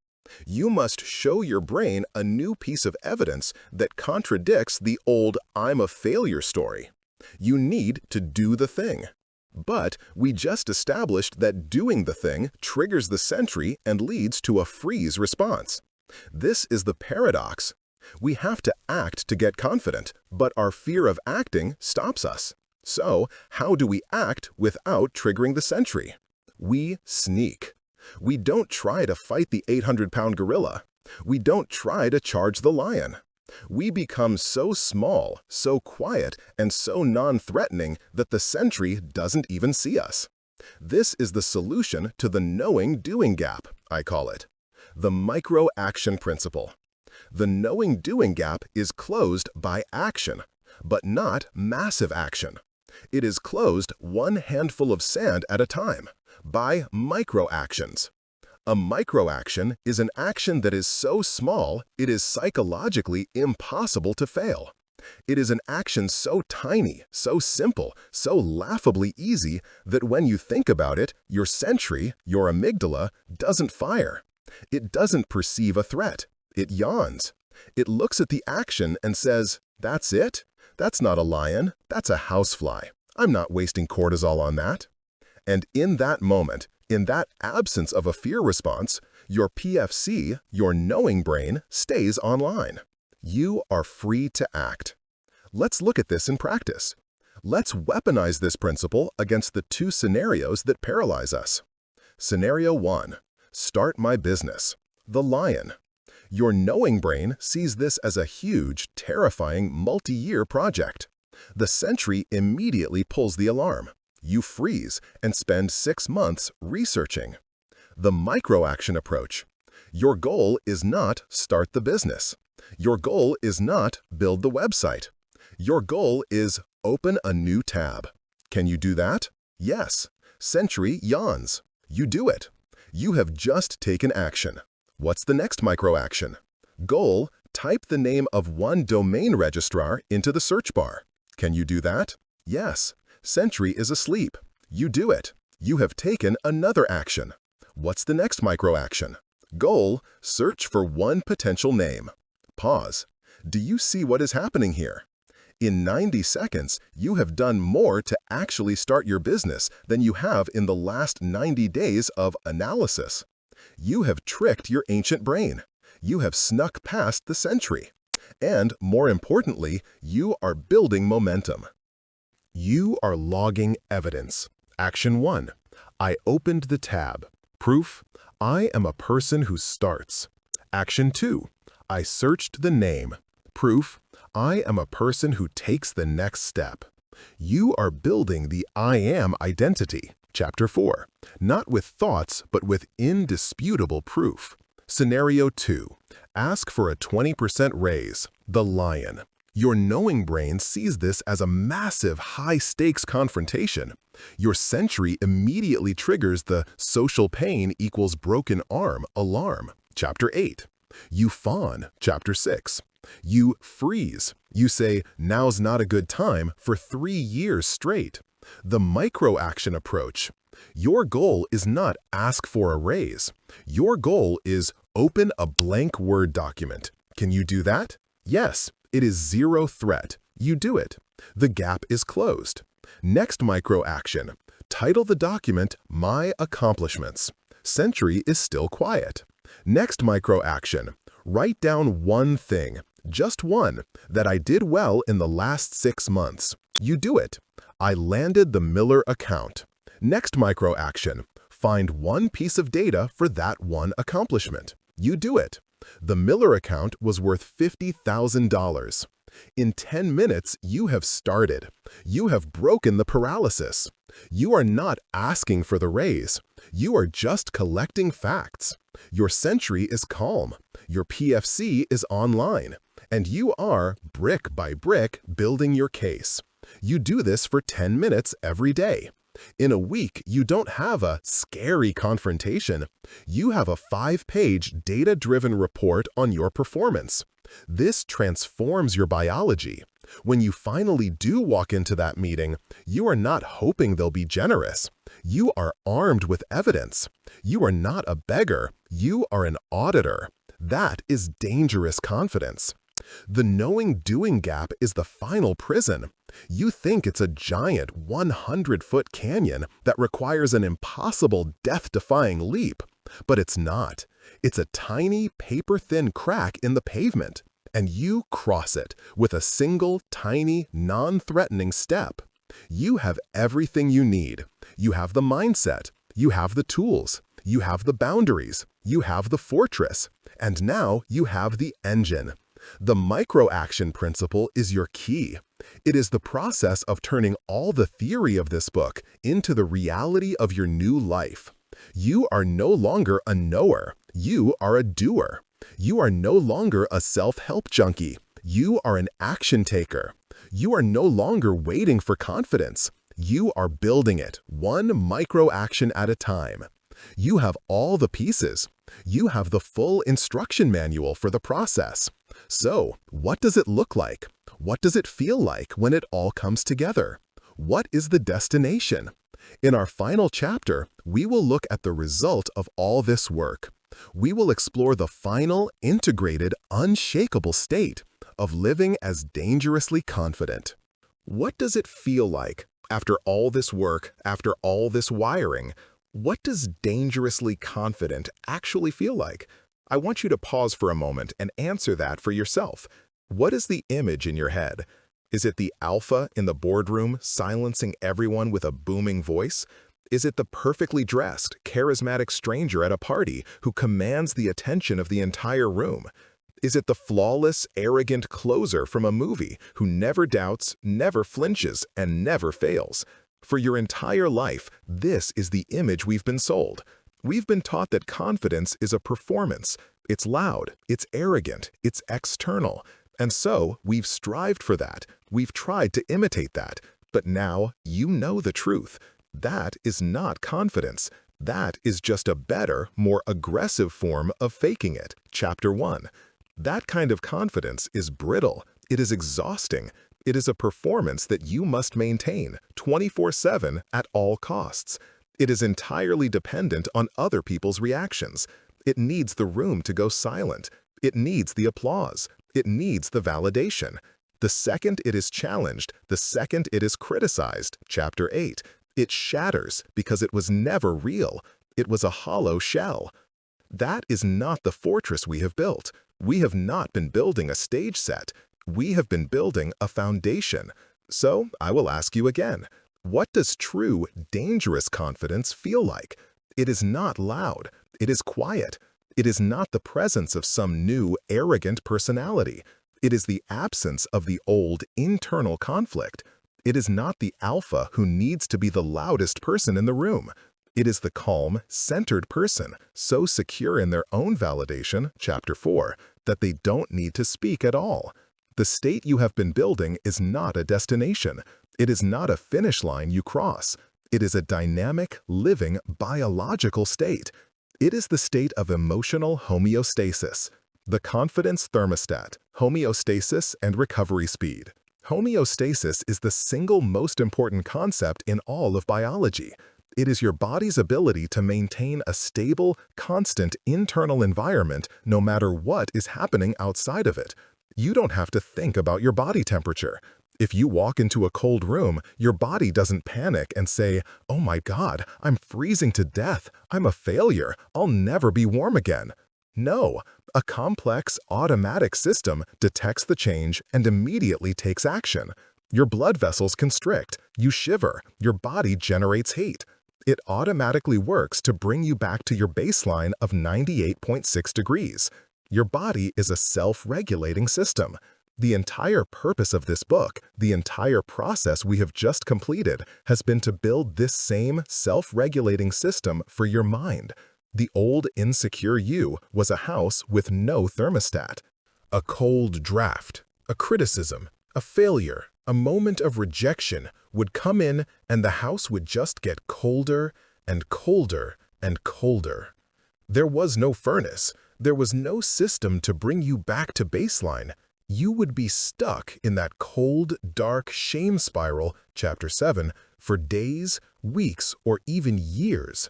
You must show your brain a new piece of evidence that contradicts the old I'm a failure story. You need to do the thing. But we just established that doing the thing triggers the sentry and leads to a freeze response. This is the paradox. We have to act to get confident, but our fear of acting stops us. So, how do we act without triggering the sentry? We sneak. We don't try to fight the 800-pound gorilla. We don't try to charge the lion. We become so small, so quiet, and so non-threatening that the sentry doesn't even see us. This is the solution to the knowing-doing gap, I call it. The micro-action principle. The knowing-doing gap is closed by action, but not massive action. It is closed one handful of sand at a time, by micro-actions. A micro-action is an action that is so small it is psychologically impossible to fail. It is an action so tiny, so simple, so laughably easy that when you think about it, your sentry, your amygdala, doesn't fire. It doesn't perceive a threat. It yawns. It looks at the action and says, "That's it? That's not a lion. That's a housefly. I'm not wasting cortisol on that." And in that moment, in that absence of a fear response, your PFC, your knowing brain, stays online. You are free to act. Let's look at this in practice. Let's weaponize this principle against the two scenarios that paralyze us. Scenario 1. Start my business. The lion. Your knowing brain sees this as a huge, terrifying, multi-year project. The sentry immediately pulls the alarm. You freeze and spend 6 months researching. The micro-action approach. Your goal is not start the business. Your goal is not build the website. Your goal is open a new tab. Can you do that? Yes. Sentry yawns. You do it. You have just taken action. What's the next micro-action? Goal, type the name of one domain registrar into the search bar. Can you do that? Yes. Sentry is asleep. You do it. You have taken another action. What's the next micro-action? Goal, search for one potential name. Pause. Do you see what is happening here? In 90 seconds, you have done more to actually start your business than you have in the last 90 days of analysis. You have tricked your ancient brain. You have snuck past the sentry. And, more importantly, you are building momentum. You are logging evidence. Action 1. I opened the tab. Proof. I am a person who starts. Action 2. I searched the name. Proof. I am a person who takes the next step. You are building the I am identity. Chapter 4. Not with thoughts, but with indisputable proof. Scenario 2. Ask for a 20% raise. The lion. Your knowing brain sees this as a massive, high-stakes confrontation. Your sentry immediately triggers the social pain equals broken arm alarm. Chapter 8. You fawn. Chapter 6. You freeze. You say, now's not a good time for 3 years straight. The micro-action approach. Your goal is not ask for a raise. Your goal is open a blank Word document. Can you do that? Yes. It is zero threat. You do it. The gap is closed. Next micro-action. Title the document My Accomplishments. Sentry is still quiet. Next micro-action. Write down one thing, just one, that I did well in the last 6 months. You do it. I landed the Miller account. Next micro-action. Find one piece of data for that one accomplishment. You do it. The Miller account was worth $50,000. In 10 minutes, you have started. You have broken the paralysis. You are not asking for the raise. You are just collecting facts. Your Sentry is calm. Your PFC is online. And you are, brick by brick, building your case. You do this for 10 minutes every day. In a week, you don't have a scary confrontation. You have a 5-page data-driven report on your performance. This transforms your biology. When you finally do walk into that meeting, you are not hoping they'll be generous. You are armed with evidence. You are not a beggar. You are an auditor. That is dangerous confidence. The knowing-doing gap is the final prison. You think it's a giant 100-foot canyon that requires an impossible death-defying leap, but it's not. It's a tiny, paper-thin crack in the pavement, and you cross it with a single, tiny, non-threatening step. You have everything you need. You have the mindset. You have the tools. You have the boundaries. You have the fortress. And now you have the engine. The micro-action principle is your key. It is the process of turning all the theory of this book into the reality of your new life. You are no longer a knower. You are a doer. You are no longer a self-help junkie. You are an action taker. You are no longer waiting for confidence. You are building it, one micro-action at a time. You have all the pieces. You have the full instruction manual for the process. So, what does it look like? What does it feel like when it all comes together? What is the destination? In our final chapter, we will look at the result of all this work. We will explore the final, integrated, unshakable state of living as dangerously confident. What does it feel like after all this work, after all this wiring? What does dangerously confident actually feel like? I want you to pause for a moment and answer that for yourself. What is the image in your head? Is it the alpha in the boardroom silencing everyone with a booming voice? Is it the perfectly dressed, charismatic stranger at a party who commands the attention of the entire room? Is it the flawless, arrogant closer from a movie who never doubts, never flinches, and never fails? For your entire life, this is the image we've been sold. We've been taught that confidence is a performance. It's loud, it's arrogant, it's external. And so, we've strived for that. We've tried to imitate that. But now, you know the truth. That is not confidence. That is just a better, more aggressive form of faking it. Chapter 1. That kind of confidence is brittle. It is exhausting. It is a performance that you must maintain 24/7 at all costs. It is entirely dependent on other people's reactions. It needs the room to go silent. It needs the applause. It needs the validation. The second it is challenged, the second it is criticized, Chapter 8, it shatters because it was never real. It was a hollow shell. That is not the fortress we have built. We have not been building a stage set. We have been building a foundation. So, I will ask you again. What does true, dangerous confidence feel like? It is not loud. It is quiet. It is not the presence of some new, arrogant personality. It is the absence of the old, internal conflict. It is not the alpha who needs to be the loudest person in the room. It is the calm, centered person, so secure in their own validation, Chapter 4, that they don't need to speak at all. The state you have been building is not a destination. It is not a finish line you cross. It is a dynamic, living, biological state. It is the state of emotional homeostasis, the confidence thermostat, homeostasis, and recovery speed. Homeostasis is the single most important concept in all of biology. It is your body's ability to maintain a stable, constant internal environment no matter what is happening outside of it. You don't have to think about your body temperature. If you walk into a cold room, your body doesn't panic and say, "Oh my God, I'm freezing to death. I'm a failure. I'll never be warm again." No, a complex, automatic system detects the change and immediately takes action. Your blood vessels constrict, you shiver, your body generates heat. It automatically works to bring you back to your baseline of 98.6 degrees. Your body is a self-regulating system. The entire purpose of this book, the entire process we have just completed, has been to build this same self-regulating system for your mind. The old insecure you was a house with no thermostat. A cold draft, a criticism, a failure, a moment of rejection would come in and the house would just get colder and colder and colder. There was no furnace. There was no system to bring you back to baseline. You would be stuck in that cold, dark shame spiral, Chapter 7, for days, weeks, or even years.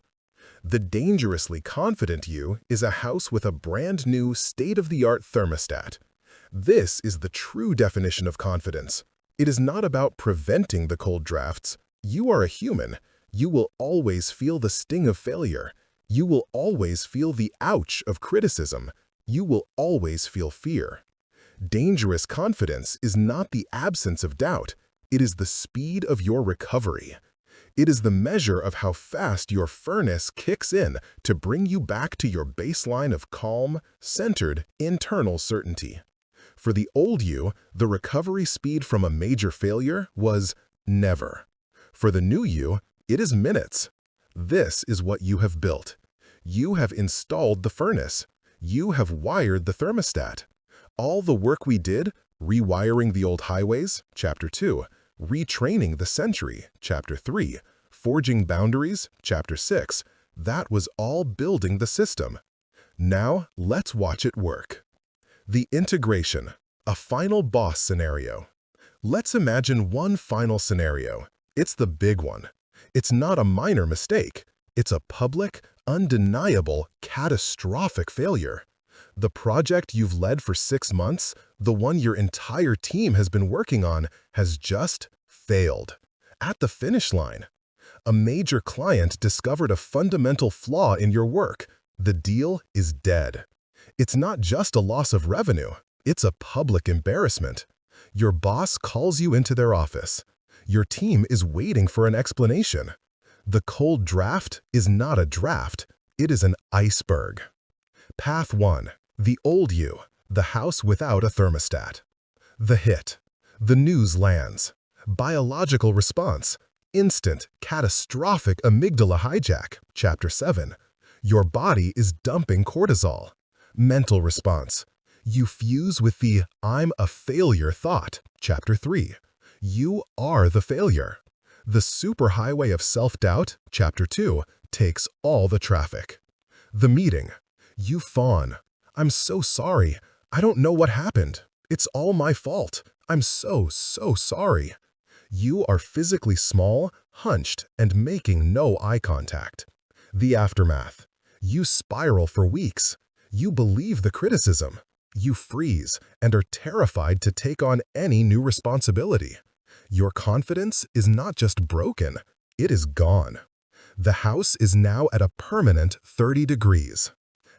The dangerously confident you is a house with a brand new, state-of-the-art thermostat. This is the true definition of confidence. It is not about preventing the cold drafts. You are a human. You will always feel the sting of failure. You will always feel the ouch of criticism. You will always feel fear. Dangerous confidence is not the absence of doubt. It is the speed of your recovery. It is the measure of how fast your furnace kicks in to bring you back to your baseline of calm, centered, internal certainty. For the old you, the recovery speed from a major failure was never. For the new you, it is minutes. This is what you have built. You have installed the furnace. You have wired the thermostat. All the work we did, rewiring the old highways, Chapter 2, retraining the century, Chapter 3, forging boundaries, Chapter 6, that was all building the system. Now, let's watch it work. The integration, a final boss scenario. Let's imagine one final scenario. It's the big one. It's not a minor mistake. It's a public, undeniable, catastrophic failure. The project you've led for 6 months, the one your entire team has been working on, has just failed. At the finish line, a major client discovered a fundamental flaw in your work. The deal is dead. It's not just a loss of revenue. It's a public embarrassment. Your boss calls you into their office. Your team is waiting for an explanation. The cold draft is not a draft. It is an iceberg. Path 1. The old you, the house without a thermostat. The hit. The news lands. Biological response. Instant, catastrophic amygdala hijack, Chapter 7. Your body is dumping cortisol. Mental response. You fuse with the "I'm a failure" thought, Chapter 3. You are the failure. The superhighway of self-doubt, Chapter 2, takes all the traffic. The meeting. You fawn. "I'm so sorry. I don't know what happened. It's all my fault. I'm so sorry." You are physically small, hunched, and making no eye contact. The aftermath. You spiral for weeks. You believe the criticism. You freeze and are terrified to take on any new responsibility. Your confidence is not just broken, it is gone. The house is now at a permanent 30 degrees.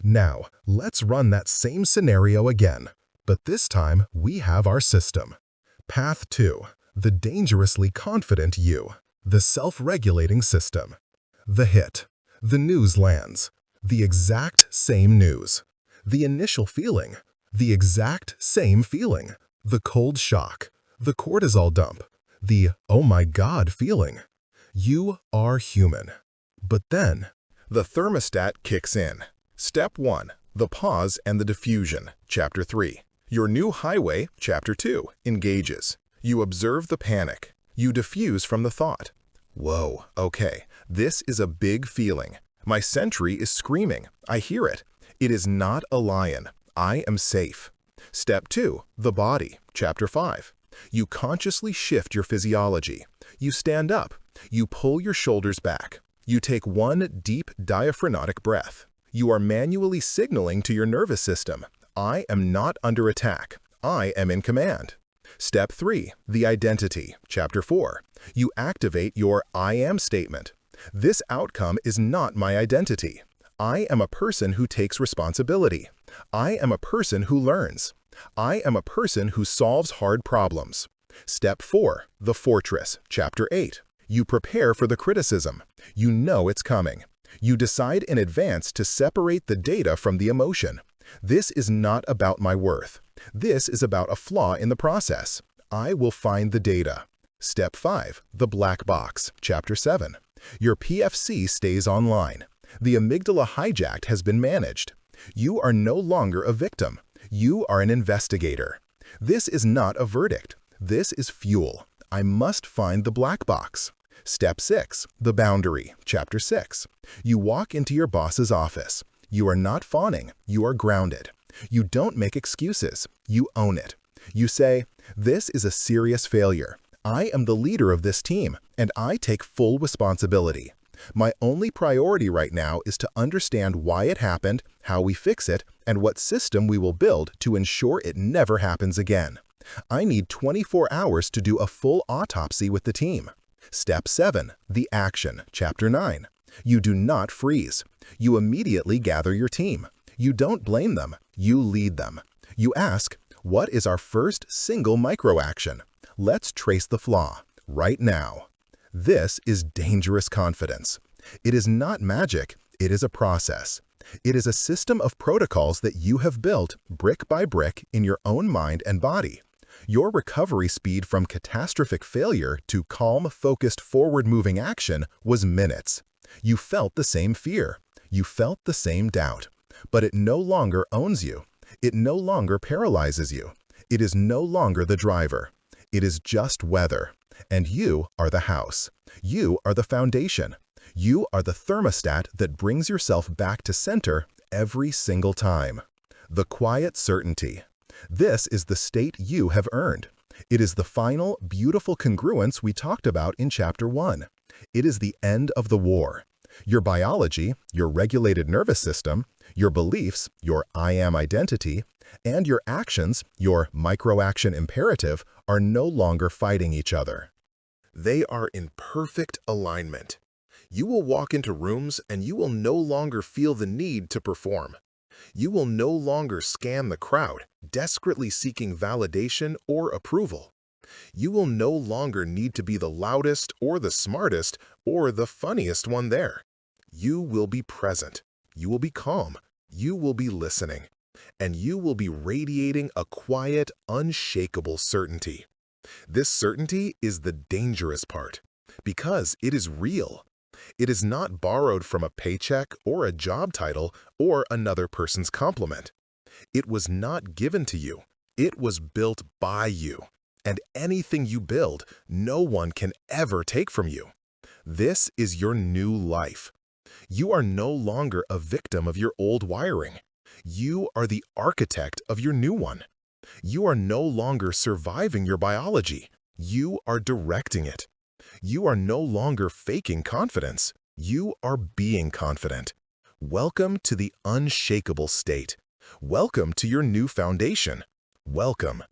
Now, let's run that same scenario again, but this time we have our system. Path 2. The dangerously confident you, the self-regulating system. The hit. The news lands. The exact same news. The initial feeling. The exact same feeling. The cold shock. The cortisol dump. The "oh my God" feeling. You are human. But then, the thermostat kicks in. Step 1. The pause and the diffusion, Chapter 3. Your new highway, Chapter 2, engages. You observe the panic. You diffuse from the thought. Whoa, okay, this is a big feeling. My sentry is screaming. I hear it. It is not a lion. I am safe. Step 2. The body, Chapter 5. You consciously shift your physiology. You stand up. You pull your shoulders back. You take one deep diaphragmatic breath. You are manually signaling to your nervous system, I am not under attack. I am in command. Step 3. The identity, Chapter 4. You activate your I am statement. This outcome is not my identity. I am a person who takes responsibility. I am a person who learns. I am a person who solves hard problems. Step 4. The fortress, Chapter 8. You prepare for the criticism. You know it's coming. You decide in advance to separate the data from the emotion. This is not about my worth. This is about a flaw in the process. I will find the data. Step 5. The black box. Chapter 7. Your PFC stays online. The amygdala hijacked has been managed. You are no longer a victim. You are an investigator. This is not a verdict. This is fuel. I must find the black box. Step 6. The boundary. Chapter 6. You walk into your boss's office. You are not fawning. You are grounded. You don't make excuses. You own it. You say, "This is a serious failure. I am the leader of this team, and I take full responsibility. My only priority right now is to understand why it happened, how we fix it, and what system we will build to ensure it never happens again. I need 24 hours to do a full autopsy with the team." Step 7. The action. Chapter 9. You do not freeze. You immediately gather your team. You don't blame them. You lead them. You ask, "What is our first single micro-action? Let's trace the flaw right now." This is dangerous confidence. It is not magic. It is a process. It is a system of protocols that you have built brick by brick in your own mind and body. Your recovery speed from catastrophic failure to calm, focused, forward-moving action was minutes. You felt the same fear. You felt the same doubt. But it no longer owns you. It no longer paralyzes you. It is no longer the driver. It is just weather. And you are the house. You are the foundation. You are the thermostat that brings yourself back to center every single time. The quiet certainty. This is the state you have earned. It is the final, beautiful congruence we talked about in Chapter 1. It is the end of the war. Your biology, your regulated nervous system, your beliefs, your I am identity, and your actions, your micro-action imperative, are no longer fighting each other. They are in perfect alignment. You will walk into rooms and you will no longer feel the need to perform. You will no longer scan the crowd, desperately seeking validation or approval. You will no longer need to be the loudest or the smartest or the funniest one there. You will be present. You will be calm. You will be listening. And you will be radiating a quiet, unshakable certainty. This certainty is the dangerous part, because it is real. It is not borrowed from a paycheck or a job title or another person's compliment. It was not given to you. It was built by you. And anything you build, no one can ever take from you. This is your new life. You are no longer a victim of your old wiring. You are the architect of your new one. You are no longer surviving your biology. You are directing it. You are no longer faking confidence. You are being confident. Welcome to the unshakable state. Welcome to your new foundation. Welcome